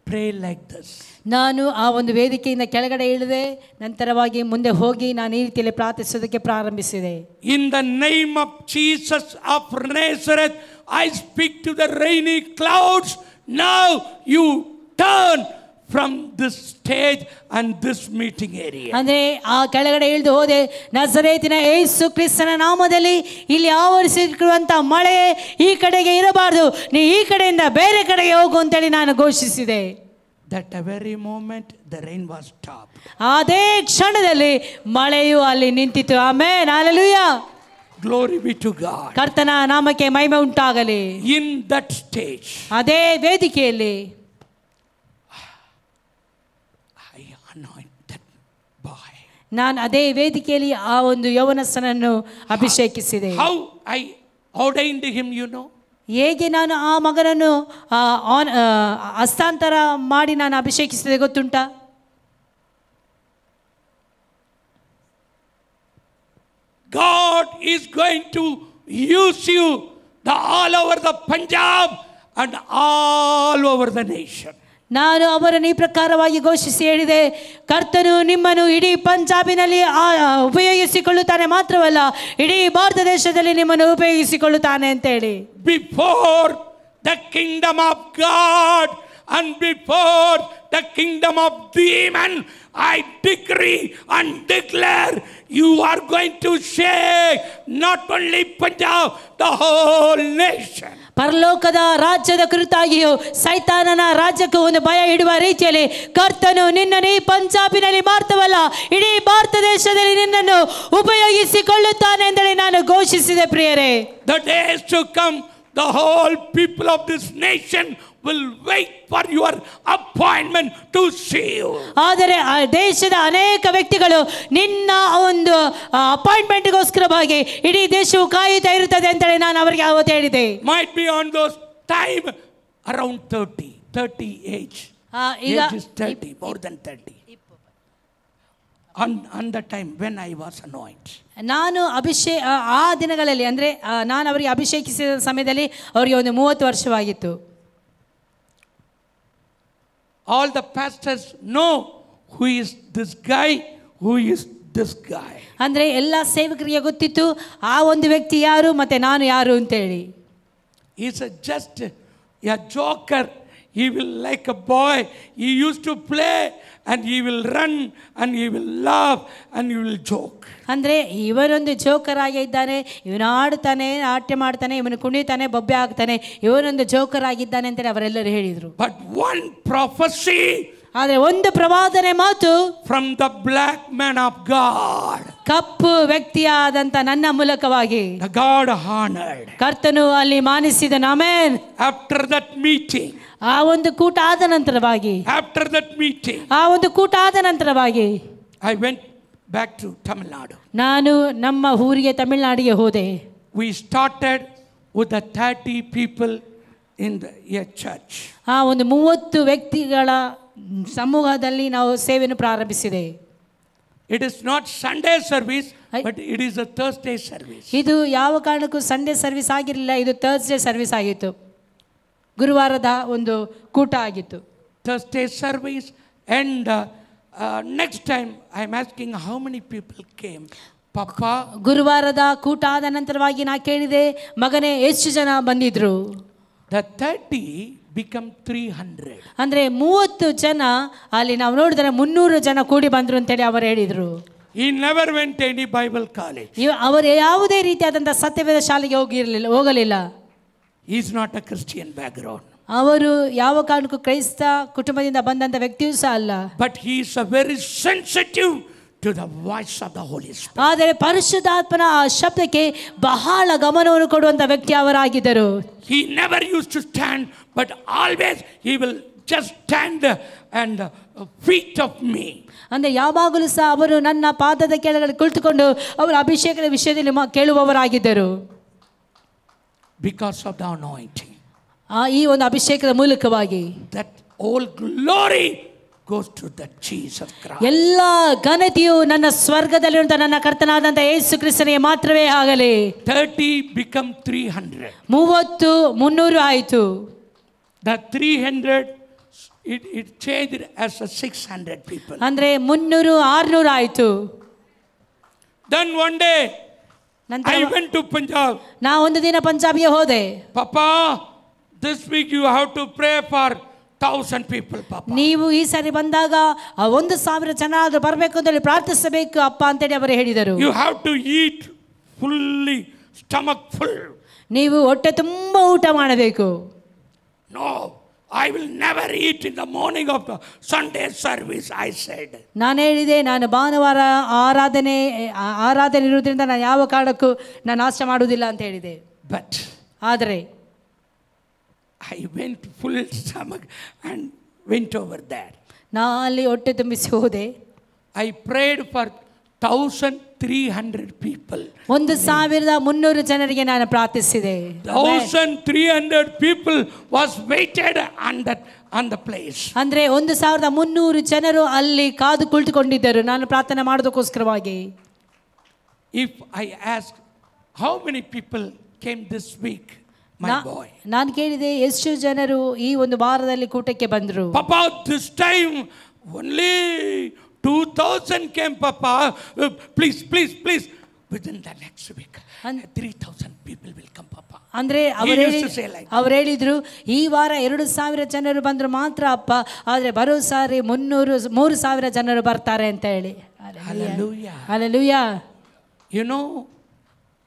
pray like this. ನಾನು ಆ ಒಂದು ವೇದಿಕೆಯಿಂದ ಕೆಳಗಡೆ ಇಳಿದೆ, ನಂತರವಾಗಿ ಮುಂದೆ ಹೋಗಿ ನಾನು ಈ ರೀತಿಯಲ್ಲಿ ಪ್ರಾರ್ಥಿಸೋದಕ್ಕೆ ಪ್ರಾರಂಭಿಸಿದೆ. In the name of Jesus of Nazareth, I speak to the rainy clouds. Now you turn from this stage and this meeting area. ಅಂದರೆ ಆ ಕೆಳಗಡೆ ಇಳಿದು ಹೋದೆ, ನಜರೇತಿನ ಯೇಸು ಕ್ರಿಸ್ತನ ನಾಮದಲ್ಲಿ ಇಲ್ಲಿ ಆವರಿಸಿರುವಂತ ಮಳೆ ಈ ಕಡೆಗೆ ಇರಬಾರದು, ನೀ ಈ ಕಡೆಯಿಂದ ಬೇರೆ ಕಡೆಗೆ ಹೋಗು ಅಂತೇಳಿ ನಾನು ಘೋಷಿಸಿದೆ. That very moment the rain was stopped. ಅದೇ ಕ್ಷಣದಲ್ಲಿ ಮಳೆಯು ಅಲ್ಲಿ ನಿಂತಿತು. Amen, hallelujah. Glory be to God. ಕರ್ತನ ನಾಮಕ್ಕೆ ಮಹಿಮೆ ಉಂಟಾಗಲಿ. In that stage, ಅದೇ ವೇದಿಕೆಯಲ್ಲಿ I anointed that boy. ನಾನು ಅದೇ ವೇದಿಕೆಯಲ್ಲಿ ಆ ಒಂದು ಯೌವನಸ್ಥನನ್ನು ಅಭಿಷೇಕಿಸಿದೆ. How I ordained him, you know? ಹೇಗೆ ನಾನು ಆ ಮಗನನ್ನು ಹಸ್ತಾಂತರ ಮಾಡಿ ನಾನು ಅಭಿಷೇಕಿಸಿದೆ ಗೊತ್ತುಂಟಾ? God is going to use you all over the Punjab and all over the nation. ನಾನು ಅವರನ್ನು ಈ ಪ್ರಕಾರವಾಗಿ ಘೋಷಿಸಿ ಹೇಳಿದೆ, ಕರ್ತನು ನಿಮ್ಮನ್ನು ಇಡೀ ಪಂಜಾಬಿನಲ್ಲಿ ಉಪಯೋಗಿಸಿಕೊಳ್ಳುತ್ತಾನೆ, ಮಾತ್ರವಲ್ಲ ಇಡೀ ಭಾರತ ದೇಶದಲ್ಲಿ ನಿಮ್ಮನ್ನು ಉಪಯೋಗಿಸಿಕೊಳ್ಳುತ್ತಾನೆ ಅಂತೇಳಿ. Before the kingdom of God and before the kingdom of demon, I decree and declare you are going to shake not only Punjab, the whole nation. ಪರಲೋಕದ ರಾಜ್ಯದ ಕುರಿತಾಗಿಯೂ ಸೈತಾನನ ರಾಜ್ಯಕ್ಕೂ ಒಂದು ಭಯ ಇಡುವ ರೀತಿಯಲ್ಲಿ ಕರ್ತನು ನಿನ್ನನ್ನು ಈ ಪಂಜಾಬಿನಲ್ಲಿ ಮಾತ್ರವಲ್ಲ ಇಡೀ ಭಾರತ ದೇಶದಲ್ಲಿ ನಿನ್ನನ್ನು ಉಪಯೋಗಿಸಿಕೊಳ್ಳುತ್ತಾನೆ ಎಂದರೆ ನಾನು ಘೋಷಿಸಿದೆ ಪ್ರಿಯರೇ. The days to come, the whole people of this nation will wait for your appointment to see you. ಆದರೆ ಆ ದೇಶದ ಅನೇಕ ವ್ಯಕ್ತಿಗಳು ನಿನ್ನ ಒಂದು ಅಪಾಯಿಂಟ್ಮೆಂಟ್ಗೋಸ್ಕರವಾಗಿ ಇಡೀ ದೇಶವು ಕಾಯುತ್ತಾ ಇರುತ್ತದೆ ಅಂತೇಳಿ ನಾನು ಅವರಿಗೆ ಅವತ್ತು ಹೇಳಿದೆ. Might be on those time around 30 age. ಈಗ age is 30, more than 30. On the time when I was anointed. ನಾನು ಆ ದಿನಗಳಲ್ಲಿ ಅಂದರೆ ನಾನು ಅವರಿಗೆ ಅಭಿಷೇಕಿಸಿದ ಸಮಯದಲ್ಲಿ ಅವರಿಗೆ ಒಂದು 30 ವರ್ಷವಾಗಿತ್ತು. All the pastors know who is this guy, who is this guy. ಅಂದರೆ ಎಲ್ಲ ಸೇವಕರಿಗೆ ಗೊತ್ತಿತ್ತು ಆ ಒಂದು ವ್ಯಕ್ತಿ ಯಾರು ಮತ್ತೆ ನಾನು ಯಾರು ಅಂತೇಳಿ. He's just a joker. He will like a boy. He used to play and he will run and he will laugh and he will joke. ಅಂದರೆ ಇವನೊಂದು ಜೋಕರ್ ಆಗಿ ಇದ್ದಾನೆ, ಇವನು ಆಡ್ತಾನೆ, ನಾಟ್ಯ ಮಾಡ್ತಾನೆ, ಇವನು ಕುಣಿತಾನೆ, ಬೊಬ್ಬೆ ಆಗ್ತಾನೆ, ಇವನೊಂದು ಜೋಕರ್ ಆಗಿದ್ದಾನೆ ಅಂತೇಳಿ ಅವರೆಲ್ಲರೂ ಹೇಳಿದರು. But one prophecy, ಆದರೆ ಒಂದು ಪ್ರವಾದನೆ ಮಾತು from the black man of God, ಕಪ್ಪು ವ್ಯಕ್ತಿಯಾದಂತ ನನ್ನ ಮೂಲಕವಾಗಿ the God honored. ಕರ್ತನು ಅಲ್ಲಿ ಮಾನಿಸಿದನು. ಆಮೆನ್. After that meeting, ಆ ಒಂದು ಕೂಟ ಆದ ನಂತರವಾಗಿ ಆ ಒಂದು ಕೂಟ ಆದ ನಂತರವಾಗಿ I went back to Tamil Nadu. ನಾನು ನಮ್ಮ ಊರಿಗೆ ತಮಿಳುನಾಡಿಗೆ ಹೋದೆ. We started with the 30 people in a church. ಆ ಒಂದು 30 ವ್ಯಕ್ತಿಗಳ ಸಮೂಹದಲ್ಲಿ ನಾವು ಸೇವೆಯನ್ನು ಪ್ರಾರಂಭಿಸಿದೆ. It is not Sunday service, but it is a Thursday service. ಇದು ಯಾವ ಕಾರಣಕ್ಕೂ ಸಂಡೇ ಸರ್ವಿಸ್ ಆಗಿರಲಿಲ್ಲ, ಇದು ಥರ್ಸ್ಡೇ ಸರ್ವಿಸ್ ಆಗಿತ್ತು. ಗುರುವಾರದ ಒಂದು ಕೂಟ ಆಗಿತ್ತು. Thursday service and next time I am asking how many people came. Papa, ಗುರುವಾರದ ಕೂಟ ಆದ ನಂತರವಾಗಿ ನಾ ಕೇಳಿದೆ, ಮಗನೇ ಎಷ್ಟು ಜನ ಬಂದಿದ್ರು? The 30 become 300. ಅಂದರೆ 30 ಜನ ಅಲ್ಲಿ ನಾವು ನೋಡಿದ್ರೆ 300 ಜನ ಕೂಡಿ ಬಂದರು ಅಂತೇಳಿ ಅವರು ಹೇಳಿದರು. He never went to any Bible college. ಅವರು ಯಾವುದೇ ರೀತಿಯಾದಂಥ ಸತ್ಯವೇದ ಶಾಲೆಗೆ ಹೋಗಲಿಲ್ಲ. He is not a Christian background. ಅವರು ಯಾವ ಕಾರಣಕ್ಕೂ ಕ್ರೈಸ್ತ ಕುಟುಂಬದಿಂದ ಬಂದಂಥ ವ್ಯಕ್ತಿಯೂ ಸಹ ಅಲ್ಲ. But he is a very sensitive to the voice of the Holy Spirit. ಆದರೆ ಪರಿಶುದ್ಧಾತ್ಮನ ಆ ಶಬ್ದಕ್ಕೆ ಬಹಳ ಗಮನವನ್ನು ಕೊಡುವಂಥ ವ್ಯಕ್ತಿ ಅವರಾಗಿದ್ದರು. He never used to stand, but always he will just stand and feet of me. ಅಂದರೆ ಯಾವಾಗಲೂ ಸಹ ಅವರು ನನ್ನ ಪಾದದ ಕೆಳಗಡೆ ಕುಳಿತುಕೊಂಡು ಅವರ ಅಭಿಷೇಕದ ವಿಷಯದಲ್ಲಿ ಕೇಳುವವರಾಗಿದ್ದರು. Because of the anointing. ಈ ಒಂದು ಅಭಿಷೇಕದ ಮೂಲಕವಾಗಿ that all glory goes to the Jesus Christ. ಎಲ್ಲ ಘನತೆಯು ನನ್ನ ಸ್ವರ್ಗದಲ್ಲಿರುವಂತ ನನ್ನ ಕರ್ತನಾದಂತ ಯೇಸು ಕ್ರಿಸ್ತನಿಗೆ ಮಾತ್ರವೇ ಆಗಲಿ. 30 become 300. 30 300 ಆಯಿತು. The 300 it changed as a 600 people. ಅಂದ್ರೆ 300 600 ಆಯಿತು. Then one day I went to Punjab. ನಾ ಒಂದು ದಿನ ಪಂಜಾಬ್ಗೆ ಹೋದೆ. Papa, this week you have to pray for 1000 people, Papa. ನೀವು ಈ ಸಾರಿ ಬಂದಾಗ 1000 ಜನ ಆದರೂ ಬರಬೇಕು ಅಂತ ಹೇಳಿ ಪ್ರಾರ್ಥಿಸಬೇಕು ಅಪ್ಪ ಅಂತೇಳಿ ಅವರು ಹೇಳಿದರು. You have to eat fully, stomach full. ನೀವು ಹೊಟ್ಟೆ ತುಂಬ ಊಟ ಮಾಡಬೇಕು. No, I will never eat in the morning of the Sunday service, I said. ನಾನು ಹೇಳಿದೆ, ನಾನು ಭಾನುವಾರ ಆರಾಧನೆ ಇರುವುದರಿಂದ ನಾನು ಯಾವ ಕಾರಣಕ್ಕೂ ನಾನು ನಾಷ್ಟ ಮಾಡುವುದಿಲ್ಲ ಅಂತ ಹೇಳಿದೆ. But ಆದರೆ I went full stomach and went over there. ನಾ ಅಲ್ಲಿ ಹೊಟ್ಟೆ ತುಂಬಿಸಿ ಹೋದೆ. I prayed for 1300 people. 1300 ಜನರಿಗೆ ನಾನು ಪ್ರಾರ್ಥಿಸಿದೆ. 1300 people was waited on the place. ಅಂದ್ರೆ 1300 ಜನರು ಅಲ್ಲಿ ಕಾದು ಕುಳಿತುಕೊಂಡಿದ್ದರು ನಾನು ಪ್ರಾರ್ಥನೆ ಮಾಡೋದಕ್ಕೋಸ್ಕರವಾಗಿ. If I ask how many people came this week, my boy, ನಾನು ಕೇಳಿದೆ ಎಷ್ಟು ಜನರು ಈ ಒಂದು ವಾರದಲ್ಲಿ ಕೂಟಕ್ಕೆ ಬಂದರು? Papa, this time only 2000 came, Papa. Please. Within the next week, 3000 people will come, Papa. ಅಂದ್ರೆ ಅವ್ರು ಹೇಳಿದ್ರು ಈ ವಾರ 2,000 ಜನರು ಬಂದ್ರು ಮಾತ್ರ ಅಪ್ಪ, ಆದ್ರೆ ಬರೋ ಸಾರಿ 3,000 ಜನರು ಬರ್ತಾರೆ ಅಂತ ಹೇಳಿ. Hallelujah. You know,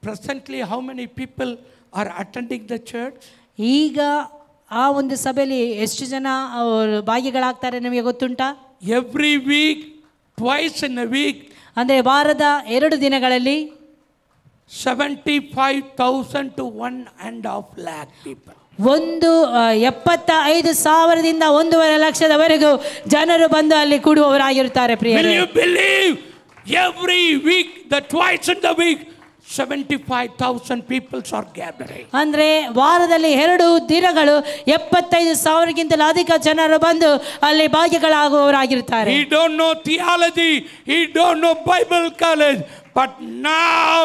presently how many people are attending the church? ಈಗ ಆ ಒಂದು ಸಭೆಯಲ್ಲಿ ಎಷ್ಟು ಜನ ಭಾಗಿಗಳಾಗ್ತಾರೆ ನಿಮಗೆ ಗೊತ್ತುಂಟಾ? Every week, twice in a week, ಅಂದ್ರೆ ವಾರದ 2 ದಿನಗಳಲ್ಲಿ 75,000 to 1.5 lakh people. 75,000ದಿಂದ 1.5 ಲಕ್ಷದವರೆಗೂ ಜನರು ಬಂದು ಅಲ್ಲಿ ಕೂಡುವವರಾಗಿರುತ್ತಾರೆ ಪ್ರಿಯರೇ. Will you believe every week, the twice in the week, 75,000 people are gathering. ಅಂದ್ರೆ ವಾರದಲ್ಲಿ 2 ದಿನಗಳು 75,000ಗಿಂತಲೂ ಅಧಿಕ ಜನರು ಬಂದು ಅಲ್ಲಿ ಭಾಗಿಗಳಾಗುವವರಾಗಿರುತ್ತಾರೆ. He don't know theology, he don't know Bible college, but now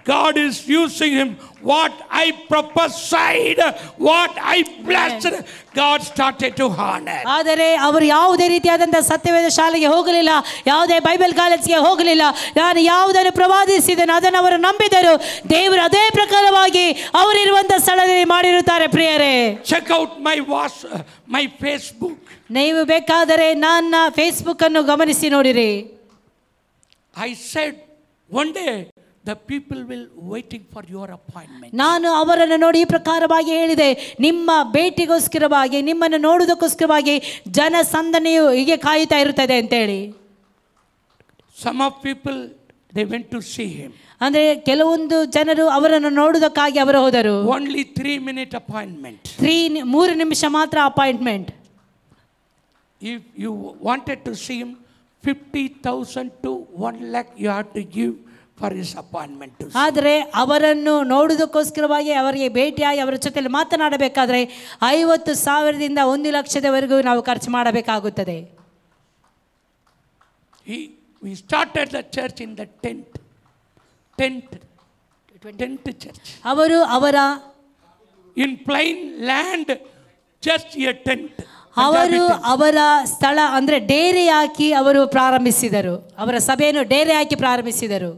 God is using him. What I prophesied, what I blessed, God started to honor. ಆದರೆ ಅವರು ಯಾವುದೇ ರೀತಿಯಾದಂತಹ ಸತ್ಯವೇದ ಶಾಲೆಗೆ ಹೋಗಲಿಲ್ಲ, ಯಾವುದೇ ಬೈಬಲ್ ಕಾಲೇಜ್ಗೆ ಹೋಗಲಿಲ್ಲ. ನಾನು ಯಾವುದನ್ನು ಪ್ರವಾದಿಸಿದೆನು ಅದನ್ನು ಅವರು ನಂಬಿದರು. ದೇವರು ಅದೇ ಪ್ರಕಾರವಾಗಿ ಅವರಿರುವಂತಹ ಸ್ಥಳದಲ್ಲಿ ಮಾಡಿರುತ್ತಾರೆ ಪ್ರಿಯರೇ. Check out my Facebook. ನೀವು ಬೇಕಾದರೆ ನನ್ನ ಫೇಸ್ಬುಕ್ ಅನ್ನು ಗಮನಿಸಿ ನೋಡಿರಿ. I said one day the people will waiting for your appointment. ನಾನು ಅವರನ್ನು ನೋಡಿ ಈ ಪ್ರಕಾರವಾಗಿ ಹೇಳಿದೆ, ನಿಮ್ಮ ಭೇಟಿಗೋಸ್ಕರವಾಗಿ, ನಿಮ್ಮನ್ನು ನೋಡುವುದಕ್ಕೋಸ್ಕರವಾಗಿ ಜನಸಂದಣಿಯು ಹೀಗೆ ಕಾಯುತ್ತಾ ಇರುತ್ತದೆ ಅಂತ ಹೇಳಿ. Some of people they went to see him. ಅಂದ್ರೆ ಕೆಲವೊಂದು ಜನರು ಅವರನ್ನು ನೋಡುವುದಕ್ಕಾಗಿ ಅವರು ಹೋದರು. Only 3-minute appointment. 3 ನಿಮಿಷ ಮಾತ್ರ appointment. If you wanted to see him, 50,000 to 1 lakh you have to give for his appointment to see. ಆದರೆ ಅವರನ್ನು ನೋಡುವುದಕ್ಕೋಸ್ಕರವಾಗಿ ಅವರಿಗೆ ಭೇಟಿಯಾಗಿ ಅವರ ಜೊತೆಯಲ್ಲಿ ಮಾತನಾಡಬೇಕಾದ್ರೆ 50,000ದಿಂದ 1 ಲಕ್ಷದವರೆಗೂ ನಾವು ಖರ್ಚು ಮಾಡಬೇಕಾಗುತ್ತದೆ. We started the church in the tent church. ಅವರು ಅವರ in plain land, just a tent. ಅವರು ಅವರ ಸ್ಥಳ ಅಂದ್ರೆ ಡೇರೆ ಹಾಕಿ ಅವರು ಪ್ರಾರಂಭಿಸಿದರು. ಅವರ ಸಭೆಯನ್ನು ಡೇರೆ ಹಾಕಿ ಪ್ರಾರಂಭಿಸಿದರು.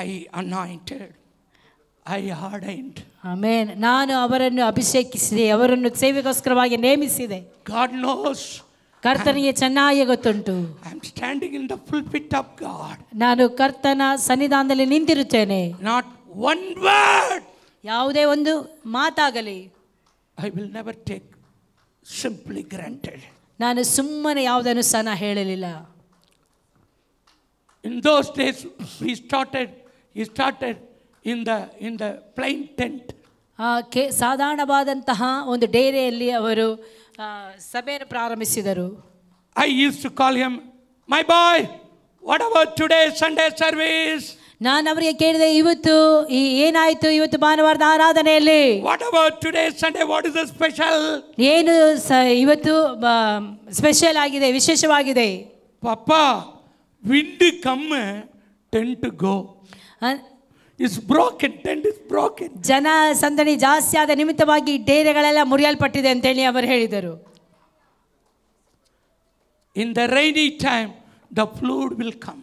I anointed, I ordained. Amen. ನಾನು ಅವರನ್ನು ಅಭಿಷೇಕಿಸಿದೆ, ಅವರನ್ನು ಸೇವೆಗೋಸ್ಕರವಾಗಿ ನೇಮಿಸಿದೆ. God knows. ಕರ್ತನಿಗೆ ಚೆನ್ನಾಗಿ ಗೊತ್ತುಂಟು. I am standing in the pulpit of God. ನಾನು ಕರ್ತನ ಸನ್ನಿಧಾನದಲ್ಲಿ ನಿಂತಿರುತ್ತೇನೆ. Not one word. ಯಾವುದೇ ಒಂದು ಮಾತಾಗಲಿ I will never take simply granted. ನಾನು ಸುಮ್ಮನೆ ಯಾವುದನ್ನು ಸಹ ಹೇಳಲಿಲ್ಲ. In those days he started in the plain tent. ಸಾಧಾರಣವಾದಂತಹ ಒಂದು ಡೇರೆಯಲ್ಲಿ ಅವರು ಸಭೆಯನ್ನು ಪ್ರಾರಂಭಿಸಿದರು. I used to call him, my boy, what about today's Sunday service? ನಾನು ಅವರಿಗೆ ಕೇಳಿದೆ, ಇವತ್ತು ಏನಾಯ್ತು ಇವತ್ತು ಭಾನುವಾರದ ಆರಾಧನೆಯಲ್ಲಿ? What about today's Sunday? What is the special? ಏನು ಇವತ್ತು ಸ್ಪೆಷಲ್ ಆಗಿದೆ, ವಿಶೇಷವಾಗಿದೆ? Papa, wind come, tent go. It's broken, tent is broken. ಜನ ಸಂದಣಿ ಜಾಸ್ತಿ ಆದ ನಿಮಿತ್ತವಾಗಿ ಡೇರೆಗಳೆಲ್ಲ ಮುರಿಯಲ್ಪಟ್ಟಿದೆ ಅಂತ ಹೇಳಿ ಅವರು ಹೇಳಿದರು. In the rainy time, the flood will come.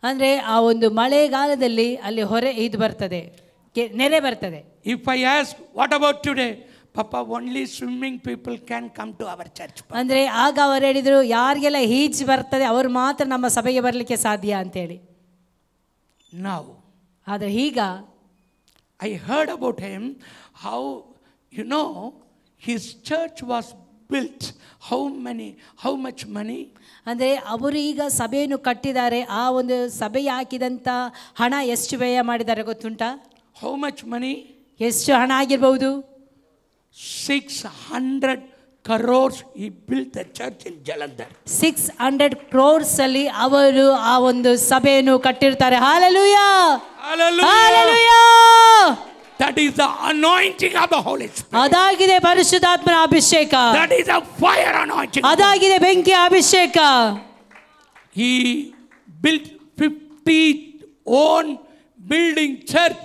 ಅಂದ್ರೆ ಆ ಒಂದು ಮಳೆಗಾಲದಲ್ಲಿ ಅಲ್ಲಿ ಇದು ಬರ್ತದೆ, ನೆರೆ ಬರ್ತದೆ. If I ask, what about today? Papa, only swimming people can come to our church. ಅಂದ್ರೆ ಆಗ ಅವರು ಹೇಳಿದ್ರು, ಯಾರಿಗೆಲ್ಲ ಈಜು ಬರ್ತದೆ ಅವರು ಮಾತ್ರ ನಮ್ಮ ಸಭೆಗೆ ಬರಲಿಕ್ಕೆ ಸಾಧ್ಯ ಅಂತ ಹೇಳಿ. Now, ಆದರೆ ಈಗ I heard about him, how his church was built. How much money? ಅಂದರೆ ಅವರು ಈಗ ಸಭೆಯನ್ನು ಕಟ್ಟಿದ್ದಾರೆ. ಆ ಒಂದು ಸಭೆ ಹಾಕಿದಂಥ ಹಣ ಎಷ್ಟು ವ್ಯಯ ಮಾಡಿದ್ದಾರೆ ಗೊತ್ತುಂಟಾ? How much money? ಎಷ್ಟು ಹಣ ಆಗಿರಬಹುದು? 600 crores he built the church in Jalandhar. 600 crores ಅಲ್ಲಿ ಅವರು ಆ ಒಂದು ಸಭೆಯನ್ನು ಕಟ್ಟಿರ್ತಾರೆ. Hallelujah, hallelujah. That is the anointing of the Holy Spirit. ಅದಾಗಿದೆ ಪರಿಶುದ್ಧಾತ್ಮನ ಅಭಿಷೇಕ. That is a fire anointing. ಅದಾಗಿದೆ ಬೆಂಕಿಯ ಅಭಿಷೇಕ. He built 50 own building church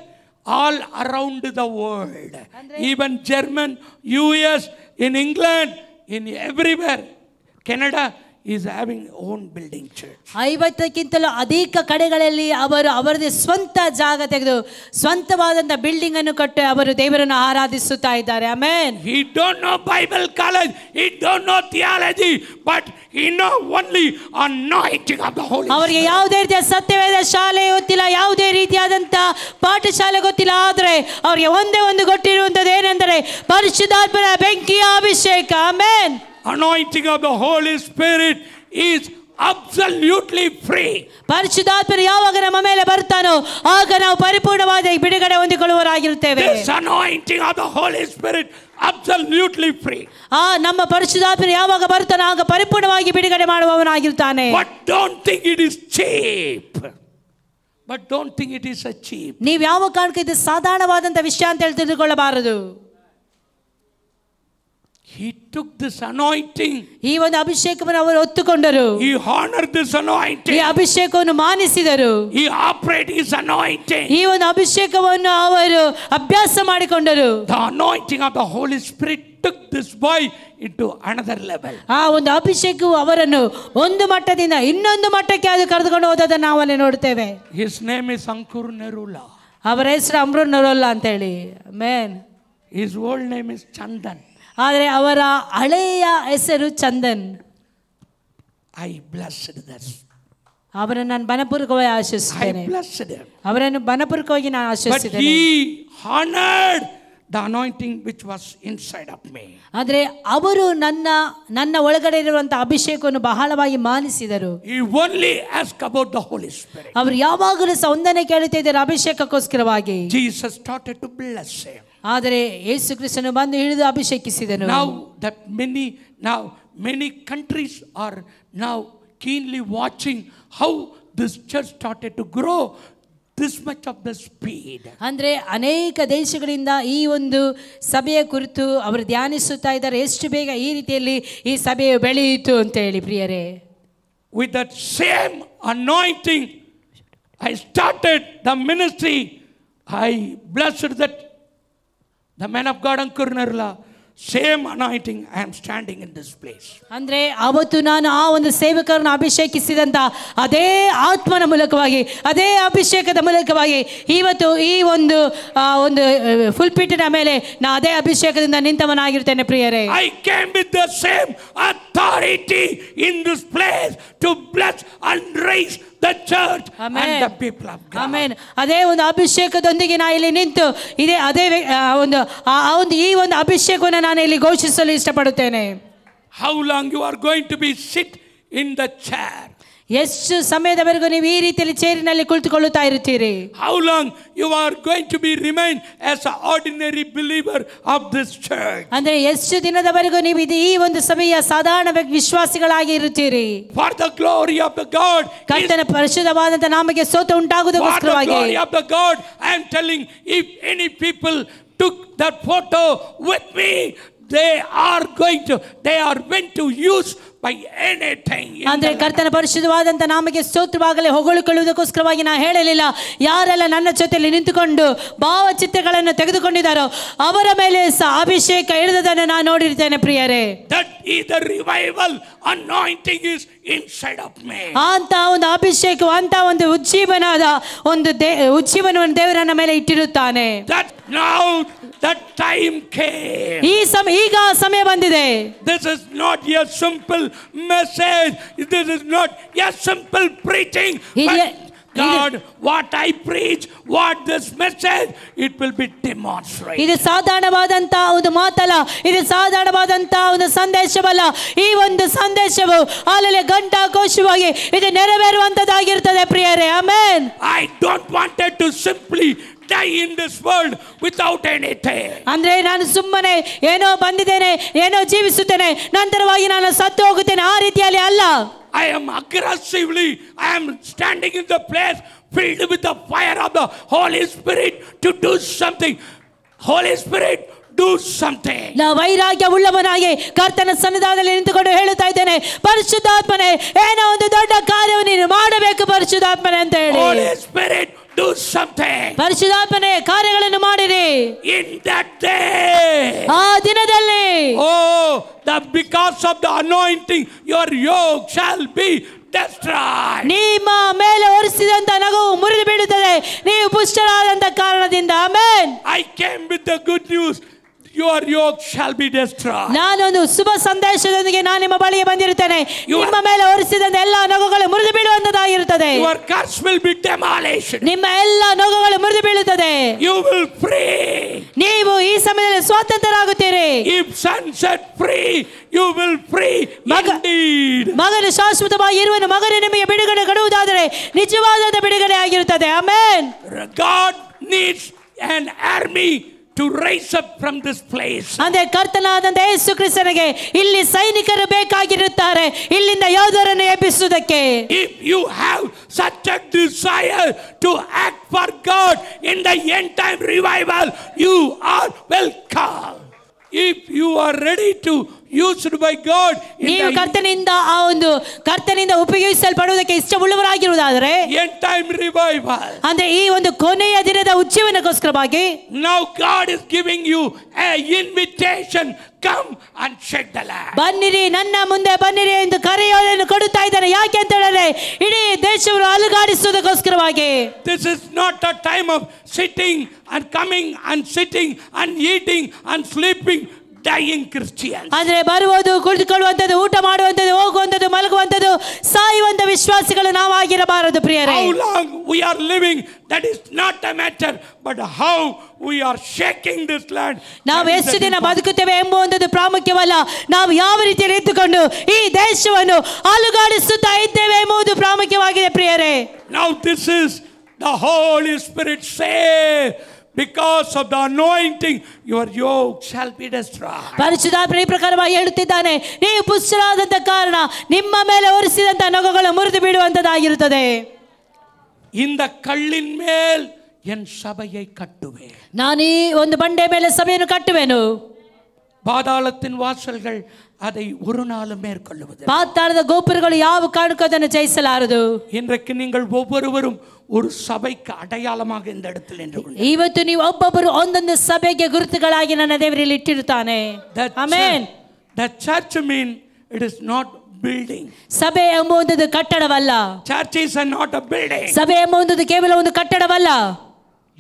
all around the world. Even German, US, in England, in everywhere, Canada, is having own building church. 50ಕ್ಕಿಂತಲೂ ಅಧಿಕ ಕಡೆಗಳಲ್ಲಿ ಅವರು ಅವರದೇ ಸ್ವಂತ ಜಾಗ ತೆಗೆದು ಸ್ವಂತವಾದಂತ ಬಿಲ್ಡಿಂಗ್ ಅನ್ನು ಕಟ್ಟಿ ಅವರು ದೇವರನ್ನು ಆರಾಧಿಸುತ್ತಾ ಇದ್ದಾರೆ. Amen. He don't know Bible college, he don't know theology, but he know only anointing of the Holy Spirit. ಅವರಿಗೆ ಯಾವುದೇ ರೀತಿಯ ಸತ್ಯವೇದ ಶಾಲೆ ಗೊತ್ತಿಲ್ಲ, ಯಾವುದೇ ರೀತಿಯಾದಂತ ಪಾಠಶಾಲೆ ಗೊತ್ತಿಲ್ಲ, ಆದರೆ ಅವರಿಗೆ ಒಂದೇ ಒಂದು ಗೊತ್ತಿರುವಂತದ್ದು ಏನೆಂದರೆ ಪರಿಶುದ್ಧಾತ್ಮನ ಬೆಂಕಿಯ ಅಭಿಷೇಕ. Amen. Anointing of the Holy Spirit is absolutely free. ಪರಿಶುದ್ಧಾತ್ಮನು ಯಾವಾಗ ನಮ್ಮ ಮೇಲೆ ಬರ್ತಾನೋ ಆಗ ನಾವು ಪರಿಪೂರ್ಣವಾದ ಬಿಡುಗಡೆ ಹೊಂದಿಕೊಳ್ಳುವರಾಗಿರುತ್ತೇವೆ. This anointing of the Holy Spirit absolutely free. ನಮ್ಮ ಪರಿಶುದ್ಧಾತ್ಮನು ಯಾವಾಗ ಬರ್ತಾನೋ ಆಗ ಪರಿಪೂರ್ಣವಾಗಿ ಬಿಡುಗಡೆ ಮಾಡುವವನಾಗಿರ್ತಾನೆ. But don't think it is cheap. But don't think it is a cheap. ನೀವು ಯಾವ ಕಾರಣಕ್ಕೆ ಇದು ಸಾಧಾರಣವಾದಂತ ವಿಷಯ ಅಂತ ಹೇಳಿ ತಿಳಿದುಕೊಳ್ಳಬಾರದು. He took this anointing. ಈ ಒಂದು ಅಭಿಷೇಕವನ್ನು ಅವರು ಹೊತ್ತುಕೊಂಡರು. He honored this anointing. ಈ ಅಭಿಷೇಕವನ್ನು ಮಾನಿಸಿದರು. He operated his anointing. ಈ ಒಂದು ಅಭಿಷೇಕವನ್ನು ಅವರು ಅಭ್ಯಾಸ ಮಾಡಿಕೊಂಡರು. The anointing of the Holy Spirit took this boy into another level. ಆ ಒಂದು ಅಭಿಷೇಕವು ಅವರನ್ನು ಒಂದು ಮಟ್ಟದಿಂದ ಇನ್ನೊಂದು ಮಟ್ಟಕ್ಕೆ ಅದು ಕರೆದುಕೊಂಡು ಹೋದದನ್ನು ನಾವು ಅಲ್ಲಿ ನೋಡ್ತೇವೆ. His name is Ankur Nerula. ಅವರ ಹೆಸರು ಅಮ್ರು ನರೋಲ್ಲಾ ಅಂತ ಹೇಳಿ. Amen. His old name is Chandan. ಆದರೆ ಅವರ ಹಳೆಯ ಹೆಸರು ಚಂದನ್. I blessed this. ಅವರನ್ನು ನಾನು ಮನಪೂರ್ವಕವಾಗಿ ಆಶೀರ್ವದಿಸುತ್ತೇನೆ. I blessed him. ಅವರನ್ನು ಮನಪೂರ್ವಕವಾಗಿ ನಾನು But ಆಶೀರ್ವದಿಸುತ್ತೇನೆ. he honored the anointing which was inside of me. ಆದರೆ ಅವರು ನನ್ನ ಒಳಗಡೆ ಇರುವಂತಹ ಅಭಿಷೇಕವನ್ನು ಬಹಳವಾಗಿ ಮಾನಿಸಿದರು. He only asked about the Holy Spirit. ಅವರು ಯಾವಾಗಲೂ ಸಹ ಒಂದನ್ನೇ ಕೇಳುತ್ತಿದ್ದರು, ಅಭಿಷೇಕಕ್ಕೋಸ್ಕರವಾಗಿ. Jesus started to bless him. ಆದರೆ ಯೇಸು ಕ್ರಿಸ್ತನು ಬಂದು ಹಿಡಿದು ಅಭಿಷೇಕಿಸಿದನು. Now many countries are now keenly watching how this church started to grow this much of the speed. ಅಂದ್ರೆ ಅನೇಕ ದೇಶಗಳಿಂದ ಈ ಒಂದು ಸಭೆಯ ಕುರಿತು ಅವರು ಧ್ಯಾನಿಸುತ್ತಾ ಇದ್ದಾರೆ, ಎಷ್ಟು ಬೇಗ ಈ ರೀತಿಯಲ್ಲಿ ಈ ಸಭೆಯು ಬೆಳೆಯಿತು ಅಂತ ಹೇಳಿ. ಪ್ರಿಯರೇ, with that same anointing I started the ministry. I blessed that the man of God Ankur Nerula, same anointing, I am standing in this place. ಅಂದ್ರೆ ಅವತ್ತು ನಾನು ಆ ಒಂದು ಸೇವಕರನ್ನು ಅಭಿಷೇಕಿಸಿದಂತ ಅದೇ ಆತ್ಮನ ಮೂಲಕವಾಗಿ, ಅದೇ ಅಭಿಷೇಕದ ಮೂಲಕವಾಗಿ ಇವತ್ತು ಈ ಒಂದು ಫುಲ್ಪಿಟಿನ ಮೇಲೆ ನಾ ಅದೇ ಅಭಿಷೇಕದಿಂದ ನಿಂತವನಾಗಿರ್ತೇನೆ. ಪ್ರಿಯರೇ, I came with the same authority in this place to bless and raise the church and the people of God. Amen. ಅದೇ ಒಂದು ಅಭಿಷೇಕದೊಂದಿಗೆ ನಾ ಇಲ್ಲಿ ನಿಂತು ಈ ಒಂದು ಅಭಿಷೇಕವನ್ನು ನಾನು ಇಲ್ಲಿ ಘೋಷಿಸಲು ಇಷ್ಟಪಡುತ್ತೇನೆ. How long you are going to be sit in the chair? ಎಷ್ಟು ಸಮಯದವರೆಗೂ ನೀವು ಈ ರೀತಿಯಲ್ಲಿ ಚೇರಿನಲ್ಲಿ ಕುಳಿತುಕೊಳ್ಳುತ್ತಾ ಇರುತ್ತೀರಿ? How long you are going to be remain as an ordinary believer of this church? ಅಂದ್ರೆ ಎಷ್ಟು ದಿನದವರೆಗೂ ನೀವು ಈ ಒಂದು ಸಭೆಯ ಸಾಧಾರಣ ವಿಶ್ವಾಸಿಗಳಾಗಿ ಇರುತ್ತೀರಿ? For the glory of the God. ಕರ್ತನ ಪರಿಶುದ್ಧವಾದಂತ ನಾಮಕ್ಕೆ ಸ್ತೋತ್ರ ಉಂಟಾಗುವುದಕ್ಕೋಸ್ಕರವಾಗಿ. For the glory of the God, I am telling, if any people took that photo with me, they are meant to use by anything. ಅಂದ್ರೆ ಕರ್ತನ ಪರಿಶುದ್ಧವಾದಂತ ನಾಮಕ್ಕೆ ಸ್ತೋತ್ರವಾಗಲಿ ಹೊಗಳಿಕೊಳ್ಳುವುದಕ್ಕೋಸ್ಕರವಾಗಿ ನಾ ಹೇಳಲಿಲ್ಲ. ಯಾರೆಲ್ಲ ನನ್ನ ಜೊತೆಯಲ್ಲಿ ನಿಂತುಕೊಂಡು ಭಾವಚಿತ್ರಗಳನ್ನು ತೆಗೆದುಕೊಂಡಿದ್ದಾರೋ ಅವರ ಮೇಲೆ ಸಹ ಅಭಿಷೇಕ ಇಳಿದದನ್ನು ನಾನು ನೋಡಿರ್ತೇನೆ. ಪ್ರಿಯರೇ, that is the revival anointing is inside of me. ಅಂತ ಒಂದು ಅಭಿಷೇಕ, ಅಂತ ಒಂದು ಉಜ್ಜೀವನವನ್ನು ದೇವರನ್ನ ಮೇಲೆ ಇಟ್ಟಿರುತ್ತಾನೆ. That now that time came. ಈಗ ಸಮಯ ಬಂದಿದೆ. This is not a simple message. This is not a simple preaching. God, what I preach, what this message, it will be demonstrated. ಇದು ಸಾಧಾರಣವಾದಂತ ಒಂದು ಮಾತಲ್ಲ, ಇದು ಸಾಧಾರಣವಾದಂತ ಒಂದು ಸಂದೇಶವಲ್ಲ. ಈ ಒಂದು ಸಂದೇಶವು ಅಲ್ಲೇ ಘಂಟಾಘೋಷವಾಗಿ ಇದು ನೆರವೇರುವಂತದ್ದಾಗಿರುತ್ತದೆ. ಪ್ರಿಯರೇ, amen. I don't want to simply die in this world without anything. ಅಂದ್ರೆ ನಾನು ಸುಮ್ಮನೆ ಏನೋ ಬಂದಿದ್ದೇನೆ, ಏನೋ ಜೀವಿಸುತ್ತೇನೆ, ನಂತರವಾಗಿ ನಾನು ಸತ್ತು ಹೋಗುತ್ತೇನೆ, ಆ ರೀತಿಯಲ್ಲಿ ಅಲ್ಲ. I am aggressively, I am standing in the place filled with the fire of the Holy Spirit to do something. Holy Spirit, do something. ನಾ ವೈರಾಗ್ಯ ಉಳ್ಳವನಾಗಿ ಕರ್ತನ ಸನ್ನಿಧಾನದಲ್ಲಿ ನಿಂತುಕೊಂಡು ಹೇಳುತ್ತಾ ಇದ್ದೇನೆ, ಪರಿಶುದ್ಧಾತ್ಮನೇ ಏನೋ ಒಂದು ದೊಡ್ಡ ಕಾರ್ಯವನ್ನು ನೀನು ಮಾಡಬೇಕು ಪರಿಶುದ್ಧಾತ್ಮನೇ ಅಂತ ಹೇಳಿ. Holy Spirit, do do something. ಪರಿಶುದ್ಧಾತ್ಮನೇ ಕಾರ್ಯಗಳನ್ನು ಮಾಡಿರಿ. In that day. ಆ ದಿನದಲ್ಲಿ. Oh, because of the anointing, your yoke shall be destroyed. ನಿಮ್ಮ ಮೇಲೆ ಹೊರಿಸಿದಂತ ನಗವು ಮುರಿದು ಬೀಳುತ್ತದೆ, ನೀವು ಪುಷ್ಟರಾದಂತ ಕಾರಣದಿಂದ. Amen. I came with the good news. Your yoke shall be destroyed. ನಾನೊಂದು ಶುಭ ಸಂದೇಶದೊಂದಿಗೆ ನಾನು ನಿಮ್ಮ ಬಳಿಗೆ ಬಂದಿರುತ್ತೇನೆ. ನಿಮ್ಮ ಮೇಲೆ ಹೊರಿಸಿದಂತ ಎಲ್ಲ ನಗುಗಳು ಮುರಿದು ಬೀಳುವಂತದ್ದಾಗಿರುತ್ತದೆ. Your curse will be demolished. ನಿಮ್ಮ ಎಲ್ಲ ನಗುಗಳು ಮುರಿದು ಬೀಳುತ್ತದೆ. You will free. ನೀವು ಈ ಸಮಯದಲ್ಲಿ ಸ್ವತಂತ್ರರಾಗುತ್ತೀರಿ. If son set free, you will free indeed. ಮಗನು ಶಾಶ್ವತವಾಗಿ ಇರುವನು, ಮಗನು ನಿಮಗೆ ಬಿಡುಗಡೆ ಕೊಡುವುದಾದರೆ ನಿಜವಾದ ಬಿಡುಗಡೆ ಆಗಿರುತ್ತದೆ. Amen. God needs an army to rise up from this place. ಅಂದ್ರೆ ಕರ್ತನಾದಂತ ಯೇಸು ಕ್ರಿಸ್ತನಿಗೆ ಇಲ್ಲಿ ಸೈನಿಕರು ಬೇಕಾಗಿರುತ್ತಾರೆ, ಇಲ್ಲಿಂದ ಯೋಧರನ್ನು ಎಬ್ಬಿಸುವುದಕ್ಕೆ. If you have such a desire to act for God in the end time revival, you are welcome. If you are ready to used by God, ನೀವು ಕರ್ತನಿಂದ ಆ ಒಂದು ಕರ್ತನಿಂದ ಉಪಯೋಗಿಸಲ್ಪಡುವುದಕ್ಕೆ ಇಷ್ಟವುಳ್ಳವರಾಗಿರುವುದಾದರೆ end time revival, ಅಂದ್ರೆ ಈ ಒಂದು ಕೊನೆಯ ದಿನದ ಉಜ್ಜೀವನಕ್ಕೋಸ್ಕರವಾಗಿ now God is giving you an invitation. Come and shake the land. ಬನ್ನಿರಿ, ನನ್ನ ಮುಂದೆ ಬನ್ನಿರಿ ಎಂದು ಕರೆಯೋದನ್ನು ಕೊಡುತ್ತಾ ಇದ್ದಾನೆ. ಯಾಕೆ ಅಂತ ಹೇಳಿದ್ರೆ ಇಡೀ ದೇಶವನ್ನು ಅಲುಗಾಡಿಸುವುದಕ್ಕೋಸ್ಕರವಾಗಿ. This is not a time of sitting and coming and sitting and eating and sleeping dying Christians. ಅಂದ್ರೆ ಬರುವುದು, ಕುಳಿತುಕೊಳ್ಳುವಂಥದ್ದು, ಊಟ ಮಾಡುವಂಥದ್ದು, ಹೋಗುವಂಥದ್ದು, ಮಲಗುವಂಥದ್ದು, ಸಾಯುವಂತ ವಿಶ್ವಾಸಿಗಳು ನಾವಾಗಿರಬಾರದು ಪ್ರಿಯರೇ. How long we are living, that is not a matter, but how we are shaking this land. ನಾವು ಎಷ್ಟು ದಿನ ಬದುಕುತ್ತೇವೆ ಎಂಬುವಂಥದ್ದು ಪ್ರಾಮುಖ್ಯವಲ್ಲ, ನಾವು ಯಾವ ರೀತಿಯಲ್ಲಿ ಇದ್ದುಕೊಂಡು ಈ ದೇಶವನ್ನು ಅಲುಗಾಡಿಸುತ್ತಾ ಇದ್ದೇವೆ ಎಂಬುದು ಪ್ರಾಮುಖ್ಯವಾಗಿದೆ ಪ್ರಿಯರೇ. Now this is the Holy Spirit say, because of the anointing your yoke shall be destroyed. ಪರಿಶುದ್ಧಾತ್ಮ ಈ ಪ್ರಕಾರವಾಗಿ ಹೇಳುತ್ತಿದ್ದಾನೆ, ನೀವು ಪುಷ್ಟರಾದಂತ ಕಾರಣ ನಿಮ್ಮ ಮೇಲೆ ಹೊರಿಸಿದಂತ ನೊಗಗಳು ಮುರಿದು ಬೀಳುವಂತದ್ದಾಗಿರುತ್ತದೆ. இந்த கல்லின் மேல் என் சபையை கட்டுவேன். ನಾನು ಈ ಒಂದು ಬಂಡೆ ಮೇಲೆ ಸಭೆಯನ್ನು ಕಟ್ಟುವೆನು. பாதாளத்தின் வாசல்கள் அதை ஒரு நாளும் மேற்கொள்ளுவது. ಪಾತಾಳದ ಗೋಪುರಗಳು ಯಾವ ಕಾರಣಕ್ಕೂ ಅದನ್ನು ಜಯಿಸಲಾರದು. இன்றைக்கு நீங்கள் ஒவ்வொருவரும் ஒரு சபைக்கு அடையாளமாக இந்த இடத்தில் நின்று கொள்ளுங்கள். ಇವತ್ತು ನೀವು ಒಬ್ಬೊಬ್ಬರು ಒಂದೊಂದು ಸಭೆಗೆ ಗುರುತುಗಳಾಗಿ ನನ್ನ ದೇವರಲ್ಲಿ ಇಟ್ಟಿರುತ್ತಾನೆ. Amen. The church mean it is not building. ಸಭೆ ಎಂಬುದು ಕಟ್ಟಡವಲ್ಲ. Church is not a building. ಸಭೆ ಎಂಬುದು ಕೇವಲ ಒಂದು ಕಟ್ಟಡವಲ್ಲ.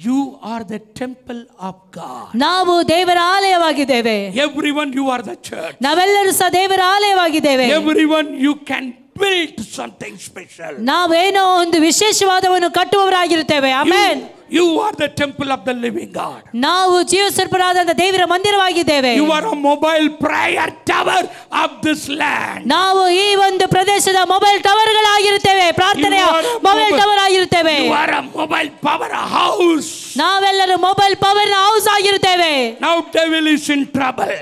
You are the temple of God. ನಾವು ದೇವರ ಆಲಯವಾಗಿದ್ದೇವೆ. Everyone you are the church. ನಾವೆಲ್ಲರೂ ಸಹ ದೇವರ ಆಲಯವಾಗಿದ್ದೇವೆ. Everyone you can build something special. ನಾವೇನೋ ಒಂದು ವಿಶೇಷವಾದವನ್ನು ಕಟ್ಟುವವರಾಗಿರುತ್ತೇವೆ. Amen. You are the temple of the living God. ನಾವು ಜೀವಸ್ವರೂಪರಾದ ದೇವರ ಮಂದಿರವಾಗಿದ್ದೇವೆ. You are a mobile prayer tower of this land. ನಾವು ಈ ಒಂದು ಪ್ರದೇಶದ ಮೊಬೈಲ್ ಟವರ್ಗಳಾಗಿರುತ್ತೇವೆ, ಪ್ರಾರ್ಥನೆಯ ಮೊಬೈಲ್ ಟವರ್ ಆಗಿರುತ್ತೇವೆ. You are a mobile power house. ನಾವೆಲ್ಲರೂ ಮೊಬೈಲ್ ಪವರ್ ಹೌಸ್ ಆಗಿರುತ್ತೇವೆ. Now devil is in trouble.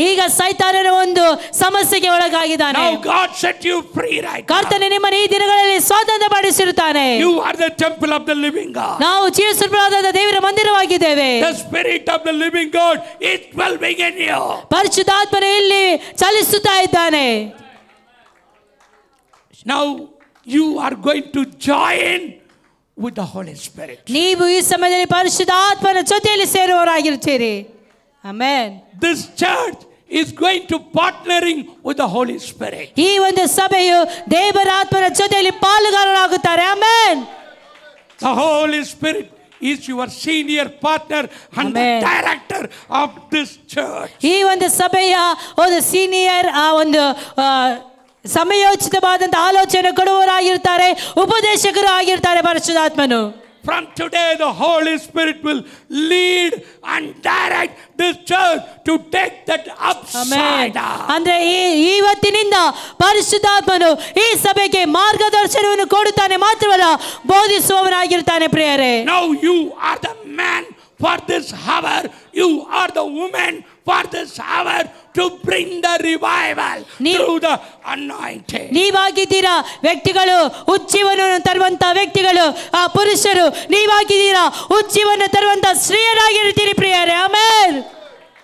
ಈಗ ಸೈತಾನನ ಒಂದು ಸಮಸ್ಯೆಗೆ ಒಳಗಾಗಿದ್ದಾನೆ. Now God set you free right now. ಕರ್ತನು ನಿಮ್ಮನ್ನು ಈ ದಿನಗಳಲ್ಲಿ ಸ್ವಾತಂತ್ರ್ಯ ಪಡಿಸಿರುತ್ತಾನೆ. You are the temple of the living God. ನಾವು ಜೀವಸ್ವರೂಪರಾದ ದೇವರ ಮಂದಿರವಾಗಿದ್ದೇವೆ. The spirit of the living God is dwelling in you. ಪರಿಶುದ್ಧಾತ್ಮನು ಇಲ್ಲಿ ಚಲಿಸುತ್ತಾ ಇದ್ದಾನೆ. Now you are going to join with the Holy Spirit. ನೀವು ಈ ಸಮಯದಲ್ಲಿ ಪರಿಶುದ್ಧಾತ್ಮನ ಜೊತೆಯಲ್ಲಿ ಸೇರುವವರಾಗಿರುತ್ತೀರಿ. Amen. This church is going to partnering with the Holy Spirit. ಈ ಒಂದು ಸಭೆಯು ದೇವರ ಆತ್ಮನ ಜೊತೆಯಲ್ಲಿ ಪಾಲುಗಾರರಾಗುತ್ತಾರೆ. Amen. The Holy Spirit is your senior partner and the director of this church. ಈ ಒಂದು ಸಭೆಯ ಒಂದು ಸೀನಿಯರ್ ಒಂದು ಸಮಯೋಚಿತವಾದಂತಹ ಆಲೋಚನೆ ಕೊಡುವವರಾಗಿರ್ತಾರೆ, ಉಪದೇಶಕರು ಆಗಿರ್ತಾರೆ ಪರಿಶುದ್ಧಾತ್ಮನು. From today the Holy Spirit will lead and direct this church to take that upside down. ಅಂದ್ರೆ ಇವತ್ತಿನಿಂದ ಪರಿಶುದ್ಧಾತ್ಮನು ಈ ಸಭೆಗೆ ಮಾರ್ಗದರ್ಶನವನ್ನು ಕೊಡುತ್ತಾನೆ, ಮಾತ್ರವಲ್ಲ ಬೋಧಿಸುವವನಾಗಿರ್ತಾನೆ ಪ್ರಿಯರೇ. Now you are the man for this hour, you are the woman for this hour to bring the revival through the anointing. ನೀವಾಗಿದ್ದೀರಾ ವ್ಯಕ್ತಿಗಳು, ಉಜ್ಜೀವನವನ್ನು ತರುವಂತ ವ್ಯಕ್ತಿಗಳು, ಆ ಪುರುಷರು ನೀವಾಗಿದ್ದೀರಾ, ಉಜ್ಜೀವನ ತರುವಂತ ಸ್ತ್ರೀಯರಾಗಿರ್ತೀರಿ ಪ್ರಿಯರೇ. Amen.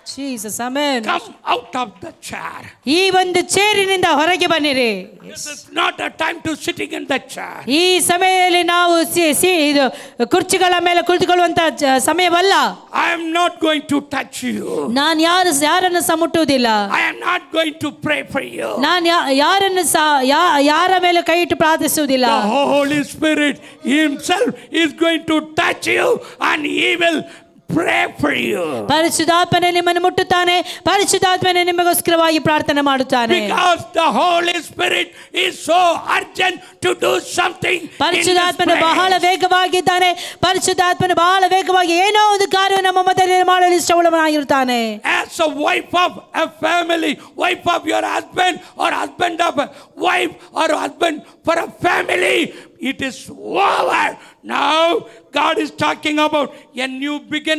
Jesus, amen. Come out of the chair. ಈ ಒಂದು ಚೇರಿನಿಂದ ಹೊರಗೆ ಬನ್ನಿರಿ. This is not a time to sitting in the chair. ಈ ಸಮಯದಲ್ಲಿ ನಾವು ಇದು ಕುರ್ಚಿಗಳ ಮೇಲೆ ಕುಳಿತುಕೊಳ್ಳುವಂತ ಸಮಯವಲ್ಲ. I am not going to touch you. ನಾನು ಯಾರನ್ನು ಸಹ ಮುಟ್ಟುವುದಿಲ್ಲ. I am not going to pray for you. ನಾನು ಯಾರನ್ನು ಸಹ ಯಾರ ಮೇಲೆ ಕೈ ಇಟ್ಟು ಪ್ರಾರ್ಥಿಸುವುದಿಲ್ಲ. The Holy Spirit himself is going to touch you and he will pray for you. ಪರಿಶುದ್ಧಾತ್ಮನೇ ನಿಮ್ಮನ್ನು ಮುಟ್ಟುತ್ತಾನೆ, ಪರಿಶುದ್ಧಾತ್ಮನೇ ನಿಮಗೋಸ್ಕರವಾಗಿ ಪ್ರಾರ್ಥನೆ ಮಾಡುತ್ತಾನೆ. Because the Holy Spirit is so urgent to do something. ಪರಿಶುದ್ಧಾತ್ಮನು ಬಹಳ ವೇಗವಾಗಿದ್ದಾನೆ. ಪರಿಶುದ್ಧಾತ್ಮನು ಬಹಳ ವೇಗವಾಗಿ ಏನೋ ಒಂದು ಕಾರ್ಯವನ್ನು ನಮ್ಮ ಮಧ್ಯದಲ್ಲಿ ಮಾಡಲು ಇಷ್ಟವುಳ್ಳವನಾಗಿರುತ್ತಾನೆ. As a wife of a family, wife of your husband or husband of a wife or husband for a family, it is over. Now God is talking about a new beginning.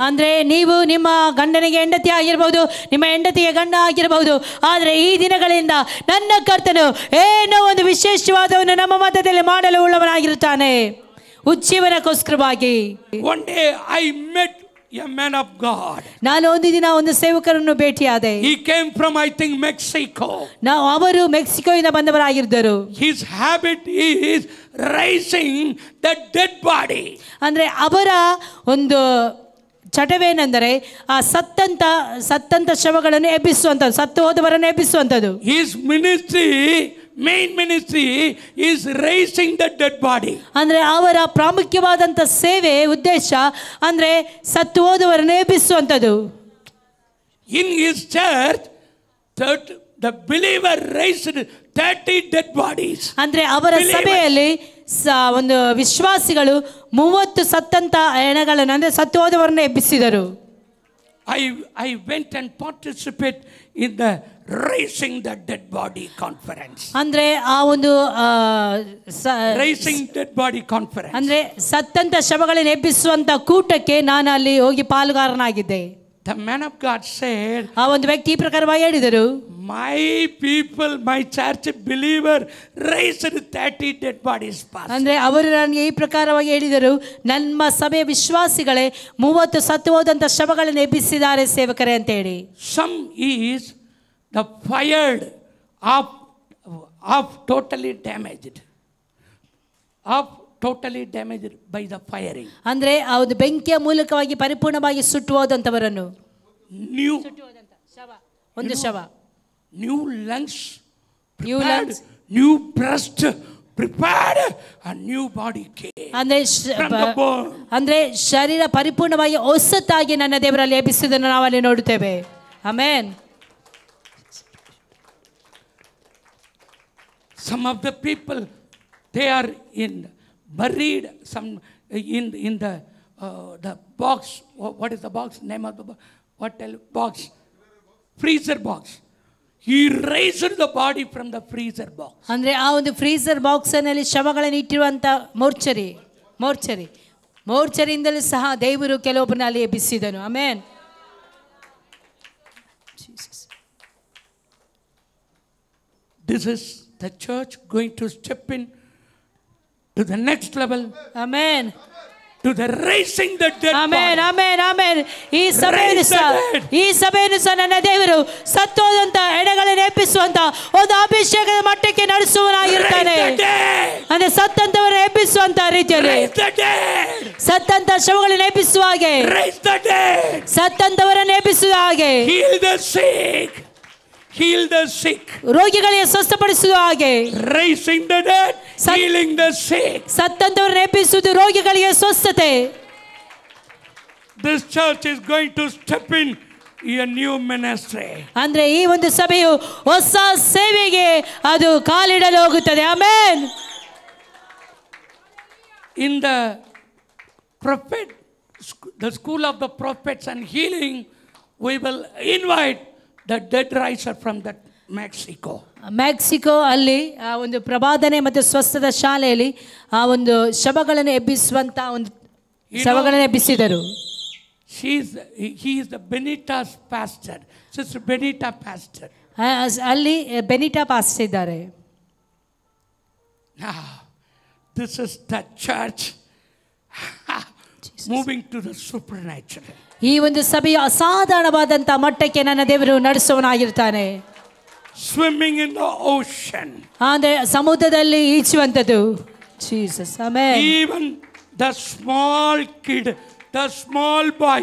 ಅಂದ್ರೆ ನೀವು ನಿಮ್ಮ ಗಂಡನಿಗೆ ಹೆಂಡತಿ ಆಗಿರಬಹುದು, ನಿಮ್ಮ ಹೆಂಡತಿಗೆ ಗಂಡ ಆಗಿರಬಹುದು, ಆದರೆ ಈ ದಿನಗಳಿಂದ ನನ್ನ ಕರ್ತನು ಏನೋ ಒಂದು ವಿಶೇಷವಾದವನ್ನು ನಮ್ಮ ಮಧ್ಯದಲ್ಲಿ ಮಾಡಲು ಉಳ್ಳವನಾಗಿರುತ್ತಾನೆ, ಉಜ್ಜೀವನಕ್ಕೋಸ್ಕರವಾಗಿ. One day I met a man of God. ನಾನು ಒಂದು ದಿನ ಒಂದು ಸೇವಕರನ್ನು ಭೇಟಿಯಾದೆ. He came from, I think, Mexico. ಅವರು ಮೆಕ್ಸಿಕೋದಿಂದ ಬಂದವರಾಗಿದ್ದರು. His habit is raising the dead body. ಅಂದ್ರೆ ಅವರ ಒಂದು ಚಟವೇನೆಂದರೆ ಆ ಸತ್ತಂತ ಶವಗಳನ್ನು ಎಬ್ಬಿಸುವಂಥದ್ದು, ಸತ್ತು ಹೋದವರನ್ನು ಎಬ್ಬಿಸುವಂಥದ್ದು. His main ministry is raising the dead body. ಅಂದ್ರೆ ಅವರ ಪ್ರಾಮುಖ್ಯವಾದಂತ ಸೇವೆ ಉದ್ದೇಶ ಅಂದ್ರೆ ಸತ್ತು ಹೋದವರನ್ನು ಎಬ್ಬಿಸುವಂಥದ್ದು. In his church, the believer raised 30 dead bodies. ಅಂದ್ರೆ ಅವರ ಸಭೆಯಲ್ಲಿ ಒಂದು ವಿಶ್ವಾಸಿಗಳು 30 ಸತ್ತಂತ ಹೆಣಗಳನ್ನು ಅಂದ್ರೆ ಸತ್ತು ಹೋದವರನ್ನು ಎಬ್ಬಿಸಿದರು. I went and participated in the raising the dead body conference. ಅಂದ್ರೆ ಆ ಒಂದು raising dead body conference. ಅಂದ್ರೆ ಸತ್ತಂತ ಶವಗಳನ್ನು ಎಬ್ಬಿಸುವಂತ ಕೂಟಕ್ಕೆ ನಾನು ಅಲ್ಲಿ ಹೋಗಿ ಪಾಲುಗಾರನಾಗಿದ್ದೆ. The man of God said, ಆ ಒಂದು ವ್ಯಕ್ತಿ ಈ ಪ್ರಕಾರವಾಗಿ ಹೇಳಿದರು, my people, my church believer raised 30 dead bodies. ಅಂದ್ರೆ ಅವರು ನನಗೆ ಈ ಪ್ರಕಾರವಾಗಿ ಹೇಳಿದರು, ನಮ್ಮ ಸಭೆ ವಿಶ್ವಾಸಿಗಳೇ 30 ಸತ್ತು ಹೋದಂತ ಶವಗಳನ್ನು ಎಬ್ಬಿಸಿದ್ದಾರೆ ಸೇವಕರೇ ಅಂತ ಹೇಳಿ. Some is the fired of totally damaged by the firing. ಅಂದ್ರೆ ಆ ಒಂದು ಬೆಂಕಿಯ ಮೂಲಕವಾಗಿ ಪರಿಪೂರ್ಣವಾಗಿ ಸುಟ್ಟು ಹೋದಂತವರನ್ನು, ಒಂದು ಶವ, new lungs, new breast prepared, a new body came. ಅಂದ್ರೆ ಶರೀರ ಪರಿಪೂರ್ಣವಾಗಿ ಹೊಸತಾಗಿ ನನ್ನ ದೇವರಲ್ಲಿ ಎಬ್ಬಿಸುವುದನ್ನು ನಾವು ಅಲ್ಲಿ ನೋಡುತ್ತೇವೆ. Amen. Some of the people, they are buried some in the box. What is the box? Name of the box? Box? Freezer box. He raised the body from the freezer box. ಅಂದ್ರೆ ಆ ಒಂದು freezer box ನಲ್ಲಿ ಶವಗಳನ್ನು ಇಟ್ಟಿರುವಂತ ಮೋರ್ಚರಿಯಿಂದಲೂ ಸಹ ದೇವರು ಕೆಲವೊಬ್ಬರನ್ನ ಅಲ್ಲಿ ಎಬ್ಬಿಸಿದನು. Amen. This is the church going to step in to the next level. Amen. To the raising the dead. Amen, amen, amen. ಈ ಸಭೆಯನ್ನು ಸಹ ನನ್ನ ದೇವರು ಸತ್ತೋದಂತ ಎಡೆಗಳನ್ನು ಎಬ್ಬಿಸುವಂತ ಒಂದು ಅಭಿಷೇಕದ ಮಟ್ಟಕ್ಕೆ ನಡೆಸುವನಾಗಿರ್ತಾನೆ. ಅಂದ್ರೆ ಸತ್ತಂತವರನ್ನು ಎಬ್ಬಿಸುವಂತ ರೀತಿಯಲ್ಲಿ, ಸತ್ತಂತ ಶವಗಳನ್ನು ಎಬ್ಬಿಸುವ ಹಾಗೆ, ಸತ್ತಂತವರನ್ನು ಎಬ್ಬಿಸುವ ಹಾಗೆ, heal the sick, ರೋಗಿಗಳಿಗೆ ಸ್ವಸ್ಥಪಡಿಸುವ ಹಾಗೆ, raising the dead, healing the sick. ಸತ್ತಂತವರನ್ನು ಎಬ್ಬಿಸುವುದು ರೋಗಿಗಳಿಗೆ ಸ್ವಸ್ಥತೆ. This church is going to step in a new ministry. ಅಂದ್ರೆ ಈ ಒಂದು ಸಭೆಯು ಹೊಸ ಸೇವೆಗೆ ಅದು ಕಾಲಿಡಲು ಹೋಗುತ್ತದೆ. Amen. In the school of the prophets and healing, we will invite the dead riser from that Mexico. Mexico ಅಲ್ಲಿ ಆ ಒಂದು ಪ್ರವಾದನೆ ಮತ್ತು ಸ್ವಸ್ಥದ ಶಾಲೆಯಲ್ಲಿ ಆ ಒಂದು ಶವಗಳನ್ನು ಎಬ್ಬಿಸುವಂತ ಒಂದು ಶವಗಳನ್ನು ಎಬ್ಬಿಸಿದರು. He is the Benita's pastor. Sister Benita pastor. ಅಲ್ಲಿ ಬೆನಿಟಾ ಪಾಸ್ಟರ್ ಇದ್ದಾರೆ. Now, this is the church moving to the supernatural. ಈ ಒಂದು ಸಭೆಯ ಅಸಾಧಾರಣವಾದಂಥ ಮಟ್ಟಕ್ಕೆ ನನ್ನ ದೇವರು ನಡೆಸುವನಾಗಿರ್ತಾನೆ. Swimming in the ocean. ಅಂದ್ರೆ ಸಮುದ್ರದಲ್ಲಿ ಈಜುವಂಥದ್ದು. Jesus, amen. Even the small kid, the small boy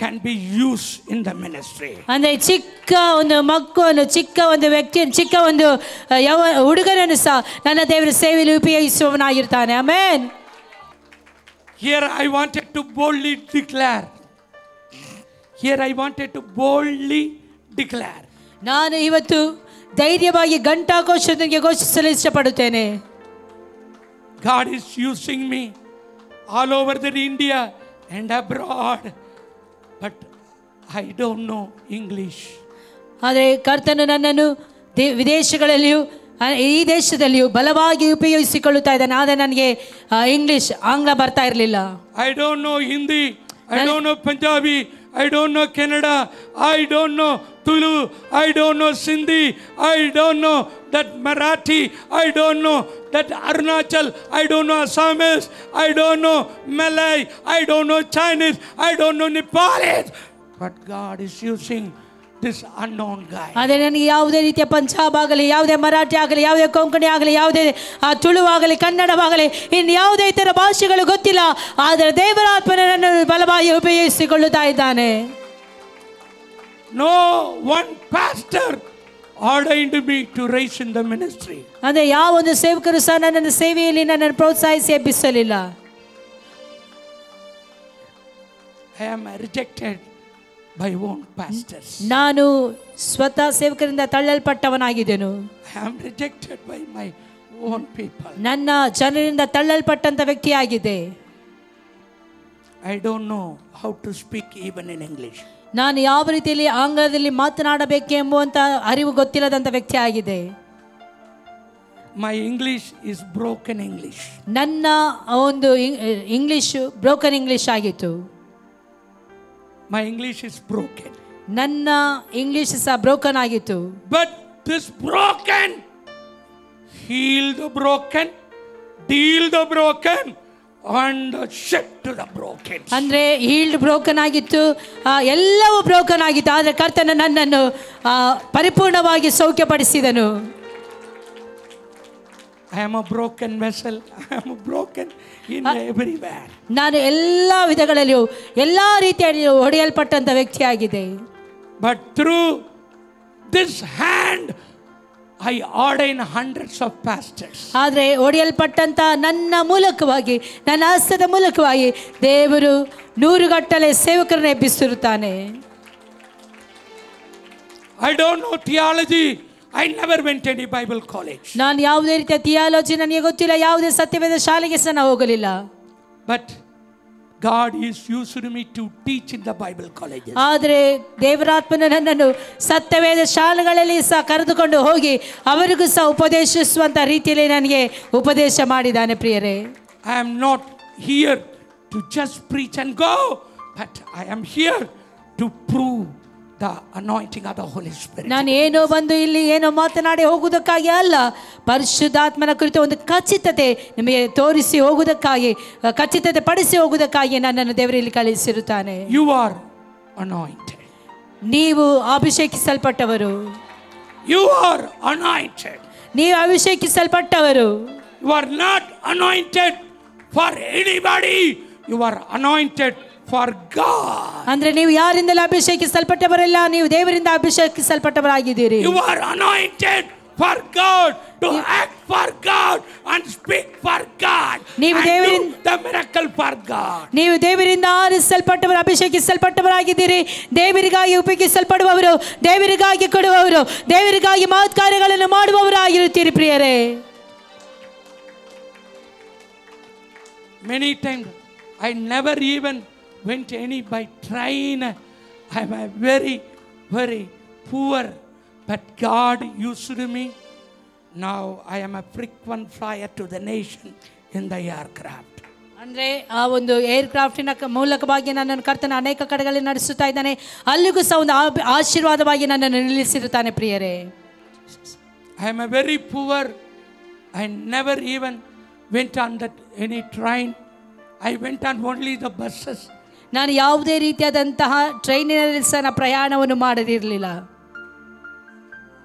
can be used in the ministry. ಅಂದ್ರೆ ಚಿಕ್ಕ ಒಂದು ಮಕ್ಕಳು, ಚಿಕ್ಕ ಒಂದು ವ್ಯಕ್ತಿ, ಚಿಕ್ಕ ಒಂದು ಹುಡುಗನನ್ನು ಸಹ ನನ್ನ ದೇವರ ಸೇವೆಯಲ್ಲಿ ಉಪಯೋಗಿಸುವವನಾಗಿರ್ತಾನೆ. Amen. Here I wanted to boldly declare. Here I wanted to boldly declare. ನಾನು ಇವತ್ತು ಧೈರ್ಯವಾಗಿ ಘಂಟಾಘೋಷದೊಂದಿಗೆ ಘೋಷಿಸಲು ಇಷ್ಟಪಡುತ್ತೇನೆ. God is using me all over the India and abroad, but I don't know English. ಆದರೆ ಕರ್ತನು ನನ್ನನ್ನು ವಿದೇಶಗಳಲ್ಲಿಯೂ ಈ ದೇಶದಲ್ಲಿಯೂ ಬಲವಾಗಿ ಉಪಯೋಗಿಸಿಕೊಳ್ಳುತ್ತಾ ಇದ್ದಾನೆ. ಆದರೆ ನನಗೆ ಆಂಗ್ಲ ಬರ್ತಾ ಇರಲಿಲ್ಲ. I don't know Hindi, I don't know Punjabi, I don't know Kannada, I don't know Tulu, I don't know Sindhi, I don't know that Marathi, I don't know that Arunachal, I don't know Assamese, I don't know Malay, I don't know Chinese, I don't know Nepalese, but God is using this unknown guy. ಆದರೆ ನನಗೆ ಯಾವುದೇ ರೀತಿಯ ಪಂಜಾಬ್ ಆಗಲಿ, ಯಾವುದೇ ಮರಾಠಿ ಆಗಲಿ, ಯಾವುದೇ ಕೊಂಕಣಿ ಆಗಲಿ, ಯಾವುದೇ ತುಳು ಆಗಲಿ, ಕನ್ನಡವಾಗಲಿ, ಇನ್ನು ಯಾವುದೇ ಇತರ ಭಾಷೆಗಳು ಗೊತ್ತಿಲ್ಲ. ಆದರೆ ದೇವರ ಆತ್ಮನನ್ನು ಬಲವಾಗಿ ಉಪಯೋಗಿಸಿಕೊಳ್ಳುತ್ತಾ ಇದ್ದಾನೆ. No one pastor ordained me to raise in the ministry. ಅಂದರೆ ಯಾವ ಒಂದು ಸೇವಕರು ಸಹ ನನ್ನನ್ನು ಸೇವೆಯಲ್ಲಿ ನನ್ನನ್ನು ಪ್ರೋತ್ಸಾಹಿಸಿ ಎಬ್ಬಿಸಲಿಲ್ಲ. I am rejected by own pastors. ನಾನು ಸ್ವತಃ ಸೇವಕರಿಂದ ತಳ್ಳಲ್ಪಟ್ಟವನಾಗಿದ್ದೆನು. I am rejected by my own people. ನನ್ನ ಜನರಿಂದ ತಳ್ಳಲ್ಪಟ್ಟಂತ ವ್ಯಕ್ತಿಯಾಗಿದೆ. I don't know how to speak even in English. ನಾನು ಯಾವ ರೀತಿಯಲ್ಲಿ ಆಂಗ್ಲದಲ್ಲಿ ಮಾತನಾಡಬೇಕೆಂಬುವಂತ ಅರಿವು ಗೊತ್ತಿಲ್ಲದಂತ ವ್ಯಕ್ತಿ ಆಗಿದೆ. My English is broken English. ನನ್ನ ಒಂದು ಇಂಗ್ಲಿಷ್ ಬ್ರೋಕನ್ ಇಂಗ್ಲಿಷ್ ಆಗಿತ್ತು. My English is broken. ನನ್ನ ಇಂಗ್ಲಿಷ್ ಸಹ ಬ್ರೋಕನ್ ಆಗಿತ್ತು. But this broken, heal the broken, deal the broken, and shift to the broken. ಅಂದ್ರೆ ಹೀಲ್ಡ್ ಬ್ರೋಕನ್ ಆಗಿತ್ತು, ಎಲ್ಲವೂ ಬ್ರೋಕನ್ ಆಗಿತ್ತು. ಆದರೆ ಕರ್ತನ ನನ್ನನ್ನು ಪರಿಪೂರ್ಣವಾಗಿ ಸೌಖ್ಯಪಡಿಸಿದನು. I am a broken vessel. I am broken in everywhere. ನಾನು ಎಲ್ಲ ವಿಧಗಳಲ್ಲಿಯೂ ಎಲ್ಲ ರೀತಿಯಲ್ಲಿಯೂ ಹೊಡೆಯಲ್ಪಟ್ಟಂತ ವ್ಯಕ್ತಿಯಾಗಿದೆ. But through this hand I ordain hundreds of pastors. ಆದರೆ ಹೊಡೆಯಲ್ಪಟ್ಟಂತ ನನ್ನ ಮೂಲಕವಾಗಿ, ನನ್ನ ಹಸ್ತದ ಮೂಲಕವಾಗಿ ದೇವರು ನೂರುಗಟ್ಟಲೆ ಸೇವಕರನ್ನು ಎಬ್ಬಿಸಿರುತ್ತಾನೆ. I don't know theology. I never went to any Bible college. ನಾನು ಯಾವುದೇ ರೀತಿಯ ಥಿಯಾಲಜಿ ನನಗೆ ಗೊತ್ತಿಲ್ಲ, ಯಾವುದೇ ಸತ್ಯವೇದ ಶಾಲೆಗೆ ಸಹ ನಾನು ಹೋಗಲಿಲ್ಲ. But God is used me to teach in the Bible colleges. ಆದರೆ ದೇವರಾತ್ಮನು ನನ್ನನ್ನು ಸತ್ಯವೇದ ಶಾಲೆಗಳಲ್ಲಿ ಸಹ ಕರೆದುಕೊಂಡು ಹೋಗಿ ಅವರಿಗೂ ಸಹ ಉಪದೇಶಿಸುವಂತ ರೀತಿಯಲ್ಲಿ ನನಗೆ ಉಪದೇಶ ಮಾಡಿದ್ದಾನೆ. ಪ್ರಿಯರೇ, I am not here to just preach and go, but I am here to prove the anointing of the Holy Spirit. ನಾನು ಏನೋ ಬಂದು ಇಲ್ಲಿ ಏನೋ ಮಾತನಾಡಿ ಹೋಗುವುದಕ್ಕಾಗಿ ಅಲ್ಲ, ಪರಿಶುದ್ಧಾತ್ಮನ ಕುರಿತು ಒಂದು ಖಚಿತತೆ ನಿಮಗೆ ತೋರಿಸಿ ಹೋಗುವುದಕ್ಕಾಗಿ, ಖಚಿತತೆ ಪಡಿಸಿ ಹೋಗುವುದಕ್ಕಾಗಿ ನನ್ನನ್ನು ದೇವರಲ್ಲಿ ಕಳಿಸಿರುತ್ತಾನೆ. You are anointed. ನೀವು ಅಭಿಷೇಕಿಸಲ್ಪಟ್ಟವರು. You are anointed. ನೀವು ಅಭಿಷೇಕಿಸಲ್ಪಟ್ಟವರು. You are not anointed for anybody. You are anointed for God. ಅಂದ್ರೆ ನೀವು ಯಾರಿಂದಲೂ ಅಭಿಷೇಕಿಸಲ್ಪಟ್ಟವರಲ್ಲ, ನೀವು ದೇವರಿಂದ ಅಭಿಷೇಕಿಸಲ್ಪಟ್ಟವರಾಗಿದ್ದೀರಿ. You are anointed for God, to act for God and speak for God and do the miracle for God. ನೀವು ದೇವರಿಂದ ಆರಿಸಲ್ಪಟ್ಟವರು, ಅಭಿಷೇಕಿಸಲ್ಪಟ್ಟವರಾಗಿದ್ದೀರಿ. ದೇವರಿಗಾಗಿ ಉಪಯೋಗಿಸಲ್ಪಡುವವರು, ದೇವರಿಗಾಗಿ ಕೊಡುವವರು, ದೇವರಿಗಾಗಿ ಮಹತ್ ಕಾರ್ಯಗಳನ್ನು ಮಾಡುವವರಾಗಿರುತ್ತೀರಿ. ಪ್ರಿಯರೇ, many times I never even went any by train. I am a very, very poor, but God used me. Now I am a frequent flyer to the nation in the aircraft. ಅಂದರೆ ಆ ಒಂದು ಏರ್ಕ್ರಾಫ್ಟಿನ ಮೂಲಕವಾಗಿ ನನ್ನನ್ನು ಕರ್ತನ ಅನೇಕ ಕಡೆಗಳಲ್ಲಿ ನಡೆಸುತ್ತಾ ಇದ್ದಾನೆ. ಅಲ್ಲಿಗೂ ಸಹ ಒಂದು ಆಶೀರ್ವಾದವಾಗಿ ನನ್ನನ್ನು ನಿಲ್ಲಿಸಿರುತ್ತಾನೆ. ಪ್ರಿಯರೇ, I am a very poor. I never even went on that any train I went on only the buses. ನಾನು ಯಾವುದೇ ರೀತಿಯಾದಂತಹ ಟ್ರೈನಿನಲ್ಲಿ ಸಹ ಪ್ರಯಾಣವನ್ನು ಮಾಡದಿರಲಿಲ್ಲ.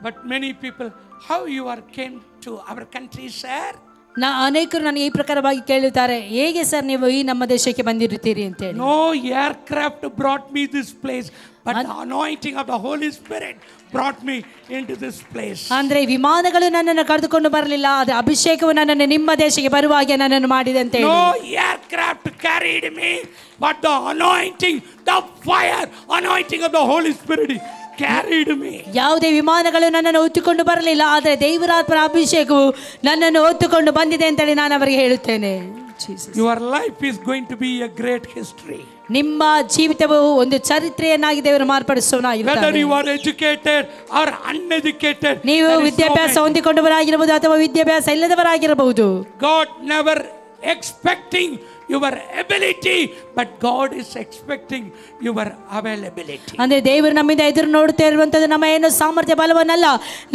But many people, how you are came to our country, sir? ಅನೇಕರು ನನಗೆ ಈ ಪ್ರಕಾರವಾಗಿ ಕೇಳುತ್ತಾರೆ, ಹೇಗೆ ಸರ್ ನೀವು ಈ ನಮ್ಮ ದೇಶಕ್ಕೆ ಬಂದಿರುತ್ತೀರಿ ಅಂತ ಹೇಳಿ. No aircraft brought me this place, but the anointing of the Holy Spirit brought me into this place. ಅಂದ್ರೆ ವಿಮಾನಗಳು ನನ್ನನ್ನು ಕರೆದುಕೊಂಡು ಬರಲಿಲ್ಲ, ಆದರೆ ಅಭಿಷೇಕವು ನನ್ನನ್ನು ನಿಮ್ಮ ದೇಶಕ್ಕೆ ಬರುವಾಗೆ ನನ್ನನ್ನು ಮಾಡಿದೆ ಅಂತ ಹೇಳಿ. No aircraft carried me, but the anointing, the fire, anointing of the Holy Spirit carried me. ಯಾವುದೇ ವಿಮಾನಗಳು ನನ್ನನ್ನು ಹೊತ್ತುಕೊಂಡು ಬರಲಿಲ್ಲ, ಆದರೆ ದೇವರಾತ್ಮನ ಅಭಿಷೇಕವು ನನ್ನನ್ನು ಹೊತ್ತುಕೊಂಡು ಬಂದಿದೆ ಅಂತ ಹೇಳಿ ನಾನು ಅವರಿಗೆ ಹೇಳುತ್ತೇನೆ. Your life is going to be a great history. ನಿಮ್ಮ ಜೀವಿತವು ಒಂದು ಚರಿತ್ರೆಯನ್ನಾಗಿ ದೇವರು ಮಾರ್ಪಡಿಸುವನಾಗಿರುತ್ತಾನೆ. Whether you are educated or uneducated, ನೀವು ವಿದ್ಯಾಭ್ಯಾಸ ಹೊಂದಿಕೊಂಡವರಾಗಿರಬಹುದು ಅಥವಾ ವಿದ್ಯಾಭ್ಯಾಸ ಇಲ್ಲದವರಾಗಿರಬಹುದು. God never expecting your ability, but God is expecting your availability. ಅಂದ್ರೆ ದೇವರು ನಮ್ಮಿಂದ ಎದುರು ನೋಡುತ್ತಾ ಇರುವಂತದ್ದು ನಮ್ಮ ಏನು ಸಾಮರ್ಥ್ಯ ಬಲವನ್ನಲ್ಲ,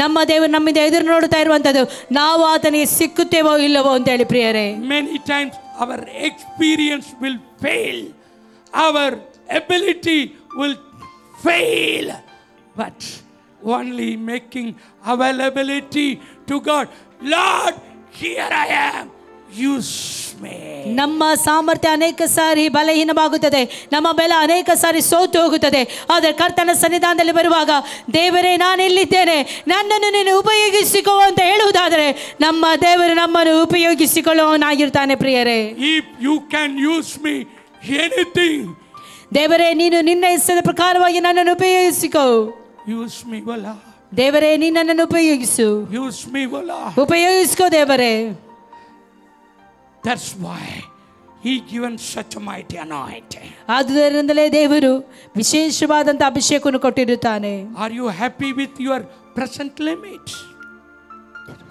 ನಮ್ಮ ದೇವರು ನಮ್ಮಿಂದ ಎದುರು ನೋಡುತ್ತಾ ಇರುವಂತದ್ದು ನಾವು ಆತನಿಗೆ ಸಿಕ್ಕುತ್ತೇವೋ ಇಲ್ಲವೋ ಅಂತ ಹೇಳಿ. ಪ್ರಿಯರೇ, many times our experience will fail, our ability will fail, but only making availability to God. Lord, here I am, use me. ನಮ್ಮ ಸಾಮರ್ಥ್ಯ ಅನೇಕ ಸಾರಿ ಬಲಹೀನವಾಗುತ್ತದೆ, ನಮ್ಮ ಬೆಲೆ ಅನೇಕ ಸಾರಿ ಸೋತು ಹೋಗುತ್ತದೆ. ಆದರೆ ಕರ್ತನ ಸನ್ನಿಧಾನದಲ್ಲಿ ಬರುವಾಗ, ದೇವರೇ ನಾನು ಎಲ್ಲಿದ್ದೇನೆ, ನನ್ನನ್ನು ನೀನು ಉಪಯೋಗಿಸಿಕೋ ಅಂತ ಹೇಳುವುದಾದರೆ ನಮ್ಮ ದೇವರು ನಮ್ಮನ್ನು ಉಪಯೋಗಿಸಿಕೊಳ್ಳುವವನಾಗಿರ್ತಾನೆ. ಪ್ರಿಯರೇ, if you can use me anything, ದೇವರೇ ನೀನು ನಿನ್ನ ಇಷ್ಟದ ಪ್ರಕಾರವಾಗಿ ನನ್ನನ್ನು ಉಪಯೋಗಿಸಿಕೋ. use me, Lord. ದೇವರೇ ನೀನು ನನ್ನನ್ನು ಉಪಯೋಗಿಸು, use me, Lord. ಉಪಯೋಗಿಸ್ಕೋ ದೇವರೇ. That's why he given such a mighty anointing. ಆದುದರಿಂದಲೇ ದೇವರು ವಿಶೇಷವಾದಂತ ಅಭಿಷೇಕವನ್ನು ಕೊಟ್ಟಿರುತ್ತಾನೆ. Are you happy with your present limit?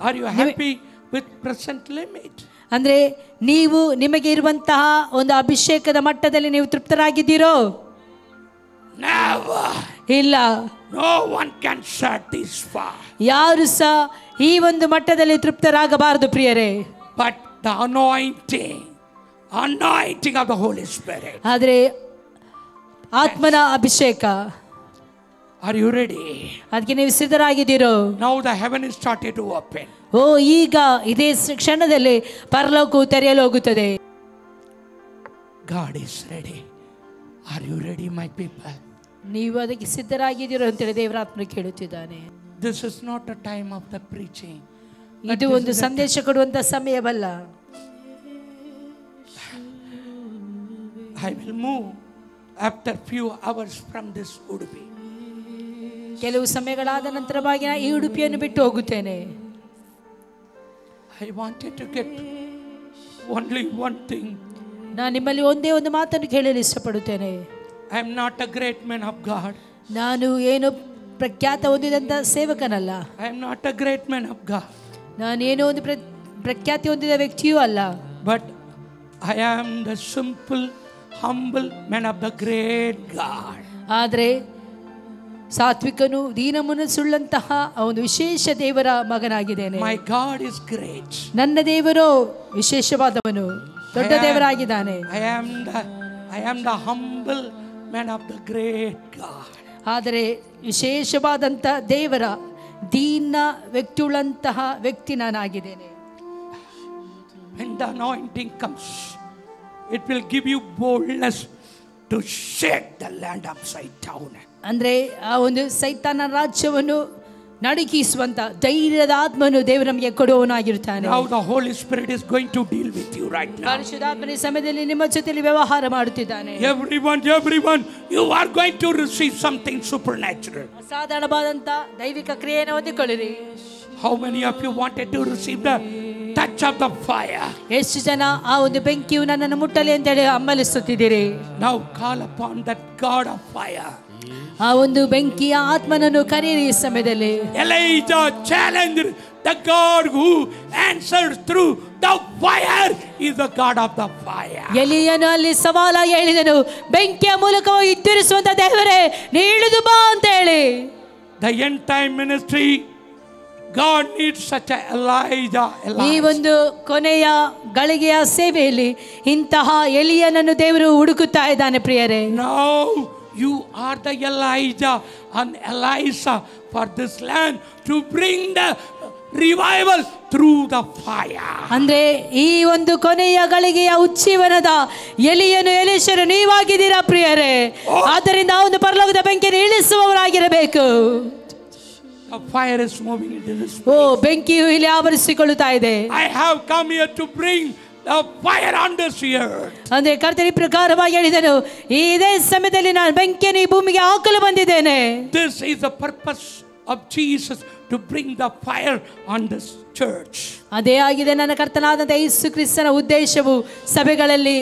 Are you happy with present limit? ಅಂದ್ರೆ ನೀವು ನಿಮಗೆ ಇರುವಂತಹ ಒಂದು ಅಭಿಷೇಕದ ಮಟ್ಟದಲ್ಲಿ ನೀವು ತೃಪ್ತರಾಗಿದ್ದೀರೋ? Never. ಇಲ್ಲ. No one can satisfy. ಯಾರು ಸಹ ಈ ಒಂದು ಮಟ್ಟದಲ್ಲಿ ತೃಪ್ತರಾಗಬಾರದು ಪ್ರಿಯರೇ. But the anointing of the Holy Spirit. ಆದರೆ ಆತ್ಮನ ಅಭಿಷೇಕ. Are you ready? ಅದಕ್ಕೆ ನೀವು ಸಿದ್ಧರಾಗಿದ್ದೀರೋ? Now the heaven is started to open. ಓ, ಈಗ ಇದೇ ಕ್ಷಣದಲ್ಲಿ ಪರಲೋಕವು ತೆರೆಯಲು ಹೋಗುತ್ತದೆ. God is ready. Are you ready, my people? ನೀವು ಅದಕ್ಕೆ ಸಿದ್ಧರಾಗಿದ್ದೀರೋ ಅಂತೇಳಿ ದೇವರಾತ್ಮ ಕೇಳುತ್ತಿದ್ದಾನೆ. This is not a time of the preaching. ಇದು ಒಂದು ಸಂದೇಶ ಕೊಡುವಂತ ಸಮಯವಲ್ಲ. I will move after few hours from this Udupi. ಕೆಲವು ಸಮಯಗಳಾದ ನಂತರವಾಗಿ ನಾನು ಈ ಉಡುಪಿಯನ್ನು ಬಿಟ್ಟು ಹೋಗುತ್ತೇನೆ. I wanted to get only one thing. ನಾನು ನಿಮ್ಮಲ್ಲಿ ಒಂದೇ ಒಂದು ಮಾತನ್ನು ಕೇಳಲು ಇಷ್ಟಪಡುತ್ತೇನೆ. I am not a great man of God. ನಾನು ಏನು ಪ್ರಖ್ಯಾತ ಹೊಂದಿದಂತ ಸೇವಕನಲ್ಲ. I am not a great man of God. ನಾನೇನೋ ಒಂದು ಪ್ರಖ್ಯಾತಿ ಹೊಂದಿದ ವ್ಯಕ್ತಿಯೂ ಅಲ್ಲ. But I am the simple, humble man of the great God. ಆದರೆ ಸಾತ್ವಿಕನು ದೀನ ಮನಸ್ಸುಳ್ಳಂತಹ ಒಂದು ವಿಶೇಷ ದೇವರ ಮಗನಾಗಿದ್ದೇನೆ. My God is great. ನನ್ನ ದೇವರು ವಿಶೇಷವಾದವನು, ದೊಡ್ಡ ದೇವರಾಗಿದ್ದಾನೆ. I am the humble man of the great God. ಆದರೆ ವಿಶೇಷವಾದಂಥ ದೇವರ ದೀನ ವ್ಯಕ್ತಿಯುಳ್ಳಂತಹ ವ್ಯಕ್ತಿ ನಾನಾಗಿದ್ದೇನೆ. When the anointing comes, it will give you boldness to shake the land upside down. ಅಂದ್ರೆ ಆ ಒಂದು ಸೈತಾನ ರಾಜ್ಯವನ್ನು ನಡುಗಿಸುವಂತ ಧೈರ್ಯದ ಆತ್ಮನು ದೇವರು ನಮಗೆ ಕೊಡುವವನಾಗಿರುತ್ತಾನೆ. Now the Holy Spirit is going to deal with you right now. ಪರಿಶುದ್ಧಾತ್ಮನ ಸಮಯದಲ್ಲಿ ನಿಮ್ಮ ಜೊತೆಯಲ್ಲಿ ವ್ಯವಹಾರ ಮಾಡುತ್ತಿದ್ದಾನೆ. Everyone, you are going to receive something supernatural. ಅಸಾಧಾರಣವಾದಂತ ದೈವಿಕ ಕ್ರಿಯೆಯನ್ನು ಹೊಂದಿಕೊಳ್ಳಿರಿ. How many of you wanted to receive the touch of the fire? ಎಷ್ಟು ಜನ ಆ ಒಂದು ಬೆಂಕಿಯು ನನ್ನನ್ನು ಮುಟ್ಟಲಿ ಅಂತ ಹೇಳಿ ಹಂಬಲಿಸುತ್ತಿದ್ದೀರಿ? Now call upon that God of fire. ಆ ಒಂದು ಬೆಂಕಿಯ ಆತ್ಮನನ್ನು ಕರೆಯಿರಿ ಈ ಸಮಯದಲ್ಲಿ. Elijah challenged the God who answers through the fire is the God of the fire. ಎಲಿಯನು ಅಲ್ಲಿ ಸವಾಲಾಗಿ ಹೇಳಿದನು, ಬೆಂಕಿಯ ಮೂಲಕವಾಗಿ ಇತ್ತಿರಿಸುವಂತ ದೇವರೇ ನೀ ಇಳಿದು ಬಾ ಅಂತ ಹೇಳಿ. The end time ministry God needs such a Elijah. ಈ ಒಂದು ಕೊನೆಯ ಗಳಿಗೆಯ ಸೇವೆಯಲ್ಲಿ ಇಂತಹ ಎಲಿಯನನ್ನು ದೇವರು ಹುಡುಕುತ್ತಾ ಇದ್ದಾನೆ ಪ್ರಿಯರೇ. Now you are the Elijah and Elisha for this land to bring the revival through the fire. ಅಂದ್ರೆ ಈ ಒಂದು ಕೊನೆಯ ಗಳಿಗೆಯ ಉಜ್ಜೀವನದ ಎಲಿಯನು ಎಲಿಷರು ನೀವಾಗಿದ್ದೀರಾ ಪ್ರಿಯರೇ. ಆದ್ದರಿಂದ ಆ ಒಂದು ಪರಲೋಕದ ಬೆಂಕಿಯನ್ನು ಇಳಿಸುವವರಾಗಿರಬೇಕು. The fire is moving into this place. ಓ, ಬೆಂಕಿಯು ಇಲ್ಲಿ ಆವರಿಸಿಕೊಳ್ಳುತ್ತಾ ಇದೆ. I have come here to bring the fire on this earth. ಅಂದ್ರೆ ಕರ್ತನ ಈ ಪ್ರಕಾರವಾಗಿ ಹೇಳಿದನು, ಇದೇ ಸಮಯದಲ್ಲಿ ನಾನು ಬೆಂಕಿಯನ್ನು ಈ ಭೂಮಿಗೆ ಹಾಕಲು ಬಂದಿದ್ದೇನೆ. This is the purpose of Jesus, to bring the fire on this church. ಅದೇ ಆಗಿದೆ ನನ್ನ ಕರ್ತನಾದಂತ ಯೇಸು ಕ್ರಿಸ್ತನ ಉದ್ದೇಶವು ಸಭೆಗಳಲ್ಲಿ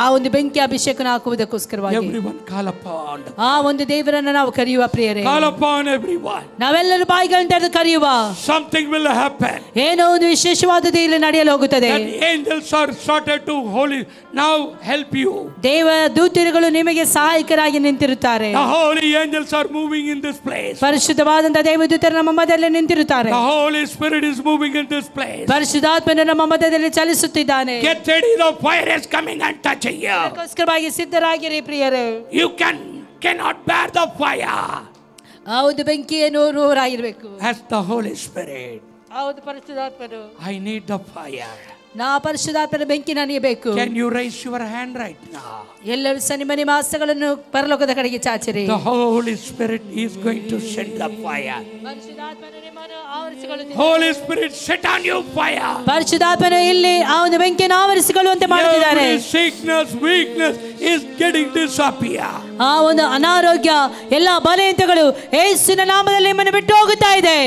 ಆ ಒಂದು ಬೆಂಕಿ ಅಭಿಷೇಕನ ಹಾಕುವುದಕ್ಕೋಸ್ಕರವಾಗಿ. Everyone call upon. ಆ ಒಂದು ದೇವರನ್ನು ನಾವು ಕರೆಯುವ ಪ್ರಿಯರೇ. Call upon everyone. ನಾವೆಲ್ಲರೂ ಬಾಯಿಗಳನ್ನು ತೆರೆದು ಕರೆಯುವ. Something will happen. ಏನೋ ಒಂದು ವಿಶೇಷವಾದದ್ದು ಇಲ್ಲಿ ನಡೆಯಲು ಹೋಗುತ್ತದೆ. That angels are started to holy now help you. ದೇವ ದೂತರುಗಳು ನಿಮಗೆ ಸಹಾಯಕರಾಗಿ ನಿಂತಿರುತ್ತಾರೆ. The holy angels are moving in this place. ಪರಿಶುದ್ಧವಾದಂತ ದೇವದೂತರು ನಮ್ಮ ಮಧ್ಯದಲ್ಲಿ ನಿಂತಿರುತ್ತಾರೆ. The Holy Spirit is moving in this place. ಪರಿಶುದ್ಧಾತ್ಮನು ನಮ್ಮ ಮಧ್ಯದಲ್ಲಿ ಚಲಿಸುತ್ತಿದ್ದಾನೆ. Get ready, the fire is coming and touching you. ಅದಕ್ಕೋಸ್ಕರವಾಗಿ ಸಿದ್ಧರಾಗಿರಿ ಪ್ರಿಯರೇ. You cannot bear the fire. ಆ ಒಂದು ಬೆಂಕಿಯನ್ನು ನೂರಾಗಿರ್ಬೇಕು. As the Holy Spirit. ಆ ಒಂದು ಪರಿಶುದ್ಧಾತ್ಮನು, I need the fire. ನಾ ಪರಿಶುದ್ಧಾತ್ಮನ ಬೆಂಕಿ ನನಗಬೇಕು. Can you raise your hand right now? ಎಲ್ಲರೂ ಸಹ ನಿಮ್ಮ ಹಸ್ತಗಳನ್ನು ಪರಲೋಕದ ಕಡೆಗೆ ಚಾಚಿರಿ. The Holy Spirit is going to send the fire. ಪರಿಶುದ್ಧಾತ್ಮನು ನಿಮ್ಮನ್ನು ಆವರಿಸಿಕೊಳ್ಳುತ್ತಿದ್ದಾನೆ. Holy Spirit set on you fire. ಪರಿಶುದ್ಧಾತ್ಮನು ಇಲ್ಲಿ ಆ ಒಂದು ಬೆಂಕಿಯನ್ನು ಆವರಿಸಿಕೊಳ್ಳುವಂತೆ ಮಾಡುತ್ತಿದ್ದಾನೆ. Every sickness, weakness is getting disappear. ಆ ಒಂದು ಅನಾರೋಗ್ಯ, ಎಲ್ಲ ಬಲಹೀನತೆಗಳು ಯೇಸುವಿನ ನಾಮದಲ್ಲಿ ನಿಮ್ಮನ್ನು ಬಿಟ್ಟು ಹೋಗುತ್ತಾ ಇದೆ.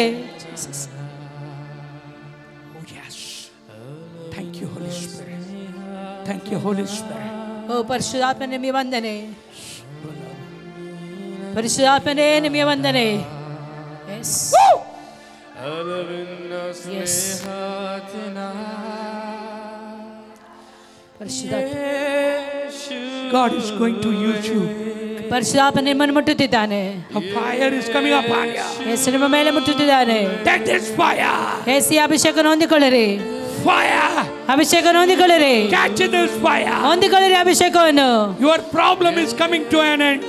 Thank you, Holy Spirit. ಓ ಪರಿಶುದ್ಧಾತ್ಮನೇ ನಿಮಗೆ ವಂದನೆ. ಪರಿಶುದ್ಧಾತ್ಮನೇ ನಿಮಗೆ ವಂದನೆ. Yes. Yes. God is going to use you. ಪರಿಶುದ್ಧಾತ್ಮನೇ ನಿಮ್ಮನ್ನು ಮುಟ್ಟುತ್ತಿದ್ದಾನೆ. A fire is coming upon you. ಯೇಸು ನಿಮ್ಮ ಮೇಲೆ ಮುಟ್ಟುತ್ತಿದ್ದಾನೆ. Take this fire. Yesu ಅಭಿಷೇಕವನ್ನು ಹೊಂದಿಕೊಳ್ಳಿರಿ. Fire. ಅಭಿಷೇಕವನ್ನು ಹೊಂದಿಕೊಳ್ಳಿರಿ. Catch this fire. ಹೊಂದಿಕೊಳ್ಳಿರಿ ಅಭಿಷೇಕವನ್ನು. Your problem is coming to an end.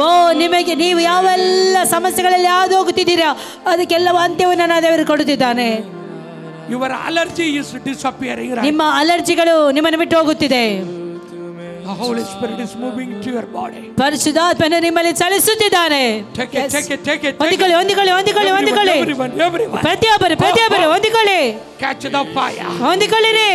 ಓ, ನಿಮಗೆ ನೀವು ಯಾವೆಲ್ಲ ಸಮಸ್ಯೆಗಳಲ್ಲಿ ಯಾವುದು ಹೋಗುತ್ತಿದ್ದೀರಾ ಅದಕ್ಕೆಲ್ಲ ಅಂತ್ಯವನ್ನು ನಾನು ದೇವರು ಕೊಡುತ್ತಿದ್ದಾನೆ. Your allergy is disappearing. ನಿಮ್ಮ ಅಲರ್ಜಿಗಳು ನಿಮ್ಮನ್ನು ಬಿಟ್ಟು ಹೋಗುತ್ತಿದೆ. The Holy Spirit is moving to your body. ಪರಿಶುದ್ಧಾತ್ಮನು ನಿಮ್ಮಲ್ಲಿ ಚಲಿಸುತ್ತಿದ್ದಾನೆ. Take it. ಹೊಂದಿಕೊಳ್ಳಿ. Everyone. ಪ್ರತಿಯೊಬ್ಬರು ಹೊಂದಿಕೊಳ್ಳಿ. Catch the fire. ಹೊಂದಿಕೊಳ್ಳಿರಿ.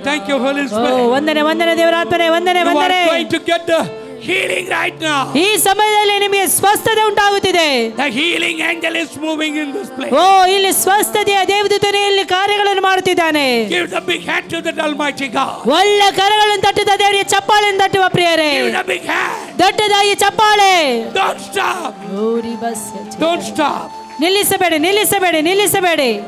Thank you, Holy Spirit. ವಂದನೆ ದೇವರ ಆತ್ಮನೇ, ವಂದನೆ. You are going to get the healing right now. ಈ ಸಮಯದಲ್ಲಿ ನಿಮಗೆ ಸ್ವಸ್ಥತೆ ಉಂಟಾಗುತ್ತಿದೆ. The healing angel is moving in this place. ಓ, ಇಲ್ಲಿ ಸ್ವಸ್ಥತೆಯ ದೇವದೂತನು ಇಲ್ಲಿ ಕಾರ್ಯಗಳನ್ನು ಮಾಡುತ್ತಿದ್ದಾನೆ. Give the big hand to the Almighty God. ಒಳ್ಳೆ ಕರಗಳನ್ನು ತಟ್ಟುತ್ತಾ ದೇವರಿಗೆ ಚಪ್ಪಾಳೆಯನ್ನು ತಟ್ಟುವ ಪ್ರಿಯರೇ. Give the big hand. ದೊಡ್ಡದಾಗಿ ಚಪ್ಪಾಳೆ. Don't stop. ನಿಲ್ಲಿಸಬೇಡಿ.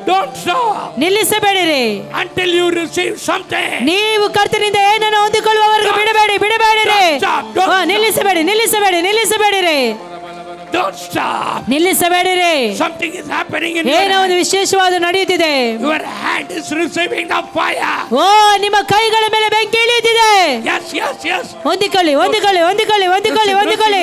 Don't stop. ನಿಲ್ಲಿಸಬೇಡಿರಿ Until you receive something. ನೀವು ಕರ್ತನಿಂದ ಏನನ್ನು ಹೊಂದಿಕೊಳ್ಳುವವರೆಗೂ ಬಿಡಬೇಡಿರಿ. ನಿಲ್ಲಿಸಬೇಡಿರಿ. Don't stop. ನಿಲ್ಲಿಸಬೇಡಿರಿ. Something is happening in ಏನೋ ಒಂದು ವಿಶೇಷವಾದ ನಡೆಯುತ್ತಿದೆ. your hand is receiving the fire. ಓ, ನಿಮ್ಮ ಕೈಗಳ ಮೇಲೆ ಬೆಂಕಿ ಇಳಿಯುತ್ತಿದೆ. Yes. ಹೊಂದಿಕೊಳ್ಳಿರಿ. ಹೊಂದಿಕೊಳ್ಳಿರಿ. Yes. ಹೊಂದಿಕೊಳ್ಳಿರಿ. ಓ, ಬೆಂಕಿ. ಹೊಂದಿಕೊಳ್ಳಿ.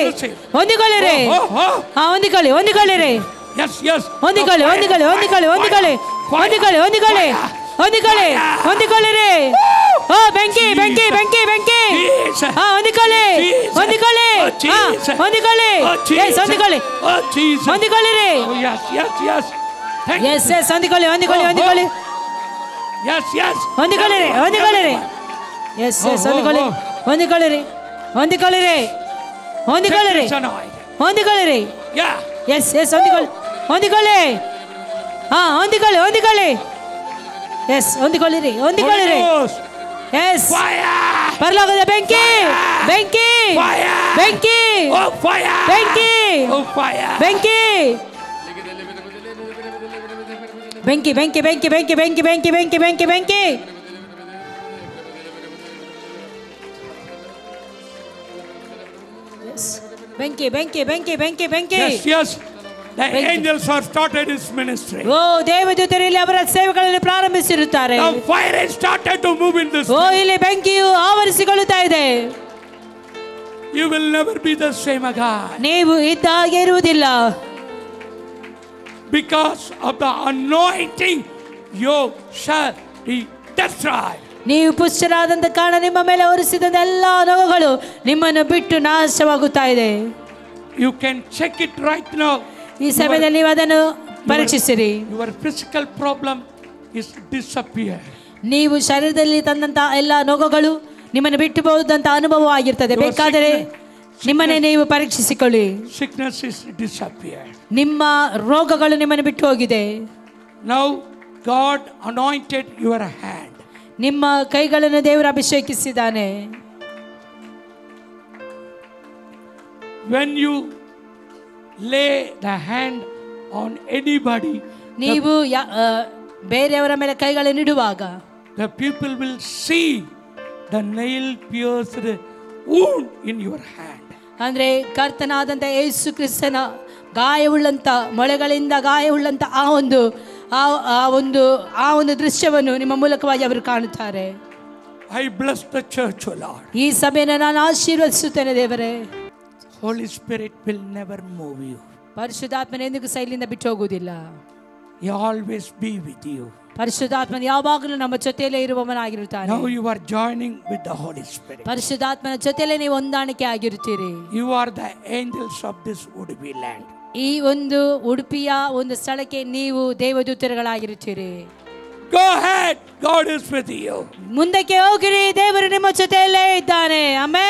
ಹೊಂದಿಕೊಳ್ಳಿರಿ. ಹೊಂದಿಕೊಳ್ಳಿರಿ. ಪರಲೋಕದ ಬೆಂಕಿ. The angels have started his ministry. ಓ ದೇವದೂತರು ಇಲ್ಲಿ ಅವರ ಸೇವೆಗಳನ್ನು ಪ್ರಾರಂಭಿಸಿರುತ್ತಾರೆ. The fire has started to move in this. ಓ ಇಲ್ಲಿ ಬೆಂಕಿಯು ಆವರಿಸಿಕೊಳ್ಳುತ್ತಾ ಇದೆ. You will never be the same again. ನೀವು ಇದ್ದ ಹಾಗೆ ಇರುವುದಿಲ್ಲ. Because of the anointing, you shall be destroyed. ನೀವು ಪುಷ್ಟರಾದಂತ ಕಾರಣ ನಿಮ್ಮ ಮೇಲೆ ಹೊರಿಸಿದ ಎಲ್ಲ ನೋವುಗಳು ನಿಮ್ಮನ್ನು ಬಿಟ್ಟು ನಾಶವಾಗುತ್ತಾ ಇದೆ. You can check it right now. ಈ ಸಮಯದಲ್ಲಿ ನೀವು ಅದನ್ನು ಪರೀಕ್ಷಿಸಿರಿ. Your physical problem is disappeared. ನೀವು ಶರೀರದಲ್ಲಿ ತಂದಂತ ಎಲ್ಲ ನೋವುಗಳು ನಿಮ್ಮನ್ನು ಬಿಟ್ಟು ಹೋದಂತ ಅನುಭವ ಆಗಿರ್ತದೆ. ಬೇಕಾದರೆ ನಿಮ್ಮನ್ನೇ ನೀವು ಪರೀಕ್ಷಿಸಿಕೊಳ್ಳಿ. Sickness is disappeared. ನಿಮ್ಮ ರೋಗಗಳು ನಿಮ್ಮನ್ನು ಬಿಟ್ಟು ಹೋಗಿದೆ. Now God anointed your hand. ನಿಮ್ಮ ಕೈಗಳನ್ನು ದೇವರು ಅಭಿಷೇಕಿಸಿದ್ದಾನೆ. When you lay the hand on anybody, ನೀವು ಬೇರೆಯವರ ಮೇಲೆ ಕೈಗಳನ್ನು ಇಡುವಾಗ the people will see the nail pierced wound in your hand. ಅಂದ್ರೆ ಕರ್ತನಾದಂಥ ಯೇಸು ಕ್ರಿಸ್ತನ ಗಾಯವುಳ್ಳಂತ ಮೊಳೆಗಳಿಂದ ಗಾಯವುಳ್ಳಂತ ಆ ಒಂದು ದೃಶ್ಯವನ್ನು ನಿಮ್ಮ ಮೂಲಕವಾಗಿ ಅವರು ಕಾಣುತ್ತಾರೆ. I bless the church, O Lord. ಈ ಸಭೆಯನ್ನು ನಾನು ಆಶೀರ್ವದಿಸುತ್ತೇನೆ ದೇವರೇ. Holy Spirit will never move you. ಪರಿಶುದ್ಧಾತ್ಮನ ಎಂದಿಗೂ ಸೈಲಿಂದ ಬಿಟ್ಟು ಹೋಗುವುದಿಲ್ಲ. He always be with you. ಪರಿಶುದ್ಧಾತ್ಮನ ಯಾವಾಗಲೂ ನಮ್ಮ ಜೊತೆಯಲ್ಲೇ ಇರುವವನಾಗಿರುತ್ತಾನೆ. Now you are joining with the Holy Spirit. ಪರಿಶುದ್ಧಾತ್ಮನ ಜೊತೆಯಲ್ಲೇ ನೀವು ಹೊಂದಾಣಿಕೆ ಆಗಿರುತ್ತೀರಿ. You are the angels of this would-be land. ಈ ಒಂದು ಉಡುಪಿಯ ಒಂದು ಸ್ಥಳಕ್ಕೆ ನೀವು ದೇವದೂತರುಗಳಾಗಿರುತ್ತೀರಿ. Go ahead, God is with you. ಮುಂದಕ್ಕೆ ಹೋಗಿರಿ, ದೇವರು ನಿಮ್ಮ ಜೊತೆಯಲ್ಲೇ ಇದ್ದಾನೆ. ಆಮೆನ್.